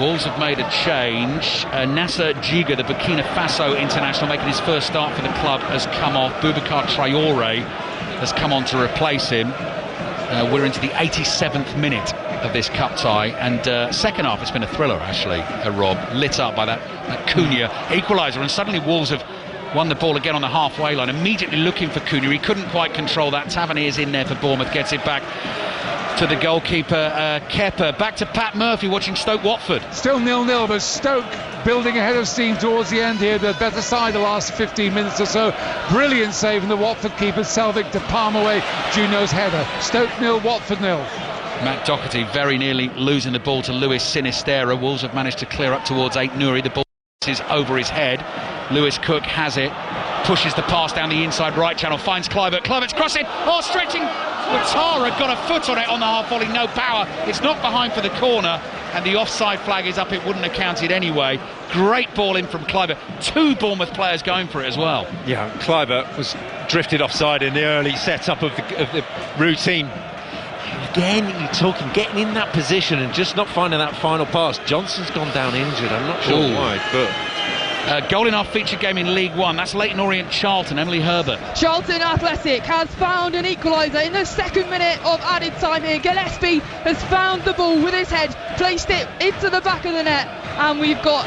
A: Wolves have made a change. Nasser Jiga, the Burkina Faso international, making his first start for the club, has come off. Boubacar Traore has come on to replace him. We're into the 87th minute of this cup tie, and second half it's been a thriller actually, Rob, lit up by that Cunha equaliser, and suddenly Wolves have won the ball again on the halfway line, immediately looking for Cunha. He couldn't quite control that. Tavernier's in there for Bournemouth, gets it back to the goalkeeper Kepa. Back to Pat Murphy watching Stoke Watford.
H: Still 0-0, but Stoke building ahead of steam towards the end here. The better side the last 15 minutes or so. Brilliant save from the Watford keeper Selvig to palm away Juno's header. Stoke 0, Watford 0.
A: Matt Doherty very nearly losing the ball to Luis Sinisterra. Wolves have managed to clear up towards Ait Nouri. The ball is over his head. Lewis Cook has it, pushes the pass down the inside right channel, finds Kluivert. Kluivert's crossing, stretching. Ouattara got a foot on it on the half volley, no power. It's knocked behind for the corner, and the offside flag is up. It wouldn't have counted anyway. Great ball in from Kluivert. 2 Bournemouth players going for it as well.
B: Yeah, Kluivert was drifted offside in the early setup of the routine. Again, you're talking getting in that position and just not finding that final pass. Johnson's gone down injured. I'm not sure why, but
A: goal in our feature game in League One. That's Leyton Orient Charlton. Emily Herbert.
I: Charlton Athletic has found an equaliser in the 2nd minute of added time here. Gillespie has found the ball with his head, placed it into the back of the net, and we've got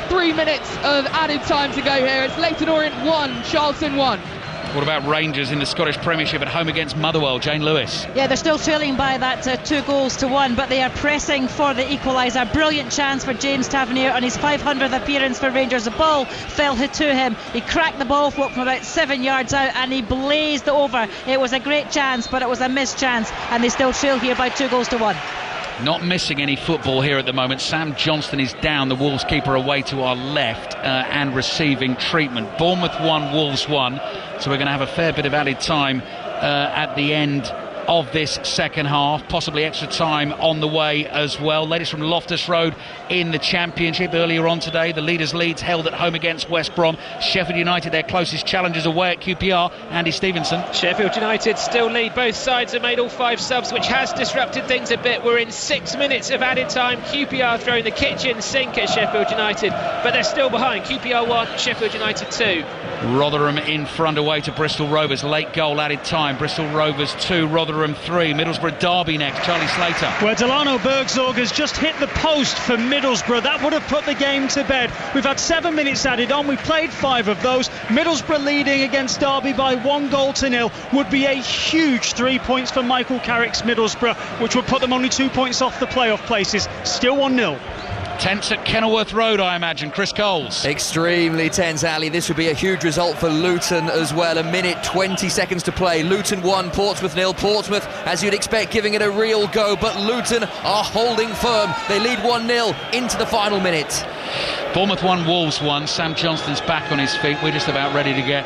I: 3 minutes of added time to go here. It's Leyton Orient 1, Charlton 1.
A: What about Rangers in the Scottish Premiership at home against Motherwell? Jane Lewis.
F: Yeah, they're still trailing by that 2-1, but they are pressing for the equaliser. Brilliant chance for James Tavernier on his 500th appearance for Rangers. The ball fell to him. He cracked the ball from about 7 yards out and he blazed over. It was a great chance, but it was a missed chance, and they still trail here by 2-1.
A: Not missing any football here at the moment. Sam Johnston is down, the Wolves keeper away to our left and receiving treatment. Bournemouth 1, Wolves 1. So we're going to have a fair bit of added time at the end of this second half, possibly extra time on the way as well. Latest from Loftus Road in the Championship earlier on today. The leaders' Leeds held at home against West Brom. Sheffield United, their closest challengers, away at QPR. Andy Stevenson.
D: Sheffield United still lead. Both sides have made all 5 subs, which has disrupted things a bit. We're in 6 minutes of added time. QPR throwing the kitchen sink at Sheffield United, but they're still behind. QPR 1, Sheffield United 2.
A: Rotherham in front away to Bristol Rovers. Late goal added time. Bristol Rovers 2, Rotherham 3. Middlesbrough Derby next. Charlie Slater.
G: Where Delano Bergzorg has just hit the post for Middlesbrough. That would have put the game to bed. We've had 7 minutes added on. We played 5 of those. Middlesbrough leading against Derby by 1-0 would be a huge 3 points for Michael Carrick's Middlesbrough, which would put them only 2 points off the playoff places. Still 1-0.
A: Tense at Kenilworth Road, I imagine. Chris Coles.
E: Extremely tense, Ali. This would be a huge result for Luton as well. 1 minute 20 seconds to play. Luton 1, Portsmouth 0. Portsmouth, as you'd expect, giving it a real go, but Luton are holding firm. They lead 1-0 into the final minute.
A: Bournemouth 1, Wolves 1. Sam Johnston's back on his feet. We're just about ready to get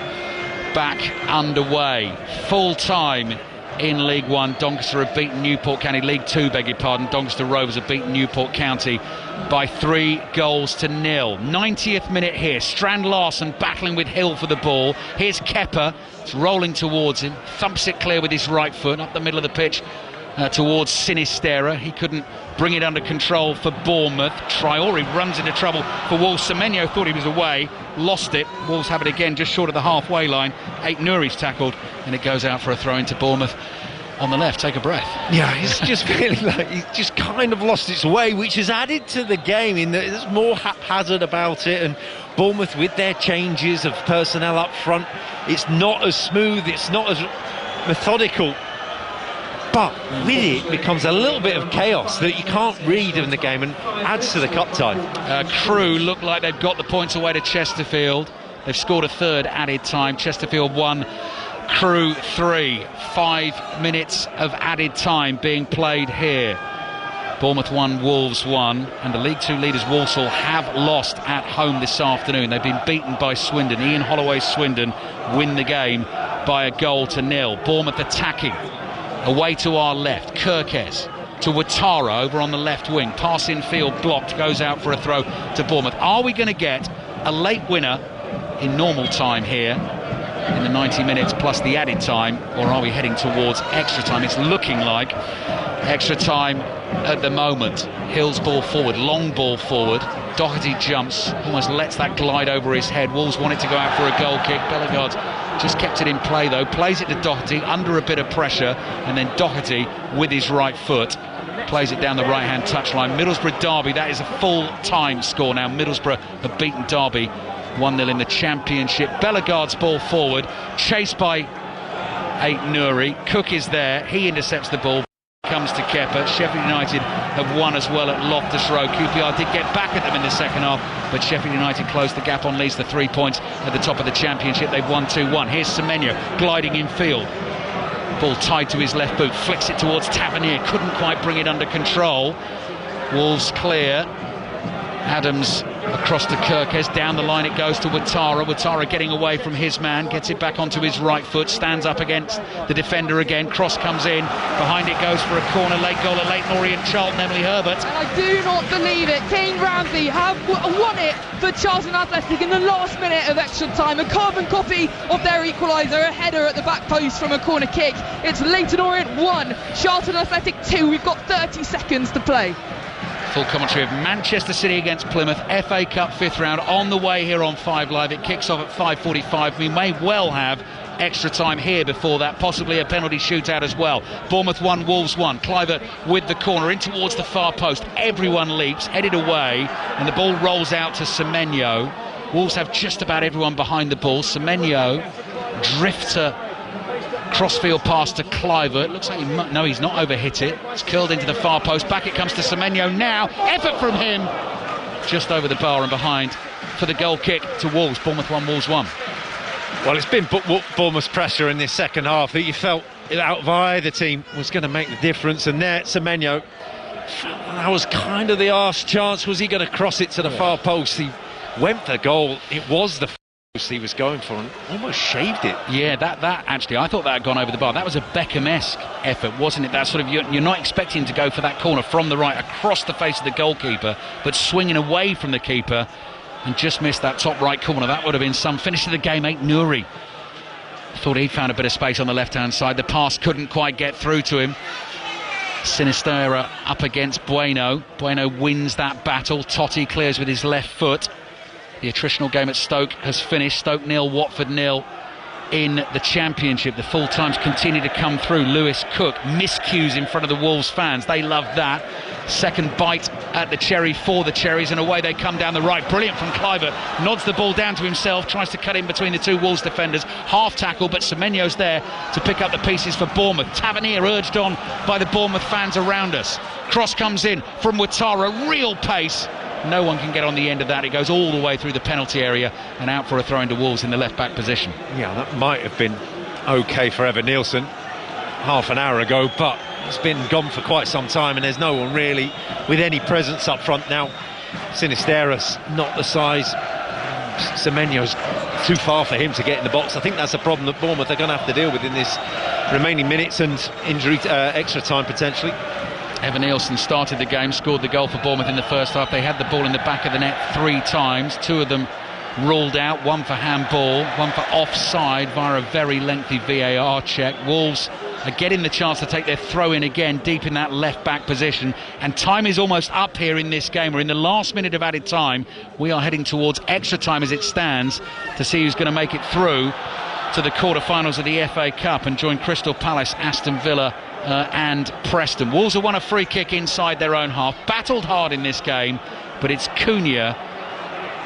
A: back underway. Full time in League One. Doncaster have beaten Newport County, League Two, beg your pardon. Doncaster Rovers have beaten Newport County by 3-0. 90th minute here. Strand Larson battling with Hill for the ball. Here's Kepper. It's rolling towards him. Thumps it clear with his right foot up the middle of the pitch towards Sinistera. He couldn't bring it under control for Bournemouth. Traore runs into trouble for Wolves. Semenyo thought he was away, lost it. Wolves have it again just short of the halfway line. Aït-Nouri's tackled and it goes out for a throw into Bournemouth. On the left, take a breath.
B: Yeah, he's just feeling like he's just kind of lost its way, which has added to the game in that there's more haphazard about it, and Bournemouth with their changes of personnel up front, it's not as smooth, it's not as methodical, but with it becomes a little bit of chaos that you can't read in the game and adds to the cup time.
A: Crewe look like they've got the points away to Chesterfield. They've scored a third added time. Chesterfield 1, Crewe 3. 5 minutes of added time being played here. Bournemouth 1, Wolves 1, and the League Two leaders Walsall have lost at home this afternoon. They've been beaten by Swindon. Ian Holloway's Swindon win the game by 1-0. Bournemouth attacking. Away to our left, Kirkes to Ouattara over on the left wing. Pass in field blocked, goes out for a throw to Bournemouth. Are we going to get a late winner in normal time here in the 90 minutes plus the added time, or are we heading towards extra time? It's looking like extra time at the moment. Hill's ball forward, long ball forward. Doherty jumps, almost lets that glide over his head. Wolves want it to go out for a goal kick. Bellegarde just kept it in play though, plays it to Doherty under a bit of pressure, and then Doherty with his right foot plays it down the right hand touchline. Middlesbrough Derby, that is a full time score now. Middlesbrough have beaten Derby 1-0 in the Championship. Bellegarde's ball forward, chased by Aït-Nouri. Cook is there, he intercepts the ball, comes to Kepa. Sheffield United have won as well at Loftus Road. QPR did get back at them in the second half, but Sheffield United closed the gap on Leeds to 3 points at the top of the Championship. They've won 2-1. Here's Semenyo gliding in field. Ball tied to his left boot, flicks it towards Tavernier, couldn't quite bring it under control. Wolves clear. Adams across to Kirkes, down the line it goes to Ouattara. Ouattara getting away from his man, gets it back onto his right foot, stands up against the defender again. Cross comes in, behind it goes for a corner. Late goal at Leighton Orient, Charlton, Emily Herbert.
I: And I do not believe it. Kane Ramsey have won it for Charlton Athletic in the last minute of extra time. A carbon copy of their equaliser, a header at the back post from a corner kick. It's Leighton Orient 1, Charlton Athletic 2. We've got 30 seconds to play.
A: Full commentary of Manchester City against Plymouth, FA Cup 5th round on the way here on 5 Live. It kicks off at 5:45. We may well have extra time here before that, possibly a penalty shootout as well. Bournemouth 1, Wolves 1. Clivert with the corner in towards the far post. Everyone leaps, headed away, and the ball rolls out to Semenyo. Wolves have just about everyone behind the ball. Semenyo drifts a crossfield pass to Clivert. Looks like no, he's not overhit it. It's curled into the far post. Back it comes to Semenyo now. Effort from him. Just over the bar and behind for the goal kick to Wolves. Bournemouth 1, Wolves 1.
B: Well, it's been Bournemouth's pressure in this second half that you felt out of either team was going to make the difference. And there, Semenyo, that was kind of the arse chance. Was he going to cross it to the far post? He went for the goal. It was the he was going for and almost shaved it.
A: Yeah, that actually, I thought that had gone over the bar. That was a Beckham-esque effort, wasn't it? That sort of, you're not expecting to go for that corner from the right across the face of the goalkeeper, but swinging away from the keeper and just missed that top right corner. That would have been some finish to the game. Aït-Nouri thought he'd found a bit of space on the left-hand side. The pass couldn't quite get through to him. Sinistera up against Bueno. Bueno wins that battle. Totti clears with his left foot. The attritional game at Stoke has finished. Stoke 0, Watford 0 in the Championship. The full times continue to come through. Lewis Cook miscues in front of the Wolves fans. They love that. Second bite at the cherry for the Cherries, and away they come down the right. Brilliant from Clivert. Nods the ball down to himself, tries to cut in between the two Wolves defenders. Half tackle, but Semenyo's there to pick up the pieces for Bournemouth. Tavernier urged on by the Bournemouth fans around us. Cross comes in from Ouattara. Real pace. No one can get on the end of that. It goes all the way through the penalty area and out for a throw into Wolves in the left back position.
B: Yeah, that might have been okay for Evan Nielsen half an hour ago, but it's been gone for quite some time and there's no one really with any presence up front now. Sinistera's not the size. Semenyo's too far for him to get in the box. I think that's a problem that Bournemouth are going to have to deal with in this remaining minutes and injury extra time potentially.
A: Evan Nielsen started the game, scored the goal for Bournemouth in the first half. They had the ball in the back of the net 3 times, 2 of them ruled out, 1 for handball, 1 for offside via a very lengthy VAR check. Wolves are getting the chance to take their throw in again deep in that left back position, and time is almost up here in this game. We're in the last minute of added time. We are heading towards extra time as it stands to see who's going to make it through to the quarter-finals of the FA Cup and join Crystal Palace, Aston Villa and Preston. Wolves have won a free kick inside their own half, battled hard in this game, but it's Cunha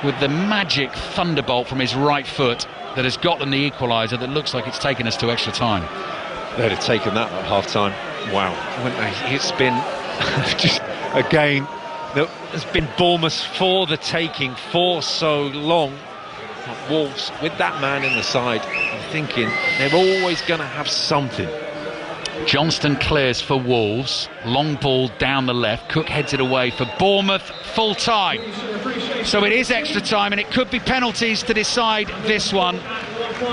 A: with the magic thunderbolt from his right foot that has got them the equaliser that looks like it's taken us to extra time.
B: They'd have taken that at half-time. Wow, wouldn't they? It's been just a game that has been Bournemouth for the taking for so long. Wolves, with that man in the side, I'm thinking they're always going to have something.
A: Johnston clears for Wolves, long ball down the left, Cook heads it away for Bournemouth, full time. So it is extra time and it could be penalties to decide this one.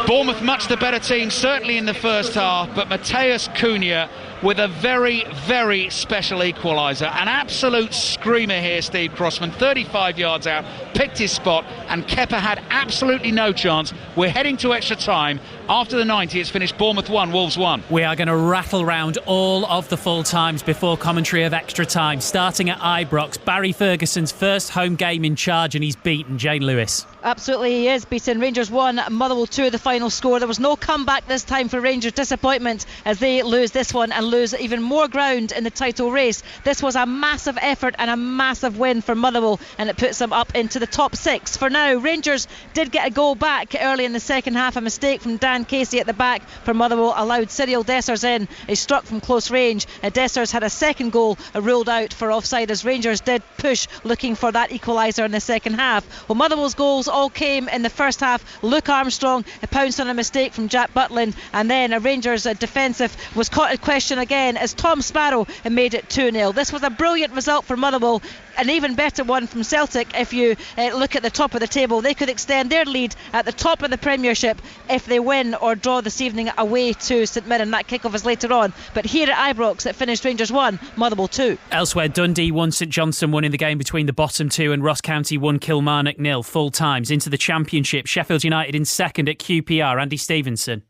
A: Bournemouth much the better team, certainly in the first half, but Mateus Cunha with a very, very special equaliser. An absolute screamer here, Steve Crossman, 35 yards out, picked his spot, and Kepa had absolutely no chance. We're heading to extra time. After the 90, it's finished Bournemouth 1, Wolves 1.
M: We are going to rattle round all of the full times before commentary of extra time. Starting at Ibrox, Barry Ferguson's first home game in charge, and he's beaten Jane Lewis.
F: Absolutely, he is beaten. Rangers 1, Motherwell 2, the final score. There was no comeback this time for Rangers. Disappointment as they lose this one and lose even more ground in the title race. This was a massive effort and a massive win for Motherwell, and it puts them up into the top 6 for now. Rangers did get a goal back early in the second half. A mistake from Dan Casey at the back for Motherwell allowed Cyril Dessers in. He struck from close range. Dessers had a second goal ruled out for offside as Rangers did push looking for that equaliser in the second half. Well, Motherwell's goals all came in the first half. Luke Armstrong pounced on a mistake from Jack Butland, and then a Rangers defensive was caught in question again as Tom Sparrow made it 2-0. This was a brilliant result for Motherwell, an even better one from Celtic. If you look at the top of the table, they could extend their lead at the top of the Premiership if they win or draw this evening away to St Mirren. That kick-off is later on, but here at Ibrox it finished Rangers 1, Motherwell 2.
M: Elsewhere, Dundee 1, St Johnstone 1 in the game between the bottom 2, and Ross County 1, Kilmarnock 0 full times. Into the Championship, Sheffield United in second at QPR. Andy Stevenson.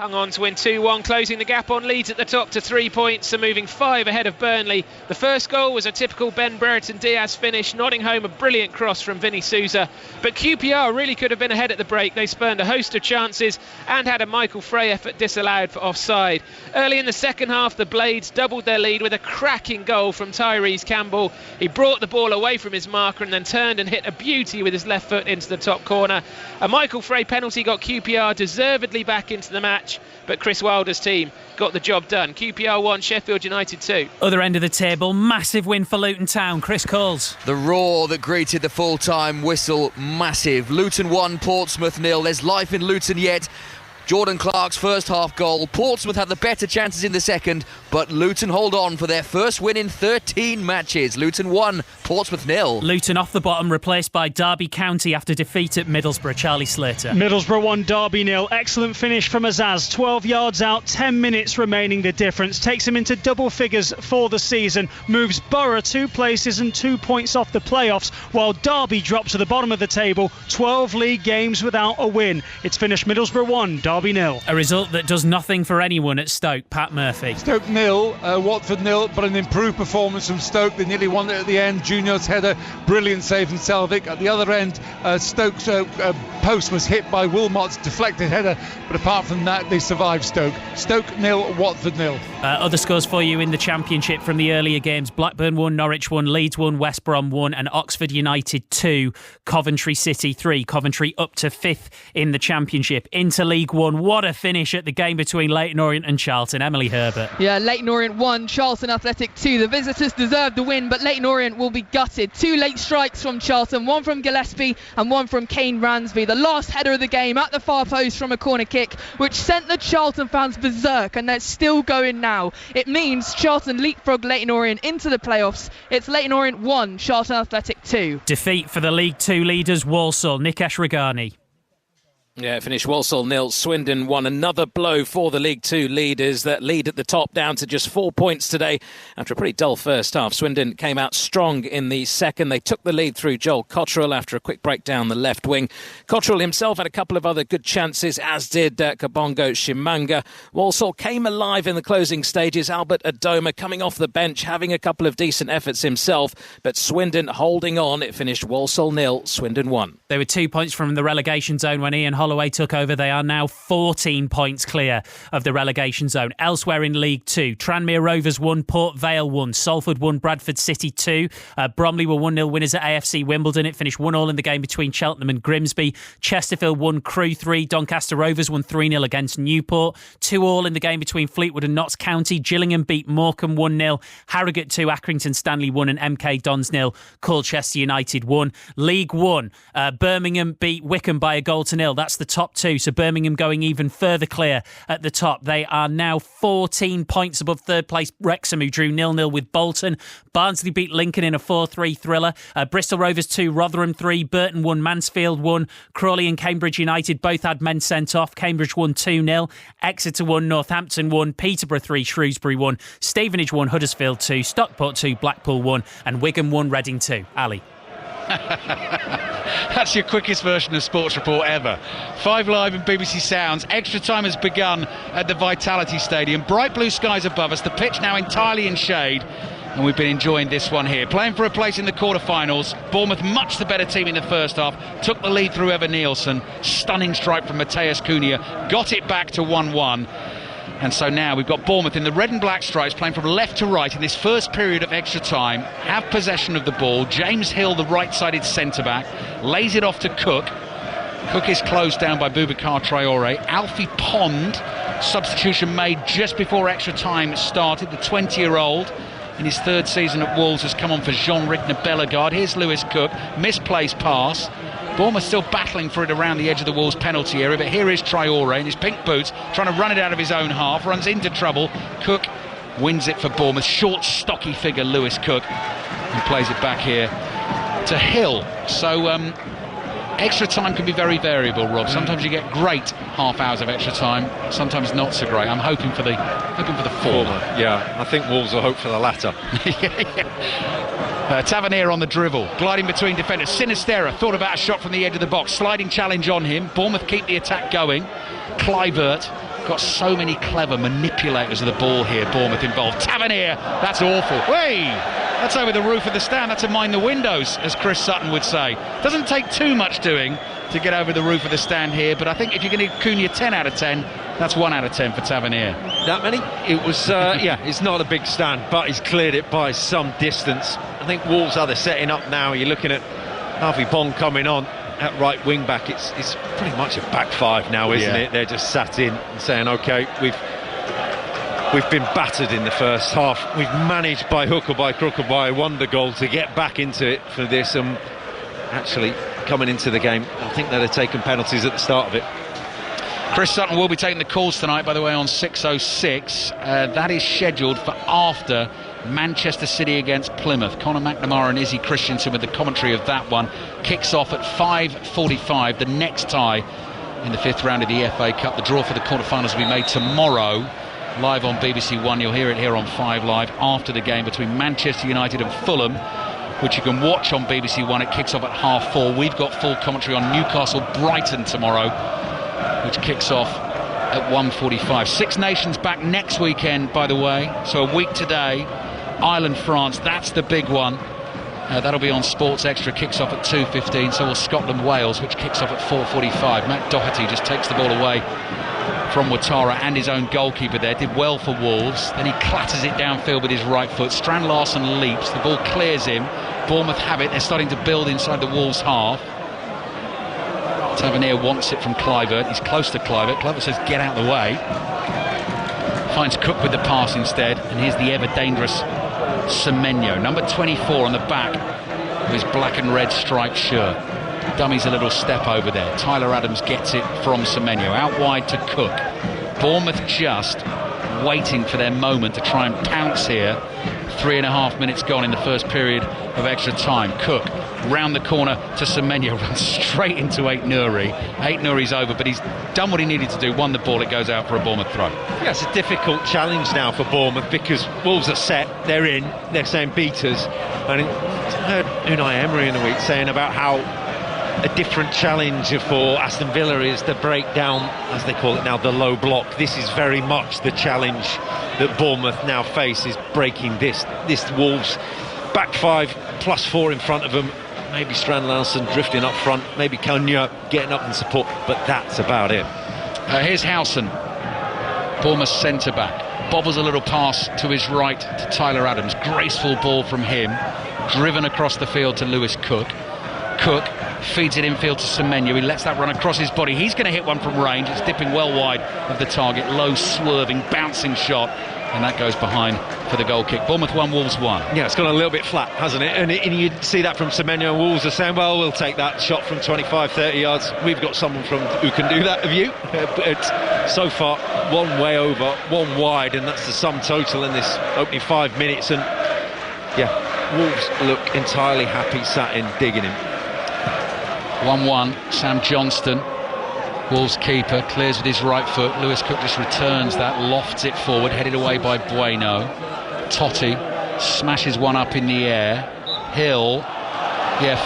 D: Hung on to win 2-1, closing the gap on Leeds at the top to 3 points, so moving 5 ahead of Burnley. The first goal was a typical Ben Brereton Diaz finish, nodding home a brilliant cross from Vinny Souza. But QPR really could have been ahead at the break. They spurned a host of chances and had a Michael Frey effort disallowed for offside. Early in the second half, the Blades doubled their lead with a cracking goal from Tyrese Campbell. He brought the ball away from his marker and then turned and hit a beauty with his left foot into the top corner. A Michael Frey penalty got QPR deservedly back into the match, but Chris Wilder's team got the job done. QPR 1, Sheffield United 2.
M: Other end of the table, massive win for Luton Town. Chris Coles.
E: The roar that greeted the full-time whistle, massive. Luton 1, Portsmouth 0. There's life in Luton yet. Jordan Clark's first half goal. Portsmouth have the better chances in the second, but Luton hold on for their first win in 13 matches. Luton 1, Portsmouth 0.
M: Luton off the bottom, replaced by Derby County after defeat at Middlesbrough. Charlie Slater.
G: Middlesbrough 1, Derby 0. Excellent finish from Azaz. 12 yards out, 10 minutes remaining the difference. Takes him into double figures for the season. Moves Borough 2 places and 2 points off the playoffs, while Derby drops to the bottom of the table. 12 league games without a win. It's finished Middlesbrough 1, Derby 0.
M: A result that does nothing for anyone at Stoke. Pat Murphy.
H: Stoke 0, Watford 0, but an improved performance from Stoke. They nearly won it at the end. Junior's header, brilliant save from Selvik. At the other end, Stoke's post was hit by Wilmot's deflected header, but apart from that, they survived Stoke. Stoke 0, Watford 0.
M: Other scores for you in the Championship from the earlier games. Blackburn 1, Norwich 1, Leeds 1, West Brom 1, and Oxford United 2, Coventry City 3. Coventry up to 5th in the Championship. Into League 1. What a finish at the game between Leyton Orient and Charlton. Emily Herbert.
I: Yeah, Leyton Orient 1, Charlton Athletic 2. The visitors deserved the win, but Leyton Orient will be gutted. 2 late strikes from Charlton, one from Gillespie and one from Kane Ransby. The last header of the game at the far post from a corner kick, which sent the Charlton fans berserk, and they're still going now. It means Charlton leapfrog Leyton Orient into the playoffs. It's Leyton Orient 1, Charlton Athletic 2.
M: Defeat for the League 2 leaders Walsall. Nikesh Regani.
K: Yeah, it finished Walsall 0, Swindon 1. Another blow for the League Two leaders that lead at the top down to just 4 points today after a pretty dull first half. Swindon came out strong in the second. They took the lead through Joel Cotterill after a quick break down the left wing. Cotterill himself had a couple of other good chances, as did Kabongo Shimanga. Walsall came alive in the closing stages. Albert Adoma coming off the bench, having a couple of decent efforts himself, but Swindon holding on. It finished Walsall 0, Swindon 1.
M: They were 2 points from the relegation zone when Ian Holloway took over. They are now 14 points clear of the relegation zone. Elsewhere in League 2, Tranmere Rovers 1, Port Vale 1, Salford 1, Bradford City 2. Bromley were 1-0 winners at AFC Wimbledon. It finished 1-1 in the game between Cheltenham and Grimsby. Chesterfield 1, Crewe 3. Doncaster Rovers won 3-0 against Newport. 2-2 in the game between Fleetwood and Notts County. Gillingham beat Morecambe 1-0. Harrogate 2, Accrington Stanley 1 and MK Dons 0. Colchester United 1. League 1, Birmingham beat Wycombe by 1-0. That's the top two, so Birmingham going even further clear at the top. They are now 14 points above third place Wrexham, who drew 0-0 with Bolton. Barnsley beat Lincoln in a 4-3 thriller. Bristol Rovers 2, Rotherham 3. Burton 1, Mansfield 1. Crawley and Cambridge United both had men sent off. Cambridge won 2-0. Exeter 1, Northampton 1. Peterborough 3, Shrewsbury 1. Stevenage 1, Huddersfield 2. Stockport 2, Blackpool 1. And Wigan 1, Reading 2. Ali.
A: That's your quickest version of Sports Report ever. 5 Live and BBC Sounds. Extra time has begun at the Vitality Stadium. Bright blue skies above us. The pitch now entirely in shade. And we've been enjoying this one here. Playing for a place in the quarter-finals. Bournemouth, much the better team in the first half. Took the lead through Evan Nielsen. Stunning strike from Mateus Cunha. Got it back to 1-1. And so now we've got Bournemouth in the red and black stripes playing from left to right in this first period of extra time. Have possession of the ball. James Hill, the right-sided centre-back, lays it off to Cook. Cook is closed down by Boubacar Traore. Alfie Pond, substitution made just before extra time started. The 20-year-old in his third season at Wolves has come on for Jean-Ric Bellegarde. Here's Lewis Cook, misplaced pass. Bournemouth still battling for it around the edge of the Wolves penalty area, but here is Traore in his pink boots trying to run it out of his own half, runs into trouble. Cook wins it for Bournemouth. Short, stocky figure Lewis Cook, and plays it back here to Hill. So extra time can be very variable, Rob. Sometimes you get great half hours of extra time, sometimes not so great. I'm hoping for the former.
B: Yeah, I think Wolves will hope for the latter.
A: Tavernier on the dribble, gliding between defenders. Sinisterra thought about a shot from the edge of the box. Sliding challenge on him. Bournemouth keep the attack going. Kluivert got so many clever manipulators of the ball here. Bournemouth involved. Tavernier, that's awful. Hey, that's over the roof of the stand. That's a mind the windows, as Chris Sutton would say. Doesn't take too much doing to get over the roof of the stand here, but I think if you're going to Cunha 10 out of 10, that's 1 out of 10 for Tavernier.
B: That many? It was, yeah, it's not a big stand, but he's cleared it by some distance. I think Wolves are setting up now. You're looking at Alfie Pond coming on at right wing back. It's pretty much a back five now, isn't it? They're just sat in and saying, OK, we've been battered in the first half. We've managed by hook or by crook or by a wonder goal to get back into it for this. And actually, coming into the game, I think they'd have taken penalties at the start of it.
A: Chris Sutton will be taking the calls tonight, by the way, on 6:06. That is scheduled for after Manchester City against Plymouth. Conor McNamara and Izzy Christensen with the commentary of that one. Kicks off at 5:45. The next tie in the 5th round of the FA Cup. The draw for the quarterfinals will be made tomorrow, live on BBC One. You'll hear it here on 5 Live after the game between Manchester United and Fulham, which you can watch on BBC One. It kicks off at 4:30. We've got full commentary on Newcastle Brighton tomorrow, which kicks off at 1:45. Six Nations back next weekend, by the way, so a week today. Ireland, France, that's the big one. That'll be on Sports Extra. Kicks off at 2:15. So will Scotland, Wales, which kicks off at 4:45. Matt Doherty just takes the ball away from Ouattara and his own goalkeeper there. Did well for Wolves. Then he clatters it downfield with his right foot. Strand Larsen leaps. The ball clears him. Bournemouth have it. They're starting to build inside the Wolves half. Tavernier wants it from Kluivert. He's close to Kluivert. Kluivert says, get out of the way. Finds Cook with the pass instead. And here's the ever-dangerous Semenyo. Number 24 on the back of his black and red striped shirt. Dummies a little step over there. Tyler Adams gets it from Semenyo. Out wide to Cook. Bournemouth just waiting for their moment to try and pounce here. 3.5 minutes gone in the first period of extra time. Cook round the corner to Semenyo, runs straight into Ait Nouri. Ait Nouri's over, but he's done what he needed to do, won the ball, it goes out for a Bournemouth throw.
B: Yeah, it's a difficult challenge now for Bournemouth because Wolves are set, they're in, they're saying beat us. And I heard Unai Emery in the week saying about how a different challenge for Aston Villa is the breakdown, as they call it now, the low block. This is very much the challenge that Bournemouth now face, is breaking this Wolves back five plus four in front of them. Maybe Strand Larsen drifting up front, maybe Cunha getting up in support, but that's about it.
A: Here's Howson, Bournemouth centre-back. Bobbles a little pass to his right to Tyler Adams. Graceful ball from him, driven across the field to Lewis Cook. Cook feeds it infield to Semenyo. He lets that run across his body. He's going to hit one from range. It's dipping well wide of the target. Low, swerving, bouncing shot. And that goes behind for the goal kick. Bournemouth 1, Wolves 1.
B: Yeah, it's gone a little bit flat, hasn't it? And you see that from Semenyo. Wolves are saying, well, we'll take that shot from 25, 30 yards. We've got someone who can do that, have you? But so far, one way over, one wide, and that's the sum total in this opening 5 minutes. And yeah, Wolves look entirely happy sat in, digging him.
A: 1-1, Sam Johnston, Wolves keeper, clears with his right foot. Lewis Cook just returns that, lofts it forward, headed away by Bueno. Totti smashes one up in the air. Hill,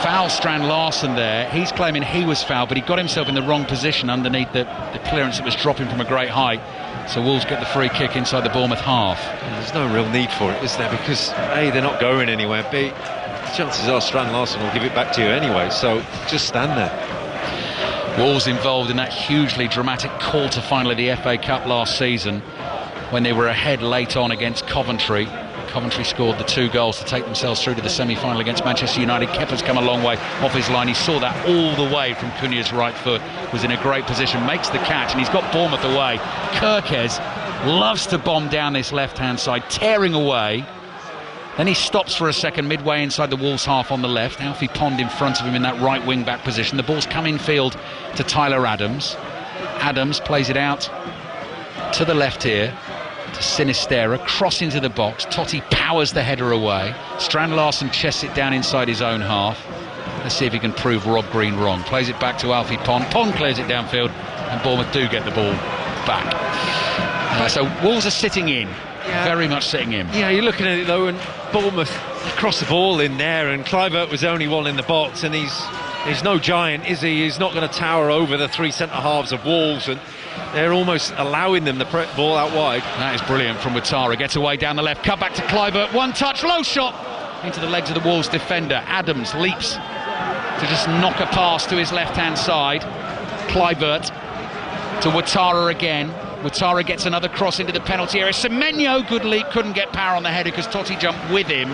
A: foul Strand Larsen there. He's claiming he was fouled, but he got himself in the wrong position underneath the clearance that was dropping from a great height. So Wolves get the free kick inside the Bournemouth half.
B: There's no real need for it, is there? Because A, they're not going anywhere. B, chances are Strand Larsen will give it back to you anyway, so just stand there.
A: Wolves involved in that hugely dramatic quarter-final of the FA Cup last season when they were ahead late on against Coventry. Coventry scored the 2 goals to take themselves through to the semi-final against Manchester United. Kepa's come a long way off his line. He saw that all the way from Cunha's right foot, was in a great position, makes the catch, and he's got Bournemouth away. Kirkes loves to bomb down this left-hand side, tearing away. Then he stops for a second midway inside the Wolves half on the left. Alfie Pond in front of him in that right wing-back position. The ball's come in field to Tyler Adams. Adams plays it out to the left here to Sinisterra, cross into the box. Totti powers the header away. Strand Larsen chests it down inside his own half. Let's see if he can prove Rob Green wrong. Plays it back to Alfie Pond. Pond clears it downfield, and Bournemouth do get the ball back. So Wolves are sitting in. Yeah. Very much sitting in.
B: Yeah, you're looking at it though, and Bournemouth crossed the ball in there, and Kluivert was the only one in the box, and he's no giant, is he? He's not going to tower over the 3 centre-halves of Wolves, and they're almost allowing them to ball out wide.
A: That is brilliant from Ouattara. Gets away down the left, cut back to Kluivert, one touch, low shot into the legs of the Wolves defender. Adams leaps to just knock a pass to his left-hand side. Kluivert to Ouattara again. Ouattara gets another cross into the penalty area. Semenyo, good leap, couldn't get power on the header because Totti jumped with him,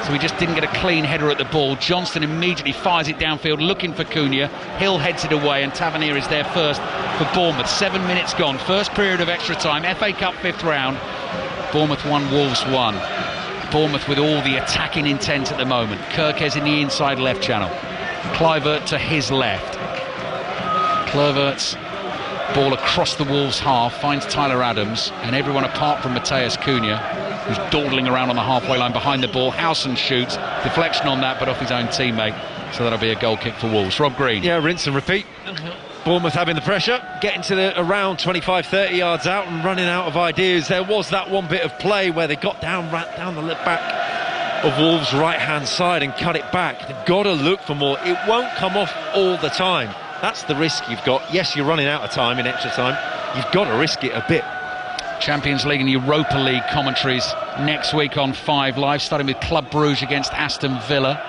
A: so he just didn't get a clean header at the ball. Johnston immediately fires it downfield looking for Cunha. Hill heads it away, and Tavernier is there first for Bournemouth. 7 minutes gone, first period of extra time, FA Cup 5th round. Bournemouth 1, Wolves 1. Bournemouth with all the attacking intent at the moment. Kirkes in the inside left channel. Kluivert to his left. Kluivert's ball across the Wolves half, finds Tyler Adams, and everyone apart from Matheus Cunha, who's dawdling around on the halfway line behind the ball. Howson shoots, deflection on that, but off his own teammate, so that'll be a goal kick for Wolves. Rob Green.
B: Yeah, rinse and repeat. Bournemouth having the pressure, getting to around 25-30 yards out and running out of ideas. There was that one bit of play where they got down the back of Wolves' right-hand side and cut it back. They've got to look for more. It won't come off all the time. That's the risk you've got. Yes, you're running out of time in extra time. You've got to risk it a bit.
A: Champions League and Europa League commentaries next week on 5 Live, starting with Club Brugge against Aston Villa.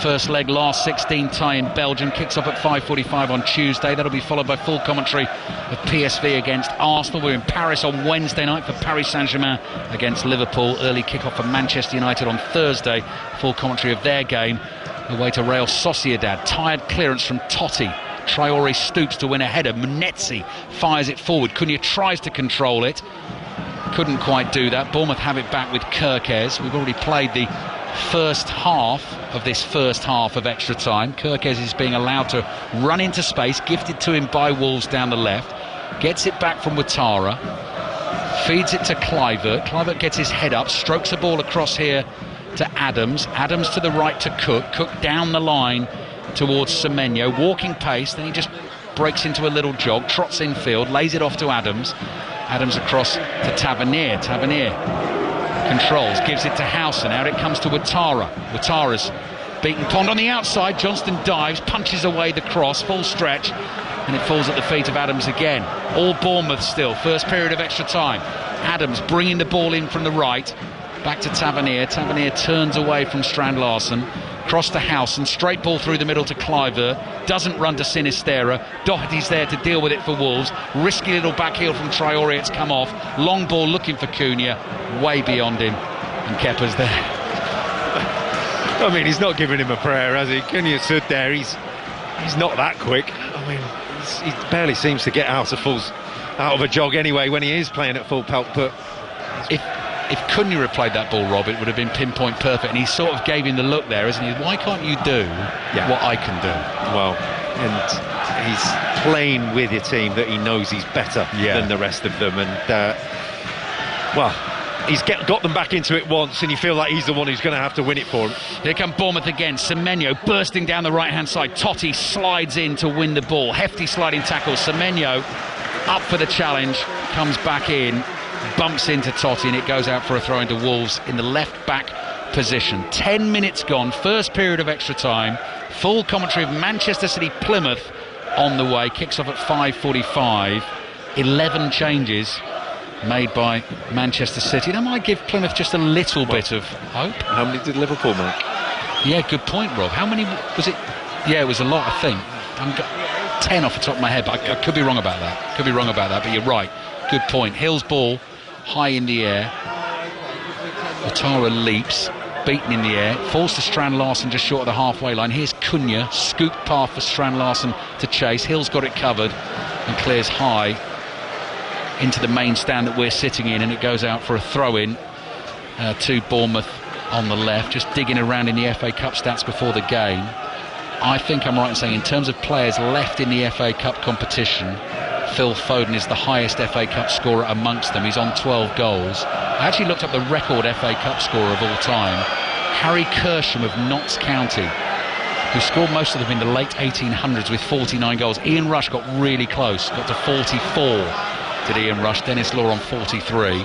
A: First leg, last 16 tie in Belgium, kicks off at 5:45 on Tuesday. That'll be followed by full commentary of PSV against Arsenal. We're in Paris on Wednesday night for Paris Saint-Germain against Liverpool. Early kick-off for Manchester United on Thursday. Full commentary of their game away to Real Sociedad. Tired clearance from Totti. Traore stoops to win a header. Munetsi fires it forward. Cunha tries to control it. Couldn't quite do that. Bournemouth have it back with Kirkes. We've already played the first half of this first half of extra time. Kirkes is being allowed to run into space, gifted to him by Wolves down the left. Gets it back from Ouattara. Feeds it to Kluivert. Kluivert gets his head up, strokes the ball across here to Adams. Adams to the right to Cook. Cook down the line towards Semenyo. Walking pace, then he just breaks into a little jog, trots infield, lays it off to Adams. Adams across to Tavernier. Tavernier controls, gives it to Howson. Out it comes to Ouattara. Ouattara's beaten Pond on the outside. Johnston dives, punches away the cross, full stretch, and it falls at the feet of Adams again. All Bournemouth still, first period of extra time. Adams bringing the ball in from the right, back to Tavernier. Tavernier turns away from Strand Larsen, cross to Howson, straight ball through the middle to Cliver, doesn't run to Sinisterra. Doherty's there to deal with it for Wolves. Risky little back heel from Traore, it's come off. Long ball looking for Cunha, way beyond him, and Kepa's there.
B: I mean, he's not giving him a prayer, has he? Cunha stood there, he's not that quick. I mean, he barely seems to get out of a jog anyway when he is playing at full pelt, but
A: if Cunha had played that ball, Rob, it would have been pinpoint perfect, and he sort of gave him the look there, isn't he? Why can't you do what I can do?
B: Well, and he's playing with a team that he knows he's better than the rest of them, and he's got them back into it once, and you feel like he's the one who's going to have to win it for him.
A: Here come Bournemouth again. Semenyo bursting down the right-hand side. Totti slides in to win the ball. Hefty sliding tackle. Semenyo up for the challenge, comes back in, bumps into Totti, and it goes out for a throw into Wolves in the left-back position. 10 minutes gone, first period of extra time. Full commentary of Manchester City Plymouth on the way. Kicks off at 5:45. 11 changes made by Manchester City. That might give Plymouth just a little bit of hope.
B: How many did Liverpool make?
A: Yeah, good point, Rob. How many was it? Yeah, it was a lot, I think. 10 off the top of my head, but I could be wrong about that. But you're right. Good point. Hill's ball high in the air. Ouattara leaps, beaten in the air, falls to Strand Larsen just short of the halfway line. Here's Cunha, scoop path for Strand Larsen to chase. Hill's got it covered and clears high into the main stand that we're sitting in, and it goes out for a throw-in to Bournemouth on the left. Just digging around in the FA Cup stats before the game. I think I'm right in saying, in terms of players left in the FA Cup competition, Phil Foden is the highest FA Cup scorer amongst them. He's on 12 goals. I actually looked up the record FA Cup scorer of all time, Harry Kersham of Notts County, who scored most of them in the late 1800s with 49 goals. Ian Rush got really close, got to 44, did Ian Rush. Dennis Law on 43.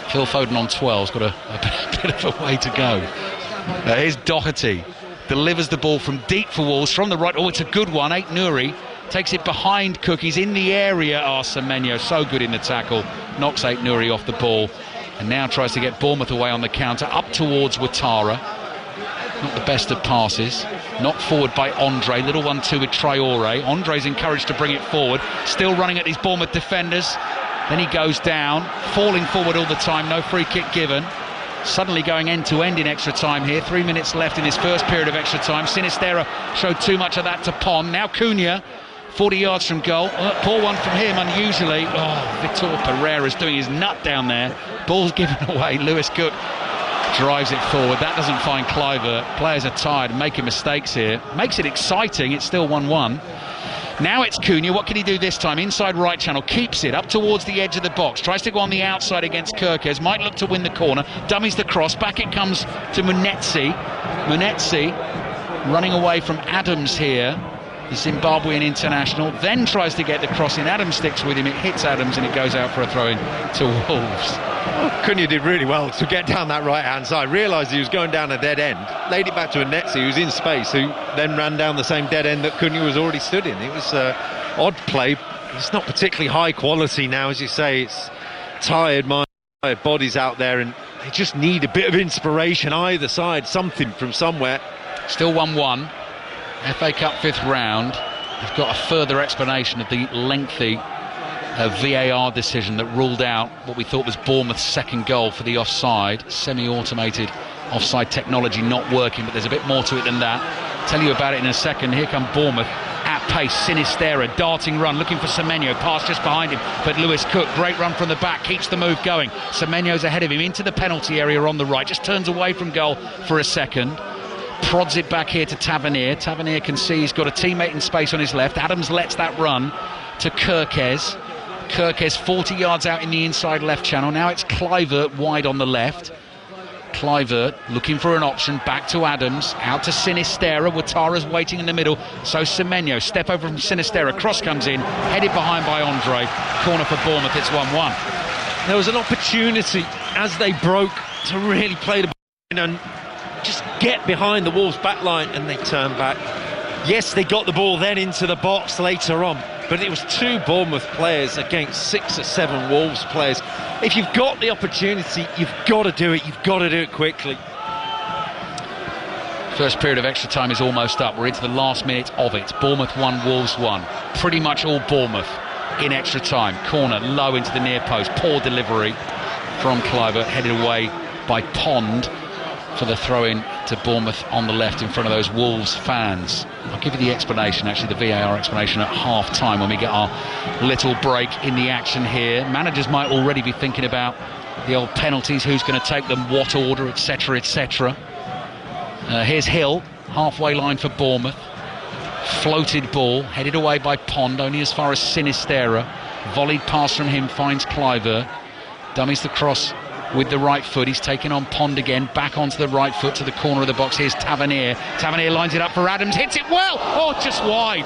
A: Phil Foden on 12's got a bit of a way to go. Here's Doherty, delivers the ball from deep for Wolves from the right. Oh, it's a good one. Ait Nouri takes it behind Cook. He's in the area. Semenyo so good in the tackle, knocks Ait Nouri off the ball, and now tries to get Bournemouth away on the counter, up towards Ouattara. Not the best of passes. Knocked forward by Andre. Little 1-2 with Traore. Andre's encouraged to bring it forward. Still running at these Bournemouth defenders. Then he goes down, falling forward all the time. No free kick given. Suddenly going end-to-end in extra time here. 3 minutes left in his first period of extra time. Sinisterra showed too much of that to Pond. Now Cunha, 40 yards from goal. Poor one from him, unusually. Vitor Pereira's doing his nut down there. Ball's given away. Lewis Cook drives it forward. That doesn't find Cliver. Players are tired, making mistakes here. Makes it exciting. It's still 1-1. Now it's Cunha. What can he do this time? Inside right channel. Keeps it up towards the edge of the box. Tries to go on the outside against Kirkes. Might look to win the corner. Dummies the cross. Back it comes to Munetsi. Munetsi running away from Adams here, the Zimbabwean international. Then tries to get the cross in. Adams sticks with him. It hits Adams and it goes out for a throw-in to Wolves.
B: Cunha did really well to get down that right-hand side. Realised he was going down a dead end. Laid it back to Munetsi, who's in space, who then ran down the same dead end that Cunha was already stood in. It was odd play. It's not particularly high quality now, as you say. It's tired bodies out there, and they just need a bit of inspiration either side, something from somewhere.
A: Still 1-1. FA Cup 5th round. They've got a further explanation of the lengthy VAR decision that ruled out what we thought was Bournemouth's second goal for the offside. Semi-automated offside technology not working, but there's a bit more to it than that. Tell you about it in a second. Here come Bournemouth at pace. Sinisterra, darting run, looking for Semenyo. Pass just behind him, but Lewis Cook, great run from the back, keeps the move going. Semenyo's ahead of him into the penalty area on the right, just turns away from goal for a second. Prods it back here to Tavernier. Tavernier can see he's got a teammate in space on his left. Adams lets that run to Kirkes. Kirkes 40 yards out in the inside left channel. Now it's Cliver wide on the left. Kluivert looking for an option, back to Adams, out to Sinisterra. Ouattara's waiting in the middle, so Semenyo, step over from Sinisterra, cross comes in, headed behind by Andre, corner for Bournemouth, it's 1-1.
B: There was an opportunity as they broke to really play the ball and just get behind the Wolves back line, and they turned back. Yes, they got the ball then into the box later on, but it was 2 Bournemouth players against 6 or 7 Wolves players. If you've got the opportunity, you've got to do it. You've got to do it quickly.
A: First period of extra time is almost up. We're into the last minute of it. Bournemouth 1, Wolves 1. Pretty much all Bournemouth in extra time. Corner low into the near post. Poor delivery from Kluivert, headed away by Pond for the throw-in to Bournemouth on the left in front of those Wolves fans. I'll give you the explanation, actually, the VAR explanation at half-time when we get our little break in the action here. Managers might already be thinking about the old penalties, who's going to take them, what order, etc, etc. Here's Hill, halfway line for Bournemouth. Floated ball, headed away by Pond, only as far as Sinisterra. Volleyed pass from him, finds Kluivert. Dummies the cross with the right foot. He's taken on Pond again, back onto the right foot to the corner of the box. Here's Tavernier. Tavernier lines it up for Adams, hits it well. Oh, just wide.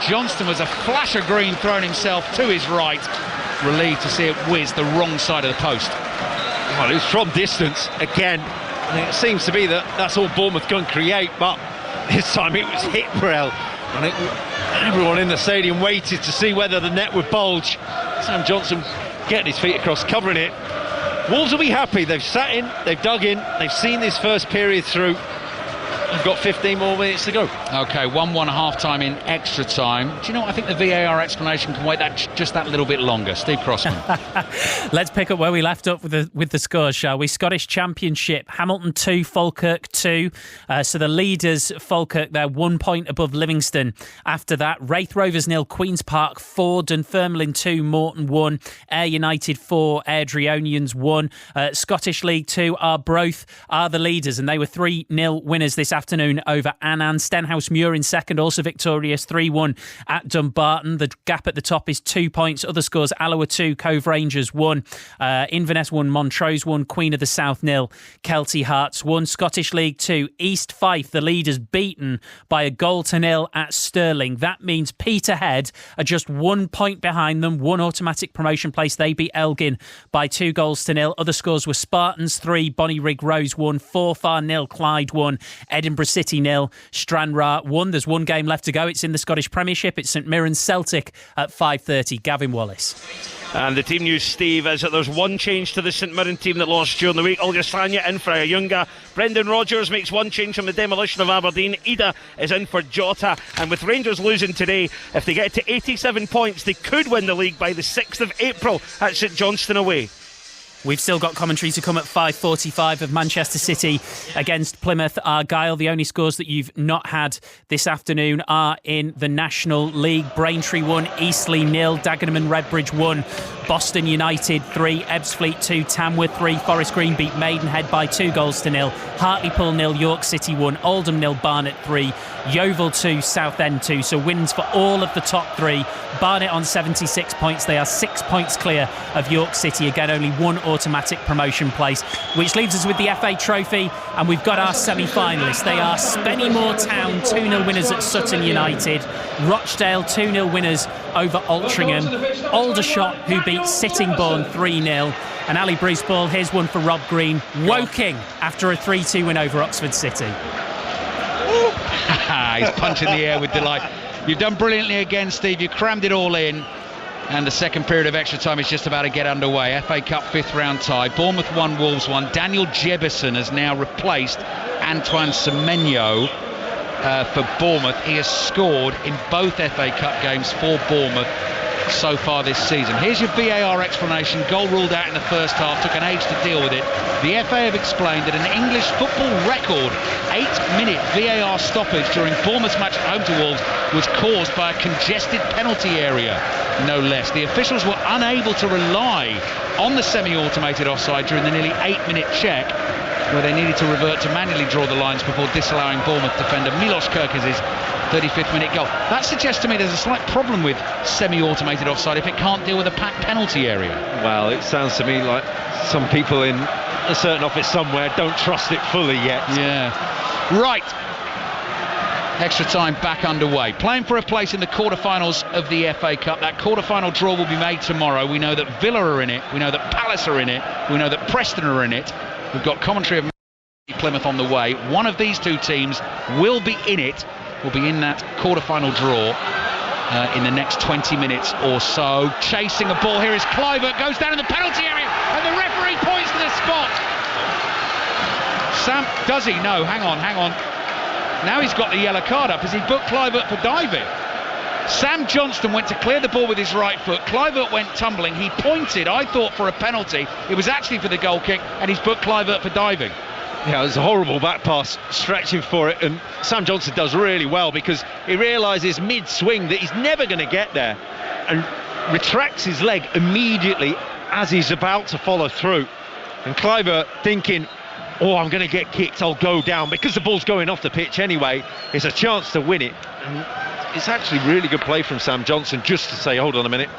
A: Johnston was a flash of green thrown himself to his right. Relieved to see it whiz the wrong side of the post.
B: Well, it was from distance again. And it seems to be that that's all Bournemouth can create, but this time it was hit well. And everyone in the stadium waited to see whether the net would bulge. Sam Johnson getting his feet across, covering it. Wolves will be happy. They've sat in, they've dug in, they've seen this first period through. They've got 15 more minutes to go.
A: OK, 1-1 half-time in extra time. Do you know what? I think the VAR explanation can wait just that little bit longer. Steve Crossman.
M: Let's pick up where we left up with the scores, shall we? Scottish Championship, Hamilton 2, Falkirk 2. So the leaders, Falkirk, they're 1 point above Livingston. After that, Wraith Rovers 0, Queen's Park 4, Dunfermline 2, Morton 1, Ayr United 4, Airdrieonians 1. Scottish League 2, Arbroath are the leaders, and they were 3-0 winners this afternoon over Annan. Stenhouse Muir in second, also victorious 3-1 at Dumbarton. The gap at the top is 2 points. Other scores: Alloa 2, Cove Rangers 1, Inverness 1, Montrose 1, Queen of the South 0, Kelty Hearts 1. Scottish League 2, East Fife, the leaders, beaten by 1-0 at Stirling. That means Peterhead are just 1 point behind them, 1 automatic promotion place. They beat Elgin by 2-0. Other scores were Spartans 3, Bonnyrigg Rose 1, Forfar 0, Clyde 1, Edinburgh City 0, Stranraer 1. There's one game left to go. It's in the Scottish Premiership. It's St Mirren Celtic at 5:30. Gavin Wallace.
O: And the team news, Steve, is that there's one change to the St Mirren team that lost during the week. Olga Stanya in for Ayunga. Brendan Rodgers makes one change from the demolition of Aberdeen. Ida is in for Jota. And with Rangers losing today, if they get to 87 points, they could win the league by the 6th of April at St Johnstone away.
M: We've still got commentary to come at 5:45 of Manchester City against Plymouth Argyle. The only scores that you've not had this afternoon are in the National League. Braintree 1, Eastleigh 0, Dagenham and Redbridge 1, Boston United 3, Ebbsfleet 2, Tamworth 3, Forest Green beat Maidenhead by 2-0. Hartlepool 0, York City 1, Oldham 0, Barnet 3, Yeovil 2, Southend 2. So wins for all of the top 3. Barnet on 76 points. They are 6 points clear of York City. Again, only 1 automatic promotion place, which leaves us with the FA Trophy, and we've got our semi-finalists. They are Spennymoor Town 2-0 winners at Sutton United, Rochdale 2-0 winners over Altrincham, Aldershot who beat Sittingbourne 3-0, and Ali Bruce Ball, here's one for Rob Green, Woking after a 3-2 win over Oxford City.
A: He's punching the air with delight. You've done brilliantly again, Steve. You crammed it all in. And the second period of extra time is just about to get underway. FA Cup 5th round tie. Bournemouth 1, Wolves 1. Daniel Jebison has now replaced Antoine Semenyo for Bournemouth. He has scored in both FA Cup games for Bournemouth so far this season. Here's your VAR explanation. Goal ruled out in the first half. Took an age to deal with it. The FA have explained that an English football record 8-minute VAR stoppage during Bournemouth's match at home to Wolves was caused by a congested penalty area, no less. The officials were unable to rely on the semi-automated offside during the nearly 8-minute check, where they needed to revert to manually draw the lines before disallowing Bournemouth defender Milos Kerkez's 35th minute goal. That suggests to me there's a slight problem with semi-automated offside if it can't deal with a packed penalty area.
B: Well, it sounds to me like some people in a certain office somewhere. Don't trust it fully yet.
A: Yeah. Right. Extra time back underway. Playing for a place in the quarterfinals of the FA Cup. That quarterfinal draw will be made tomorrow. We know that Villa are in it. We know that Palace are in it. We know that Preston are in it. We've got commentary of Plymouth on the way. One of these two teams will be in it. Will be in that quarterfinal draw in the next 20 minutes or so. Chasing a ball here is Kluivert. Goes down in the penalty area and the referee points to the spot. Sam, does he? No, hang on. Now he's got the yellow card up as he booked Kluivert for diving. Sam Johnston went to clear the ball with his right foot. Kluivert went tumbling. He pointed, I thought, for a penalty. It was actually for the goal kick, and he's booked Kluivert for diving.
B: Yeah, it was a horrible back pass, stretching for it, and Sam Johnston does really well because he realises mid-swing that he's never going to get there and retracts his leg immediately as he's about to follow through. And Kluivert thinking, oh, I'm going to get kicked, I'll go down, because the ball's going off the pitch anyway. It's a chance to win it. And it's actually really good play from Sam Johnston just to say, hold on a minute,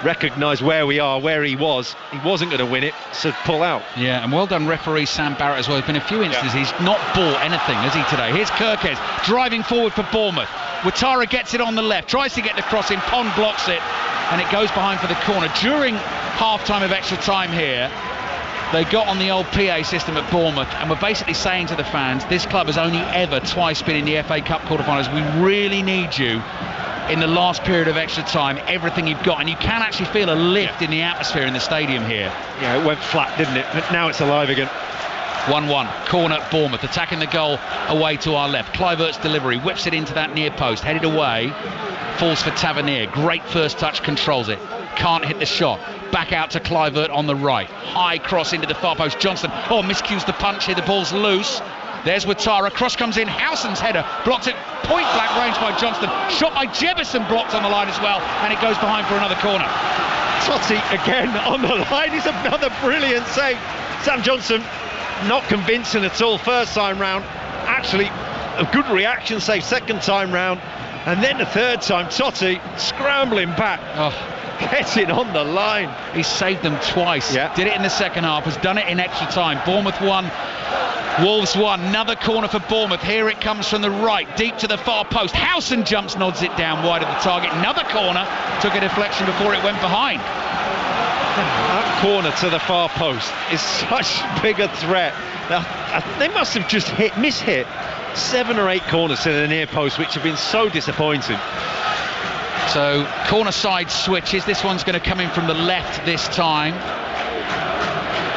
B: recognise where we are, where he was. He wasn't going to win it, so pull out.
A: Yeah, and well done referee Sam Barrett as well. There's been a few instances he's not bought anything, has he, today? Here's Kirkes driving forward for Bournemouth. Ouattara gets it on the left, tries to get the cross in, Pond blocks it, and it goes behind for the corner. During half-time of extra time here, they got on the old PA system at Bournemouth and were basically saying to the fans, this club has only ever twice been in the FA Cup quarterfinals. We really need you in the last period of extra time, everything you've got. And you can actually feel a lift in the atmosphere in the stadium here.
B: Yeah, it went flat, didn't it? But now it's alive again.
A: 1-1, corner Bournemouth, attacking the goal away to our left. Kluivert's delivery, whips it into that near post, headed away, falls for Tavernier. Great first touch, controls it. Can't hit the shot. Back out to Kluivert on the right. High cross into the far post. Johnston, miscues the punch here. The ball's loose. There's Ouattara. Cross comes in. Howson's header blocked it. Point blank range by Johnston. Shot by Jefferson blocked on the line as well. And it goes behind for another corner.
B: Totti again on the line. It's another brilliant save. Sam Johnston not convincing at all first time round. Actually, a good reaction save second time round. And then the third time, Totti scrambling back. Getting on the line.
A: He's saved them twice.
B: Yeah.
A: Did it in the second half, has done it in extra time. Bournemouth 1, Wolves 1. Another corner for Bournemouth. Here it comes from the right, deep to the far post. Howson jumps, nods it down wide of the target. Another corner, took a deflection before it went behind.
B: That corner to the far post is such a bigger threat. They must have just mishit 7 or 8 corners to the near post, which have been so disappointing.
A: So corner side switches. This one's going to come in from the left this time.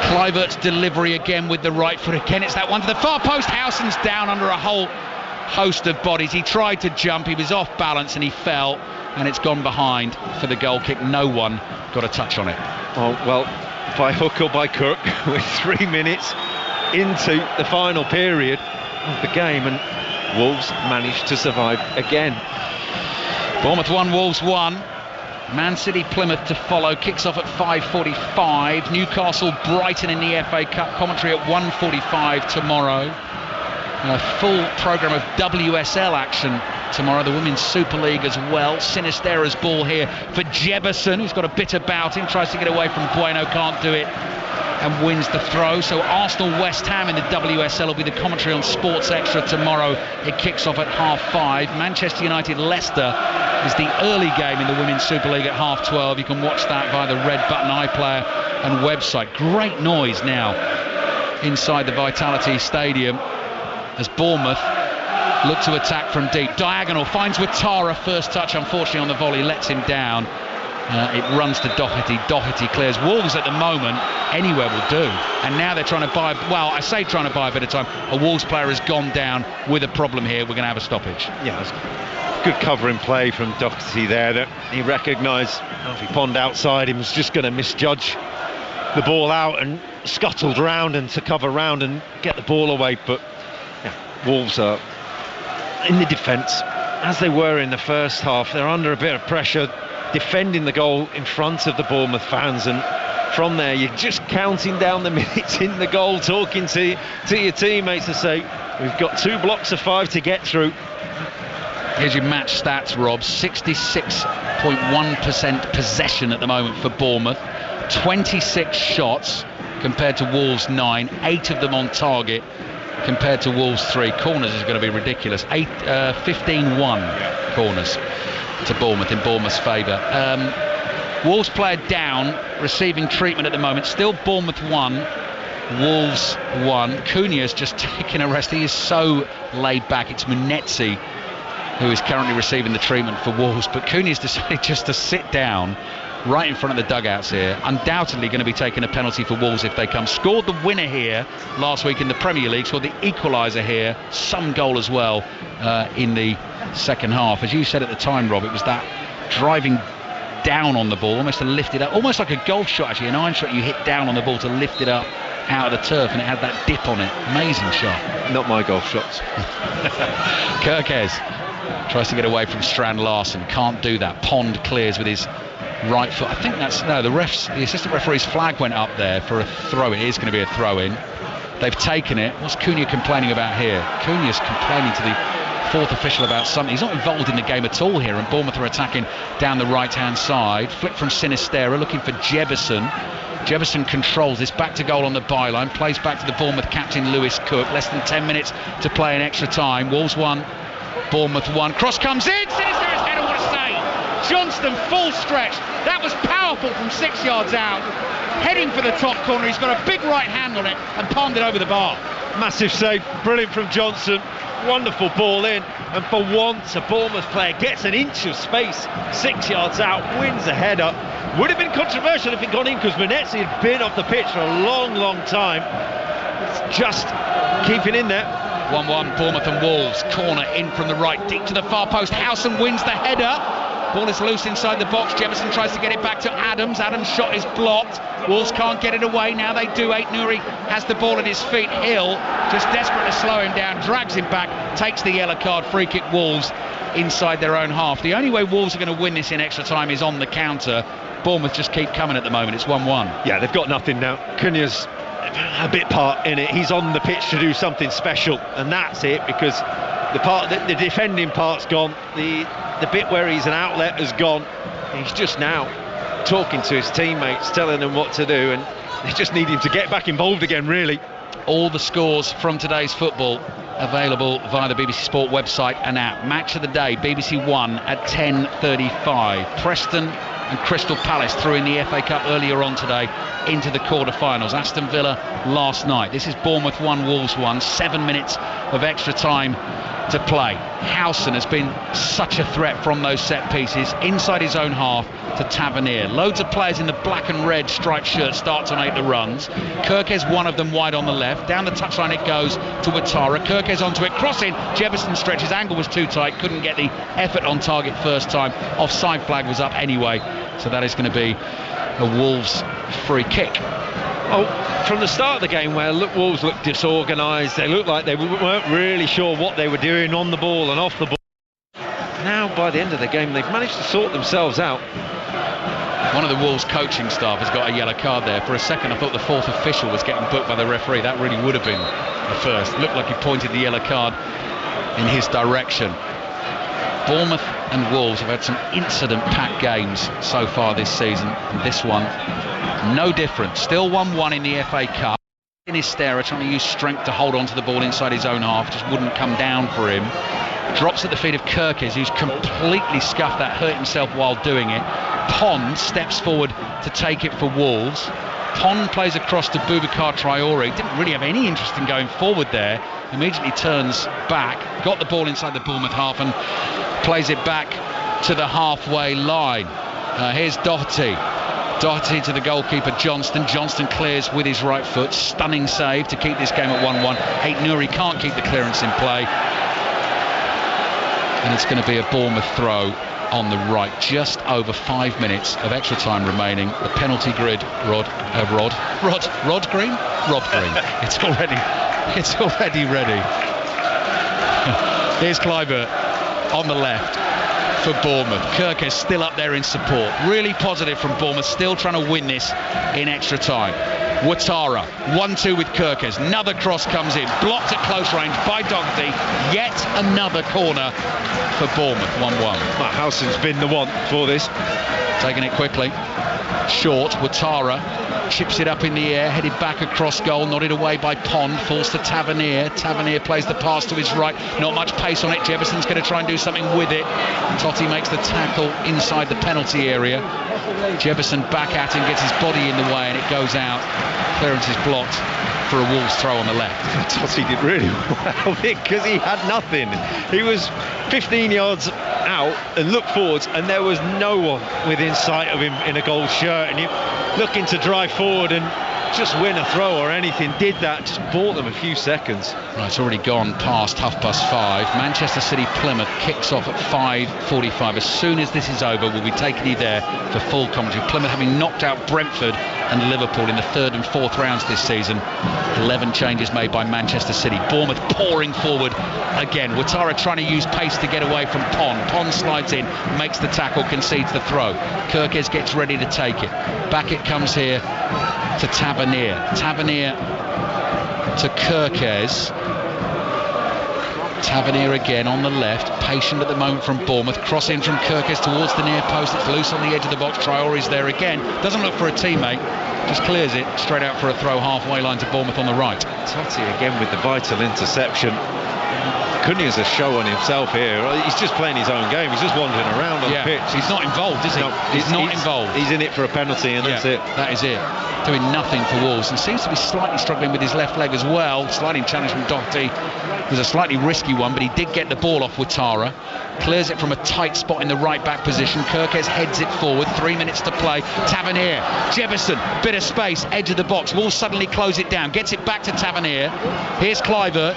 A: Kluivert's delivery again with the right foot. Again, it's that one to the far post. Howson's down under a whole host of bodies. He tried to jump, he was off balance and he fell, and it's gone behind for the goal kick. No one got a touch on it.
B: Oh, well, by hook or by crook, we're 3 minutes into the final period of the game, and Wolves managed to survive again.
A: Bournemouth 1, Wolves 1. Man City, Plymouth to follow. Kicks off at 5:45. Newcastle, Brighton in the FA Cup. Commentary at 1:45 tomorrow. A full programme of WSL action tomorrow. The Women's Super League as well. Sinistera's ball here for Jefferson, who's got a bit about him. Tries to get away from Bueno, can't do it, and wins the throw. So Arsenal West Ham in the WSL will be the commentary on Sports Extra tomorrow. It kicks off at 5:30. Manchester United Leicester is the early game in the Women's Super League at 12:30. You can watch that via the Red Button iPlayer and website. Great noise now inside the Vitality Stadium as Bournemouth look to attack from deep. Diagonal finds Ouattara, first touch unfortunately on the volley, lets him down. It runs to Doherty. Doherty clears. Wolves at the moment, anywhere will do. And now they're trying to buy, well, I say trying to buy a bit of time. A Wolves player has gone down with a problem here. We're going to have a stoppage.
B: Yeah, good covering play from Doherty there. That he recognised Alfie Pond outside him was just going to misjudge the ball out and scuttled round and to cover round and get the ball away. But yeah, Wolves are in the defence as they were in the first half. They're under a bit of pressure, defending the goal in front of the Bournemouth fans, and from there you're just counting down the minutes in the goal, talking to your teammates to say we've got 2 blocks of 5 to get through.
A: Here's your match stats, Rob. 66.1% possession at the moment for Bournemouth, 26 shots, compared to Wolves 9, 8 of them on target compared to Wolves 3. Corners is going to be ridiculous. 15-1 corners to Bournemouth in Bournemouth's favour. Wolves player down, receiving treatment at the moment. Still Bournemouth 1, Wolves 1. Cunha's just taking a rest. He is so laid back. It's Munetsi who is currently receiving the treatment for Wolves, but Cunha's decided just to sit down right in front of the dugouts here. Undoubtedly going to be taking a penalty for Wolves if they come. Scored the winner here last week in the Premier League, scored the equaliser here, some goal as well in the second half. As you said at the time, Rob, it was that driving down on the ball, almost to lift it up, almost like a golf shot actually, an iron shot. You hit down on the ball to lift it up out of the turf, and it had that dip on it. Amazing shot.
B: Not my golf shots.
A: Kirkes tries to get away from Strand Larsen, can't do that. Pond clears with his right foot. I think that's the assistant referee's flag went up there for a throw. It is going to be a throw in. They've taken it. What's Cunha complaining about here? Cunha's complaining to the fourth official about something. He's not involved in the game at all here, and Bournemouth are attacking down the right hand side. Flick from Sinistera looking for Jebison. Jebison controls this, back to goal on the byline, plays back to the Bournemouth captain Lewis Cook. Less than 10 minutes to play in extra time. Wolves 1, Bournemouth 1. Cross comes in, Sinistera's header, what a save! Johnston full stretch, that was powerful from 6 yards out, heading for the top corner. He's got a big right hand on it and palmed it over the bar.
B: Massive save, brilliant from Johnson, wonderful ball in, and for once a Bournemouth player gets an inch of space 6 yards out, wins a header. Would have been controversial if it gone in, because Munetsi had been off the pitch for a long time. It's just keeping in there.
A: 1-1 Bournemouth and Wolves. Corner in from the right, deep to the far post. Howson wins the header. Ball is loose inside the box. Jefferson tries to get it back to Adams. Adams' shot is blocked. Wolves can't get it away. Now they do. Aït-Nouri has the ball at his feet. Hill just desperate to slow him down, drags him back, takes the yellow card. Free kick Wolves inside their own half. The only way Wolves are going to win this in extra time is on the counter. Bournemouth just keep coming at the moment. It's 1-1.
B: Yeah, they've got nothing now. Cunha's a bit part in it. He's on the pitch to do something special, and that's it, because the defending part's gone. The bit where he's an outlet has gone. He's just now talking to his teammates, telling them what to do, and they just need him to get back involved again, really.
A: All the scores from today's football available via the BBC Sport website and app. Match of the day, BBC One at 10:35. Preston and Crystal Palace through in the FA Cup earlier on today into the quarter-finals. Aston Villa last night. This is Bournemouth 1, Wolves 1. 7 minutes of extra time to play. Howson has been such a threat from those set pieces inside his own half to Tavernier. Loads of players in the black and red striped shirt start to make the runs. Kirkes one of them wide on the left. Down the touchline it goes to Ouattara. Kirkes onto it, crossing. Jefferson stretches, angle was too tight, couldn't get the effort on target first time. Offside flag was up anyway, so that is going to be a Wolves free kick.
B: Oh, from the start of the game, where Wolves looked disorganised, they looked like they weren't really sure what they were doing on the ball and off the ball. Now, by the end of the game, they've managed to sort themselves out.
A: One of the Wolves coaching staff has got a yellow card there. For a second, I thought the fourth official was getting booked by the referee. That really would have been the first. It looked like he pointed the yellow card in his direction. Bournemouth and Wolves have had some incident-packed games so far this season, and this one no different. Still 1-1 in the FA Cup. Sinistera trying to use strength to hold on to the ball inside his own half, just wouldn't come down for him. Drops at the feet of Kirkes, who's completely scuffed that, hurt himself while doing it. Pond steps forward to take it for Wolves. Pond plays across to Boubacar Traoré. Didn't really have any interest in going forward there. Immediately turns back, got the ball inside the Bournemouth half and plays it back to the halfway line. Here's Doherty. Doherty to the goalkeeper Johnston. Johnston clears with his right foot. Stunning save to keep this game at 1-1. Aït-Nouri can't keep the clearance in play. And it's going to be a Bournemouth throw on the right. Just over 5 minutes of extra time remaining. The penalty grid, Rod Green? Rob Green. It's already ready. Here's Kluivert on the left for Bournemouth. Kirkes still up there in support. Really positive from Bournemouth, still trying to win this in extra time. Ouattara, 1-2 with Kirkes. Another cross comes in, blocked at close range by Doherty. Yet another corner for Bournemouth, 1-1.
B: Howson's been the one for this.
A: Taking it quickly. Short, Ouattara chips it up in the air, headed back across goal, nodded away by Pond, falls to Tavernier. Tavernier plays the pass to his right, not much pace on it. Jefferson's going to try and do something with it. Totti makes the tackle inside the penalty area. Jefferson back at him, gets his body in the way, and it goes out. Clearance is blocked for a Wolves throw on the left.
B: Totti did really well because he had nothing. He was 15 yards out and looked forwards, and there was no one within sight of him in a gold shirt, and you're looking to drive forward and just win a throw or anything. Did that, just bought them a few seconds.
A: Right, it's already gone past 5:30. Manchester City Plymouth kicks off at 5:45. As soon as this is over, we'll be taking you there for full commentary. Plymouth having knocked out Brentford and Liverpool in the third and fourth rounds this season. 11 changes made by Manchester City. Bournemouth pouring forward again. Ouattara trying to use pace to get away from Pond. Pond slides in, makes the tackle, concedes the throw. Kirkes gets ready to take it. Back it comes here to Tavernier. Tavernier to Kirkes. Tavernier again on the left, patient at the moment from Bournemouth. Cross in from Kirkes towards the near post. It's loose on the edge of the box. Traore's there again. Doesn't look for a teammate. Just clears it straight out for a throw halfway line to Bournemouth on the right.
B: Totti again with the vital interception. Cunha's a show on himself here. He's just playing his own game. He's just wandering around on the pitch.
A: He's not involved, is he?
B: No,
A: he's not involved.
B: He's in it for a penalty, and that's it.
A: That is it. Doing nothing for Wolves, and seems to be slightly struggling with his left leg as well. Sliding challenge from Doherty. It was a slightly risky one, but he did get the ball off Ouattara. Clears it from a tight spot in the right back position. Kirkes heads it forward. 3 minutes to play. Tavernier, Jefferson, bit of space, edge of the box. Wolves suddenly close it down. Gets it back to Tavernier. Here's Kluivert.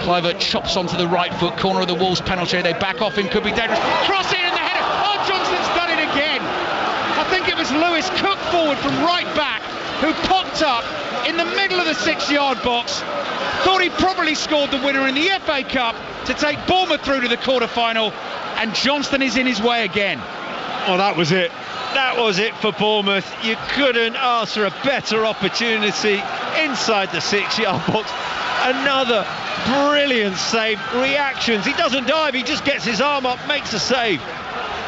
A: Kluivert chops onto the right foot, corner of the Wolves penalty. They back off him, could be dangerous. Cross it in the header. Oh, Johnston's done it again. I think it was Lewis Cook forward from right back who popped up in the middle of the 6-yard box. Thought he probably scored the winner in the FA Cup to take Bournemouth through to the quarter-final, and Johnston is in his way again.
B: Oh, that was it. That was it for Bournemouth. You couldn't ask for a better opportunity inside the 6-yard box. Another brilliant save. Reactions. He doesn't dive, he just gets his arm up, makes a save.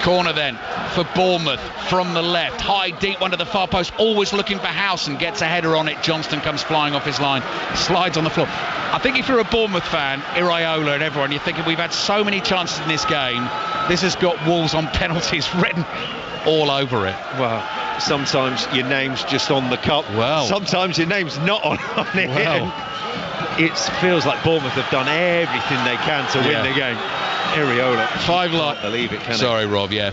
A: Corner then for Bournemouth from the left. High, deep one to the far post. Always looking for House and gets a header on it. Johnston comes flying off his line. Slides on the floor. I think if you're a Bournemouth fan, Iraola and everyone, you're thinking we've had so many chances in this game. This has got Wolves on penalties written all over it.
B: Well, sometimes your name's just on the cup.
A: Well,
B: sometimes your name's not on it.
A: Well.
B: It feels like Bournemouth have done everything they can to win the game. Iraola, can't believe it, can
A: Sorry, Rob. Yeah,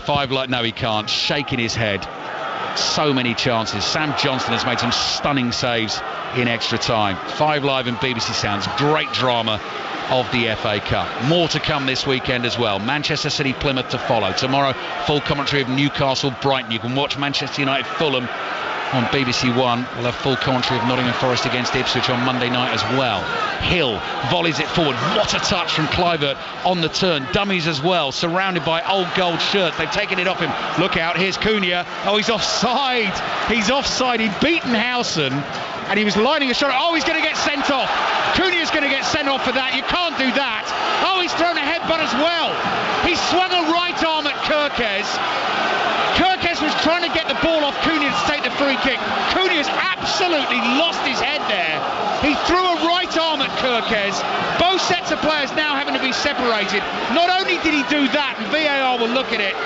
A: no, he can't. Shaking his head. So many chances. Sam Johnston has made some stunning saves in extra time. 5 Live and BBC Sounds. Great drama of the FA Cup. More to come this weekend as well. Manchester City Plymouth to follow. Tomorrow, full commentary of Newcastle Brighton. You can watch Manchester United Fulham on BBC One. We'll have full commentary of Nottingham Forest against Ipswich on Monday night as well. Hill volleys it forward. What a touch from Kluivert on the turn. Dummies as well, surrounded by old gold shirts. They've taken it off him. Look out, here's Cunha. Oh, he's offside. He's offside. He'd beaten Howson and he was lining a shot. Oh, he's going to get sent off. Cunha's going to get sent off for that. You can't do that. Oh, he's thrown a headbutt as well. He swung a right arm at Kirkes. Kirkes was trying to get the ball off Cunha to take the free kick. Cunha's absolutely lost his head there. He threw a right arm at Kirkes. Both sets of players now having to be separated. Not only did he do that, and VAR will look at it,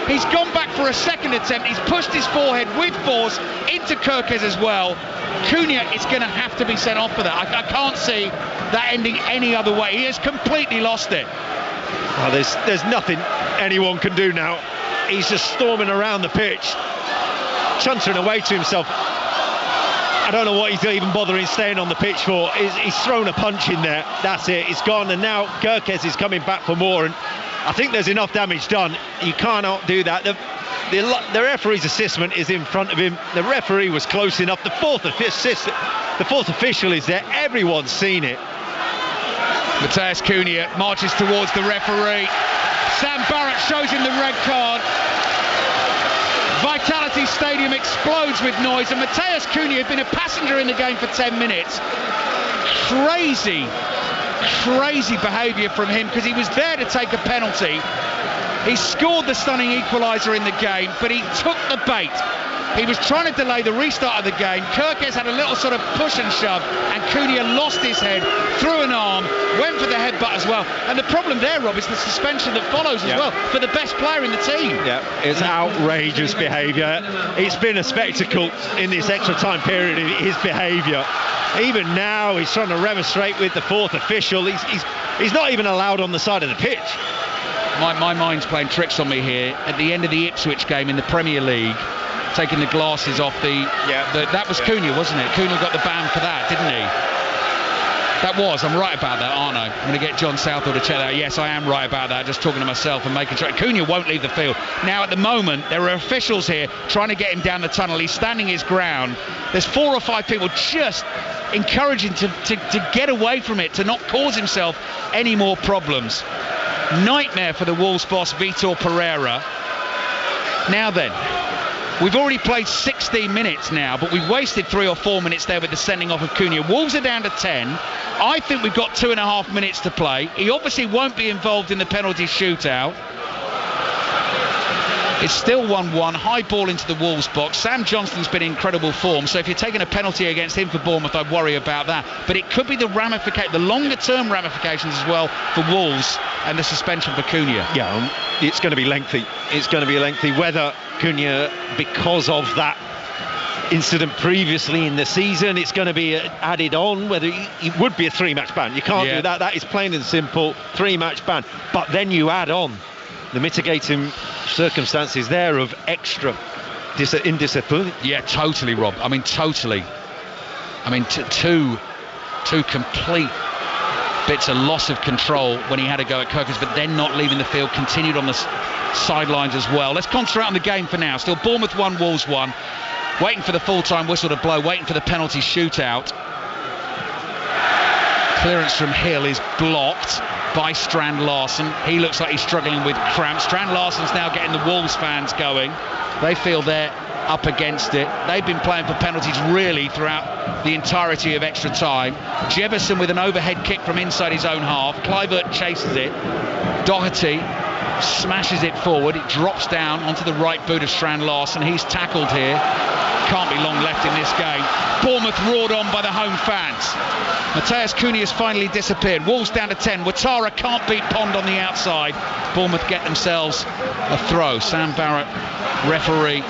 A: he's gone back for a second attempt. He's pushed his forehead with force into Kirkes as well. Cunha is going to have to be sent off for that. I can't see that ending any other way. He has completely lost it.
B: Well, there's nothing anyone can do now. He's just storming around the pitch, chuntering away to himself. I don't know what he's even bothering staying on the pitch for. He's thrown a punch in there. That's it. It's gone. And now Kirkes is coming back for more. And I think there's enough damage done. You cannot do that. The referee's assessment is in front of him. The referee was close enough. The fourth official is there. Everyone's seen it.
A: Matheus Cunha marches towards the referee. Sam Barrett shows him the red card. Vitality Stadium explodes with noise, and Matheus Cunha had been a passenger in the game for 10 minutes. Crazy behaviour from him, because he was there to take a penalty. He scored the stunning equaliser in the game, but he took the bait. He was trying to delay the restart of the game. Kirkes had a little sort of push and shove, and Cunha lost his head, threw an arm, went for the headbutt as well. And the problem there, Rob, is the suspension that follows as well for the best player in the team.
P: Yeah, it's outrageous behaviour. It's been a spectacle in this extra time period, his behaviour. Even now, he's trying to remonstrate with the fourth official. He's not even allowed on the side of the pitch.
A: My mind's playing tricks on me here. At the end of the Ipswich game in the Premier League, taking the glasses off that was Cunha, wasn't it? Cunha got the ban for that, didn't he? I'm right about that, aren't I? I'm going to get John Southall to check that. Yes, I am right about that, just talking to myself and making sure. Cunha won't leave the field. Now, at the moment, there are officials here trying to get him down the tunnel. He's standing his ground. There's 4 or 5 people just encouraging to get away from it, to not cause himself any more problems. Nightmare for the Wolves boss, Vitor Pereira. Now then, we've already played 16 minutes now, but we've wasted 3 or 4 minutes there with the sending off of Cunha. Wolves are down to 10. I think we've got 2.5 minutes to play. He obviously won't be involved in the penalty shootout. It's still 1-1, high ball into the Wolves box. Sam Johnston's been in incredible form, so if you're taking a penalty against him for Bournemouth, I'd worry about that. But it could be the longer-term ramifications as well for Wolves and the suspension for Cunha.
P: Yeah, it's going to be lengthy. It's going to be lengthy. Whether Cunha, because of that incident previously in the season, it's going to be added on, whether it would be a 3-match ban. You can't do that. That is plain and simple, 3-match ban. But then you add on the mitigating circumstances there of extra indiscipline.
A: Yeah, totally, Rob. I mean, totally. I mean, two complete bits of loss of control when he had a go at Kirkes, but then not leaving the field, continued on the sidelines as well. Let's concentrate on the game for now. Still Bournemouth 1, Wolves 1. Waiting for the full-time whistle to blow, waiting for the penalty shootout. Clearance from Hill is blocked by Strand Larsen. He looks like he's struggling with cramps. Strand Larsen's now getting the Wolves fans going. They feel they're up against it. They've been playing for penalties really throughout the entirety of extra time. Jefferson with an overhead kick from inside his own half. Kluivert chases it. Doherty smashes it forward. It drops down onto the right boot of Strand Larsen. He's tackled here. Can't be long left in this game. Bournemouth roared on by the home fans. Mateus Cunha has finally disappeared. Wolves down to 10. Ouattara can't beat Pond on the outside. Bournemouth get themselves a throw. Sam Barrett, referee,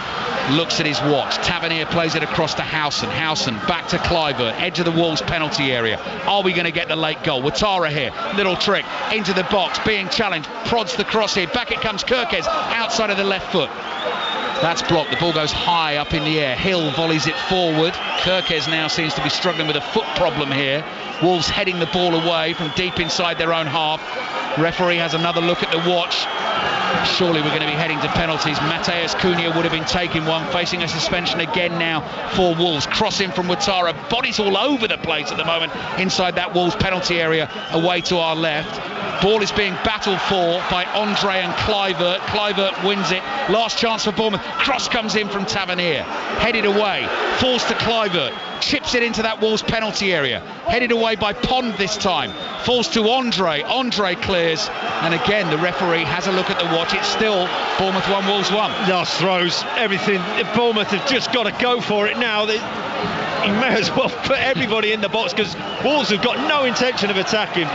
A: looks at his watch. Tavernier plays it across to Howson. Howson back to Kluivert, edge of the Wolves penalty area. Are we going to get the late goal? Ouattara here, little trick into the box, being challenged, prods the cross here. Back it comes Kirkes, outside of the left foot. That's blocked. The ball goes high up in the air. Hill volleys it forward. Kirkes now seems to be struggling with a foot problem here. Wolves heading the ball away from deep inside their own half. Referee has another look at the watch. Surely we're going to be heading to penalties. Mateus Cunha would have been taking one, facing a suspension again now for Wolves. Crossing from Ouattara, bodies all over the place at the moment inside that Wolves penalty area away to our left. Ball is being battled for by Andre and Kluivert. Kluivert wins it. Last chance for Bournemouth. Cross comes in from Tavernier. Headed away. Falls to Kluivert. Chips it into that Wolves penalty area. Headed away by Pond this time. Falls to Andre. Andre clears. And again, the referee has a look at the watch. It's still Bournemouth 1, Wolves 1.
P: Last throws, everything. Bournemouth have just got to go for it now. He may as well put everybody in the box because Wolves have got no intention of attacking.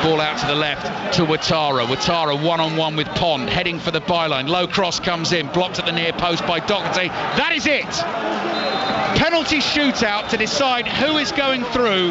A: Ball out to the left to Ouattara. Ouattara one-on-one with Pond, heading for the byline. Low cross comes in, blocked at the near post by Doherty. That is it! Penalty shootout to decide who is going through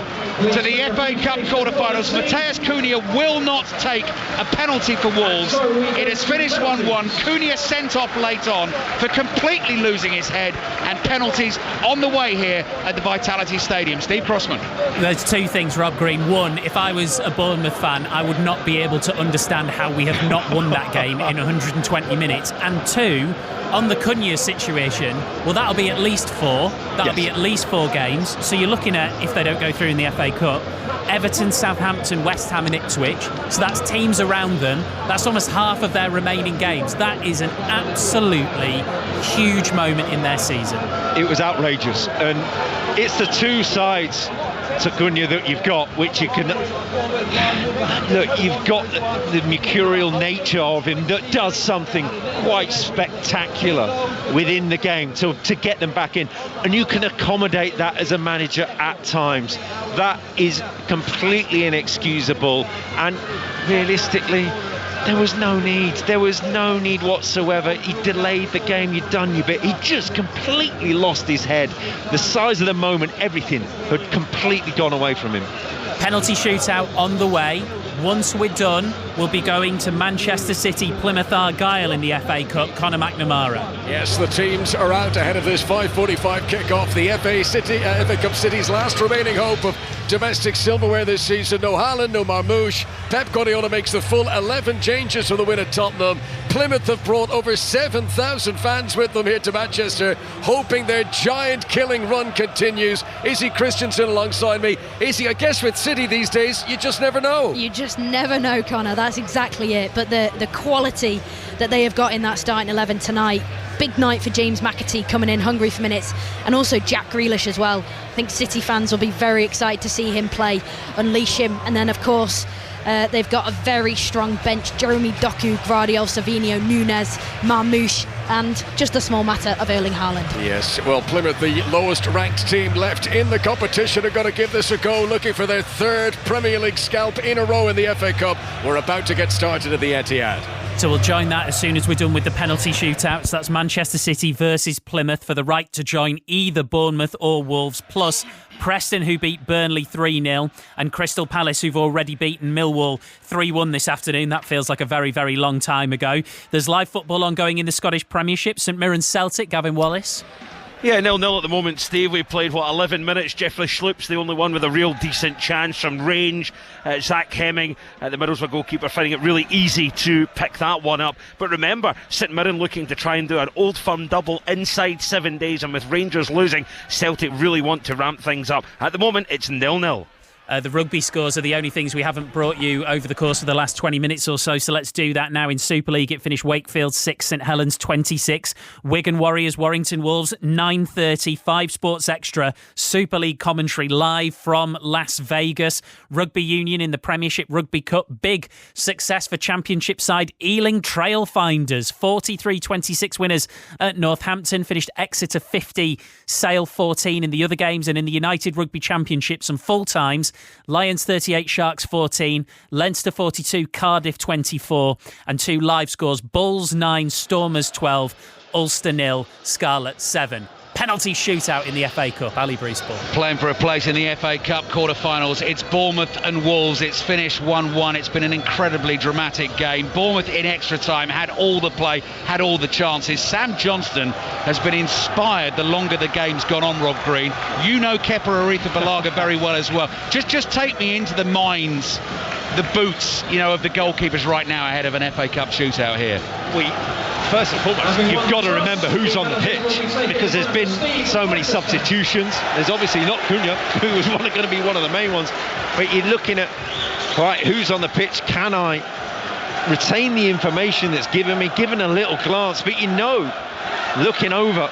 A: to the FA Cup quarter-finals. Mateus Cunha will not take a penalty for Wolves. It has finished 1-1. Cunha sent off late on for completely losing his head, and penalties on the way here at the Vitality Stadium. Steve Crossman.
M: There's two things, Rob Green. One, if I was a Bournemouth fan, I would not be able to understand how we have not won that game in 120 minutes. And two, on the Cunha situation, well, that'll be at least 4. That'll be at least 4 games. So you're looking at, if they don't go through in the FA Cup, Everton, Southampton, West Ham and Ipswich. So that's teams around them. That's almost half of their remaining games. That is an absolutely huge moment in their season.
P: It was outrageous. And it's the two sides shots at Cunha that you've got, which you can look. You've got the mercurial nature of him that does something quite spectacular within the game to get them back in, and you can accommodate that as a manager at times. That is completely inexcusable, and realistically, there was no need whatsoever. He delayed the game, you'd done your bit. He just completely lost his head. The size of the moment, everything had completely gone away from him.
M: Penalty shootout on the way. Once we're done, we'll be going to Manchester City, Plymouth Argyle in the FA Cup. Conor McNamara.
L: Yes, the teams are out ahead of this 5:45 kick-off. The FA Cup City's last remaining hope of domestic silverware this season. No Haaland, no Marmoush. Pep Guardiola makes the full 11 changes for the win at Tottenham. Plymouth have brought over 7,000 fans with them here to Manchester, hoping their giant killing run continues. Izzy Christensen alongside me. Izzy, I guess with City these days, you just never know.
R: You just never know, Connor. That's exactly it. But the quality that they have got in that starting 11 tonight, big night for James McAtee coming in hungry for minutes, and also Jack Grealish as well. I think City fans will be very excited to see him play, unleash him, and then of course they've got a very strong bench. Jeremy Doku, Gvardiol, Savinho, Nunes, Marmoush, and just a small matter of Erling Haaland.
L: Yes, well, Plymouth, the lowest ranked team left in the competition, are going to give this a go, looking for their third Premier League scalp in a row in the FA Cup. We're about to get started at the Etihad.
M: So we'll join that as soon as we're done with the penalty shootouts. That's Manchester City versus Plymouth for the right to join either Bournemouth or Wolves, plus Preston, who beat Burnley 3-0, and Crystal Palace, who've already beaten Millwall 3-1 this afternoon. That feels like a very, very long time ago. There's live football ongoing in the Scottish Premiership. St Mirren Celtic, Gavin Wallace.
O: Yeah, 0-0 at the moment, Steve. We played, 11 minutes. Jeffrey Schlupp's the only one with a real decent chance from range. Zach Hemming, the Middlesbrough goalkeeper, finding it really easy to pick that one up. But remember, St Mirren looking to try and do an Old Firm double inside 7 days, and with Rangers losing, Celtic really want to ramp things up. At the moment, it's 0-0.
M: The rugby scores are the only things we haven't brought you over the course of the last 20 minutes or so let's do that now. In Super League, it finished Wakefield 6, St Helens 26, Wigan Warriors, Warrington Wolves 9:30, 5 Sports Extra, Super League commentary live from Las Vegas. Rugby Union in the Premiership Rugby Cup, big success for Championship side Ealing Trailfinders, 43-26 winners at Northampton, finished Exeter 50, Sale 14 in the other games. And in the United Rugby Championship, some full times: Lions 38, Sharks 14, Leinster 42, Cardiff 24, and 2 live scores: Bulls 9, Stormers 12, Ulster 0, Scarlet 7. Penalty shootout in the FA Cup. Ali Breesport.
S: Playing for a place in the FA Cup quarter-finals. It's Bournemouth and Wolves. It's finished 1-1. It's been an incredibly dramatic game. Bournemouth in extra time had all the play, had all the chances. Sam Johnston has been inspired the longer the game's gone on, Rob Green. You know Kepa Arrizabalaga very well as well. Just take me into the minds, the boots, of the goalkeepers right now ahead of an FA Cup shootout here.
P: First and foremost, you've got to remember who's on the pitch, because there's been so many substitutions. There's obviously not Cunha, who was going to be one of the main ones, but you're looking at, right, who's on the pitch? Can I retain the information that's given me, given a little glance? But looking over,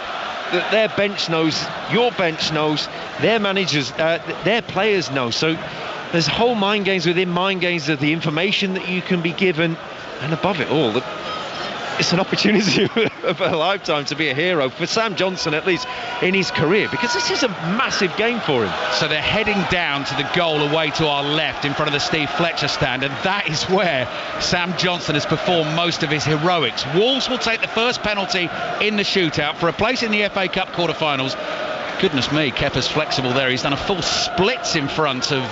P: that their bench knows, your bench knows, their managers, their players know. So there's whole mind games within mind games of the information that you can be given, and above it all, it's an opportunity of a lifetime to be a hero for Sam Johnson, at least in his career, because this is a massive game for him.
S: So they're heading down to the goal away to our left in front of the Steve Fletcher stand, and that is where Sam Johnson has performed most of his heroics. Wolves will take the first penalty in the shootout for a place in the FA Cup quarter-finals. Goodness me, Kepa's flexible there. He's done a full splits in front of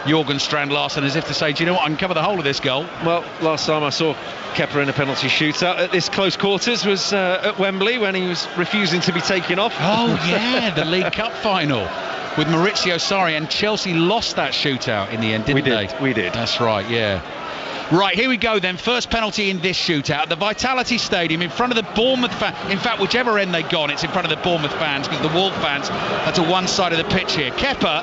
S: Jorgen Strand Larsen, as if to say, do you know what, I can cover the whole of this goal.
P: Well, last time I saw Kepa in a penalty shootout at this close quarters was at Wembley, when he was refusing to be taken off.
S: Oh yeah, the League Cup final with Maurizio Sarri, and Chelsea lost that shootout in the end, didn't they?
P: We did.
S: That's right, yeah. Right, here we go then. First penalty in this shootout. The Vitality Stadium in front of the Bournemouth fans. In fact, whichever end they've gone, it's in front of the Bournemouth fans, because the Wolves fans are to one side of the pitch here. Kepa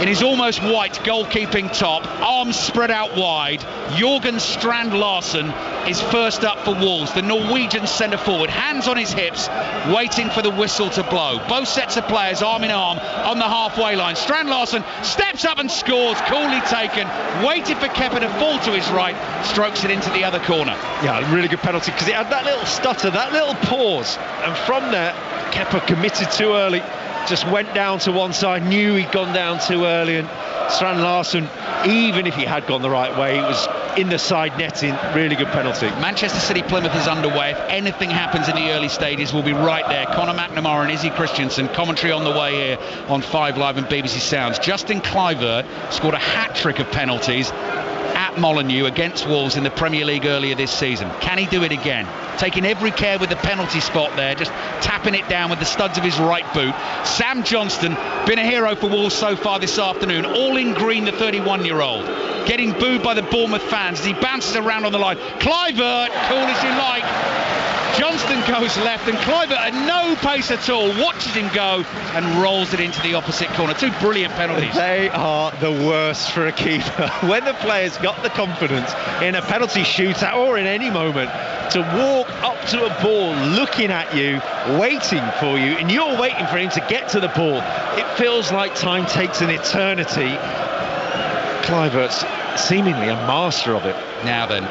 A: in his almost white goalkeeping top, arms spread out wide. Jorgen Strand Larsen is first up for Wolves, the Norwegian centre forward, hands on his hips, waiting for the whistle to blow. Both sets of players arm in arm on the halfway line. Strand Larsen steps up and scores, coolly taken, waited for Kepa to fall to his right, strokes it into the other corner.
P: Yeah, really good penalty, because it had that little stutter, that little pause, and from there Kepa committed too early, just went down to one side, knew he'd gone down too early, and Strand Larsen, even if he had gone the right way, it was in the side netting. Really good penalty.
A: Manchester City Plymouth is underway. If anything happens in the early stages, we'll be right there. Conor McNamara and Izzy Christiansen, commentary on the way here on 5 Live and BBC Sounds. Justin Kluivert scored a hat-trick of penalties at Molineux against Wolves in the Premier League earlier this season. Can he do it again? Taking every care with the penalty spot there, just tapping it down with the studs of his right boot. Sam Johnston, been a hero for Wolves so far this afternoon, all in green, the 31-year-old. Getting booed by the Bournemouth fans as he bounces around on the line. Kluivert, cool as you like. Johnston goes left, and Kluivert at no pace at all, watches him go and rolls it into the opposite corner. Two brilliant penalties.
P: They are the worst for a keeper. When the player's got the confidence in a penalty shootout or in any moment to walk up to a ball looking at you, waiting for you, and you're waiting for him to get to the ball, it feels like time takes an eternity. Kluivert's seemingly a master of it.
A: Now then,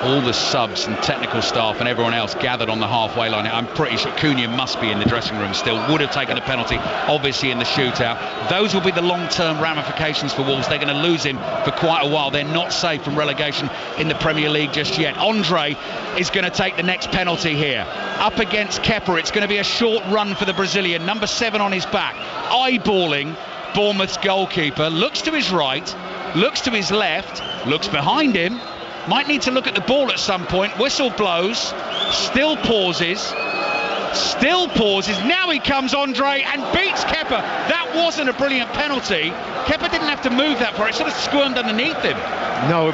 A: all the subs and technical staff and everyone else gathered on the halfway line. I'm pretty sure Cunha must be in the dressing room still, would have taken the penalty, obviously, in the shootout. Those will be the long-term ramifications for Wolves. They're going to lose him for quite a while. They're not safe from relegation in the Premier League just yet. Andre is going to take the next penalty here. Up against Kepa, it's going to be a short run for the Brazilian, number 7 on his back, eyeballing Bournemouth's goalkeeper, looks to his right, looks to his left, looks behind him, might need to look at the ball at some point. Whistle blows, still pauses, now he comes, Andre, and beats Kepa. That wasn't a brilliant penalty. Kepa didn't have to move that far, it sort of squirmed underneath him.
P: No,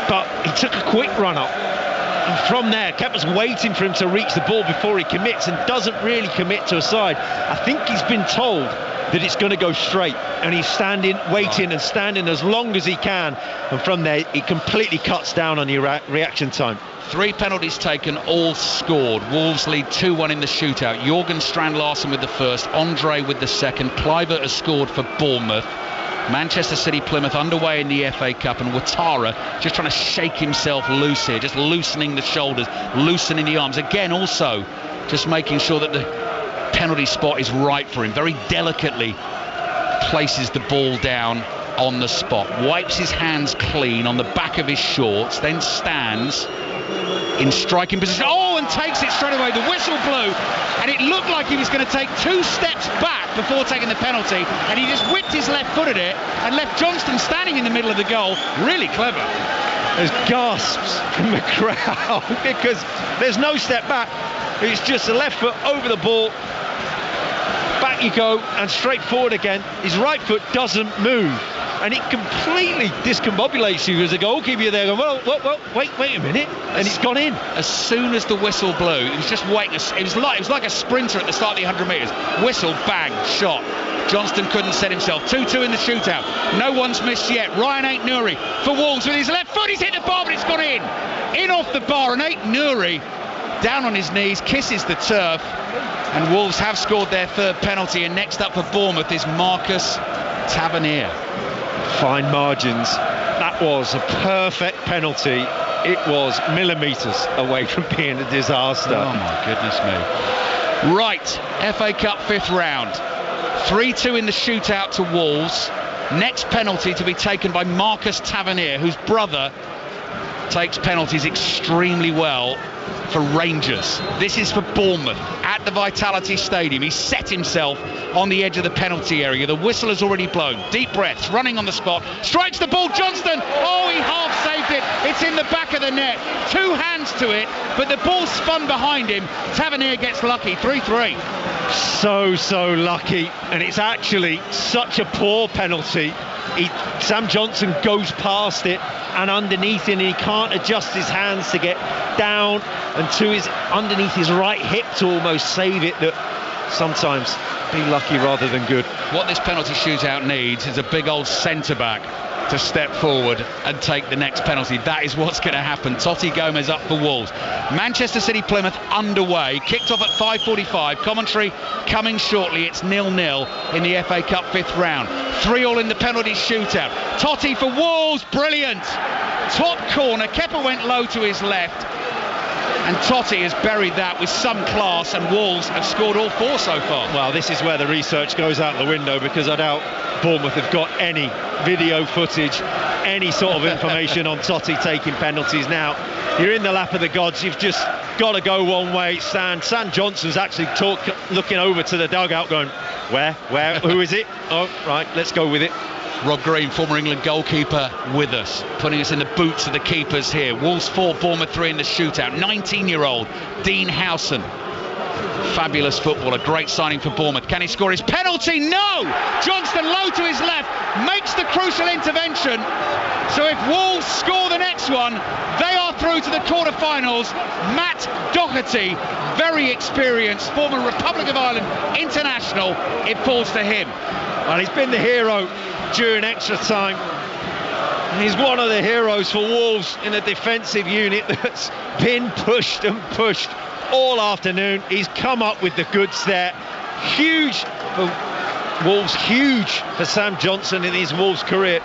P: but he took a quick run up, and from there Kepa's waiting for him to reach the ball before he commits, and doesn't really commit to a side. I think he's been told that it's going to go straight, and he's standing, waiting and standing as long as he can, and from there he completely cuts down on your reaction time.
A: 3 penalties taken, all scored. Wolves lead 2-1 in the shootout. Jorgen Strand Larsen with the first, Andre with the second. Kluivert has scored for Bournemouth. Manchester City Plymouth underway in the FA Cup, and Ouattara just trying to shake himself loose here, just loosening the shoulders, loosening the arms. Again, also just making sure that the penalty spot is right for him. Very delicately places the ball down on the spot, wipes his hands clean on the back of his shorts, then stands in striking position. Oh, and takes it straight away. The whistle blew, and it looked like he was going to take 2 steps back before taking the penalty, and he just whipped his left foot at it and left Johnston standing in the middle of the goal. Really clever.
P: There's gasps from the crowd because there's no step back. It's just the left foot over the ball. Back you go, and straight forward again. His right foot doesn't move, and it completely discombobulates you as a goalkeeper. You're there going, well, wait a minute, and it's gone in.
A: As soon as the whistle blew, he was just waiting. It was like a sprinter at the start of the 100 metres. Whistle, bang, shot. Johnston couldn't set himself. 2-2 in the shootout. No one's missed yet. Ryan Ait-Nouri for Wolves with his left foot. He's hit the bar, but it's gone in. In off the bar, and Ait-Nouri down on his knees, kisses the turf, and Wolves have scored their 3rd penalty. And next up for Bournemouth is Marcus Tavernier.
P: Fine margins. That was a perfect penalty. It was millimetres away from being a disaster.
A: Oh my goodness me. Right, FA Cup 5th round. 3-2 in the shootout to Wolves. Next penalty to be taken by Marcus Tavernier, whose brother takes penalties extremely well for Rangers. This is for Bournemouth at the Vitality Stadium. He set himself on the edge of the penalty area. The whistle has already blown. Deep breaths, running on the spot, strikes the ball. Johnston, oh, he half saved it. It's in the back of the net. 2 hands to it, but the ball spun behind him. Tavernier gets lucky. 3-3.
P: So lucky, and it's actually such a poor penalty. Sam Johnson goes past it and underneath it, and he can't adjust his hands to get down and to his underneath his right hip to almost save it. That sometimes be lucky rather than good.
S: What this penalty shootout needs is a big old centre-back to step forward and take the next penalty. That is what's going to happen. Totti Gomez up for Wolves. Manchester City Plymouth underway, kicked off at 5:45. Commentary coming shortly. It's 0-0 in the FA Cup 5th round. 3-3 in the penalty shootout. Totti for Wolves, brilliant. Top corner, Kepa went low to his left, and Totti has buried that with some class, and Wolves have scored all 4 so far.
P: Well, this is where the research goes out the window, because I doubt Bournemouth have got any video footage, any sort of information on Totti taking penalties. Now, you're in the lap of the gods, you've just got to go one way. Sam Johnson's actually looking over to the dugout going, where, who is it? Oh, right, let's go with it.
S: Rob Green, former England goalkeeper, with us, putting us in the boots of the keepers here. Wolves 4, Bournemouth 3 in the shootout. 19-year-old Dean Howson, fabulous footballer, great signing for Bournemouth. Can he score his penalty? No! Johnston low to his left, makes the crucial intervention. So if Wolves score the next one, they are through to the quarter-finals. Matt Doherty, very experienced, former Republic of Ireland international, it falls to him.
P: Well, he's been the hero during extra time. He's one of the heroes for Wolves in a defensive unit that's been pushed and pushed all afternoon. He's come up with the goods there. Huge for Wolves, huge for Sam Johnson in his Wolves career.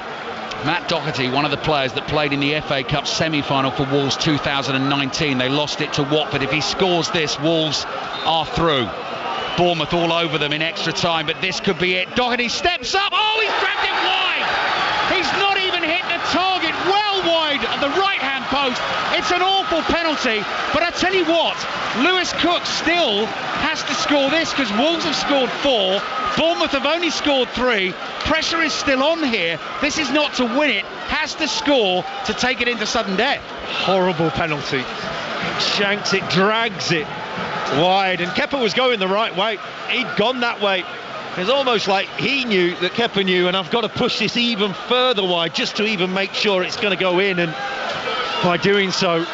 S: Matt Doherty, one of the players that played in the FA Cup semi-final for Wolves 2019. They lost it to Watford. If he scores this, Wolves are through. Bournemouth all over them in extra time, but this could be it. Doherty steps up. Oh, he's grabbed it wide. He's not even hit the target. Well wide at the right-hand post. It's an awful penalty, but I tell you what, Lewis Cook still has to score this, because Wolves have scored 4. Bournemouth have only scored 3. Pressure is still on here. This is not to win it. Has to score to take it into sudden death.
P: Horrible penalty. Shanks it, drags it wide, and Kepa was going the right way. He'd gone that way. It's almost like he knew that Kepa knew, and I've got to push this even further wide just to even make sure it's going to go in, and by doing so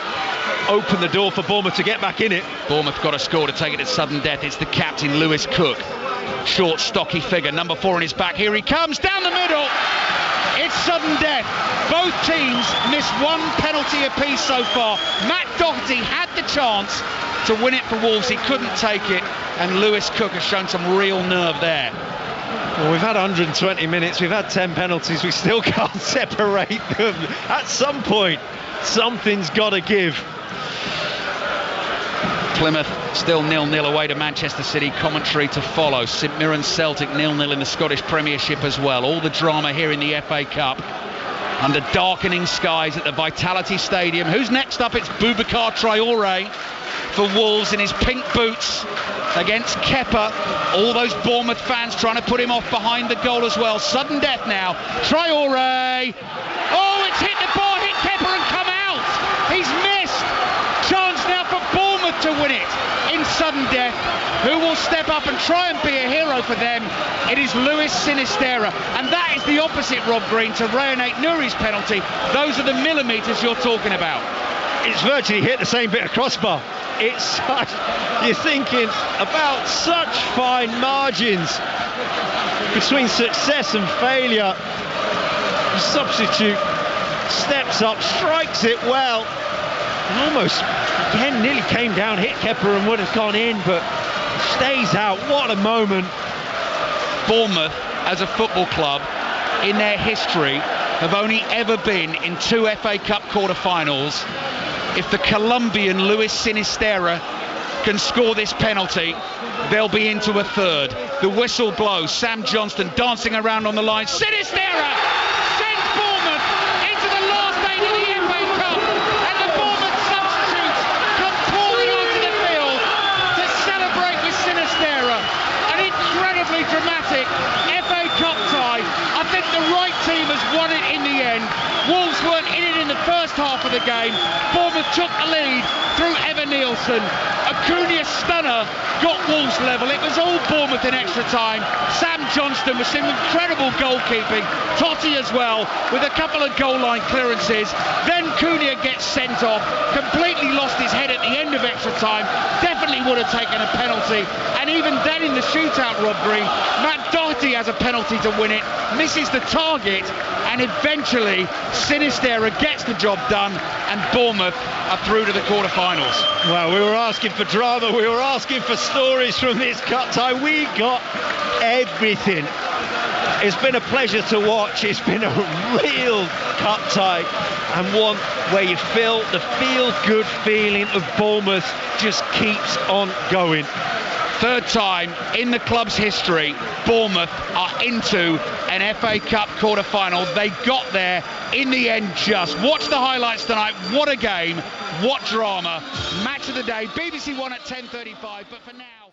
P: open the door for Bournemouth to get back in it.
S: Bournemouth got a score to take it to sudden death. It's the captain, Lewis Cook. Short, stocky figure, number 4 on his back. Here he comes, down the middle. It's sudden death. Both teams missed 1 penalty apiece so far. Matt Doherty had the chance to win it for Wolves. He couldn't take it, and Lewis Cook has shown some real nerve there.
P: Well, we've had 120 minutes, we've had 10 penalties, we still can't separate them. At some point, something's got to give.
S: Plymouth still 0-0 away to Manchester City. Commentary to follow. St Mirren Celtic 0-0 in the Scottish Premiership as well. All the drama here in the FA Cup under darkening skies at the Vitality Stadium. Who's next up? It's Boubacar Traoré for Wolves in his pink boots against Kepa. All those Bournemouth fans trying to put him off behind the goal as well. Sudden death now. Traoré. Oh, it's hit the bar, hit Kepa and come out. He's missed. Chance now for Bournemouth to win it in sudden death. Who will step up and try and be a hero for them? It is Luis Sinisterra, and that is the opposite, Rob Green, to Reynate Nouri's penalty. Those are the millimetres you're talking about.
P: It's virtually hit the same bit of crossbar. It's such, you're thinking about such fine margins between success and failure. The substitute steps up, strikes it well, and almost again nearly came down, hit Kepa and would have gone in, but stays out. What a moment.
S: Bournemouth, as a football club, in their history, have only ever been in 2 FA Cup quarter-finals. If the Colombian Luis Sinisterra can score this penalty, they'll be into a third. The whistle blows. Sam Johnston dancing around on the line. Sinisterra sends Bournemouth into the last 8 of the FA Cup, and the Bournemouth substitutes come pouring onto the field to celebrate with Sinisterra. An incredibly dramatic FA Cup tie. I think the right team has won it in the end. Wolves weren't in it in the first half of the game. Bournemouth took the lead through Evan Nielsen. Acuna stunner got Wolves level. It was all Bournemouth in extra time. Sam Johnston with some incredible goalkeeping. Totti as well, with a couple of goal line clearances. Then Cunha gets sent off, completely lost his head at the end of extra time. Definitely
A: would have taken a penalty. And even then in the shootout, Rob Green, Matt Doherty has a penalty to win it, misses the target, and eventually Sinisterra gets the job done, and Bournemouth are through to the quarter-finals.
P: Well, we were asking for drama, we were asking for stories from this cup tie. We got everything. It's been a pleasure to watch. It's been a real cup tie, and one where you feel the feel-good feeling of Bournemouth just keeps on going.
A: Third time in the club's history, Bournemouth are into an FA Cup quarter-final. They got there in the end just. Watch the highlights tonight. What a game, what drama. Match of the day, BBC One at 10:35, but for now...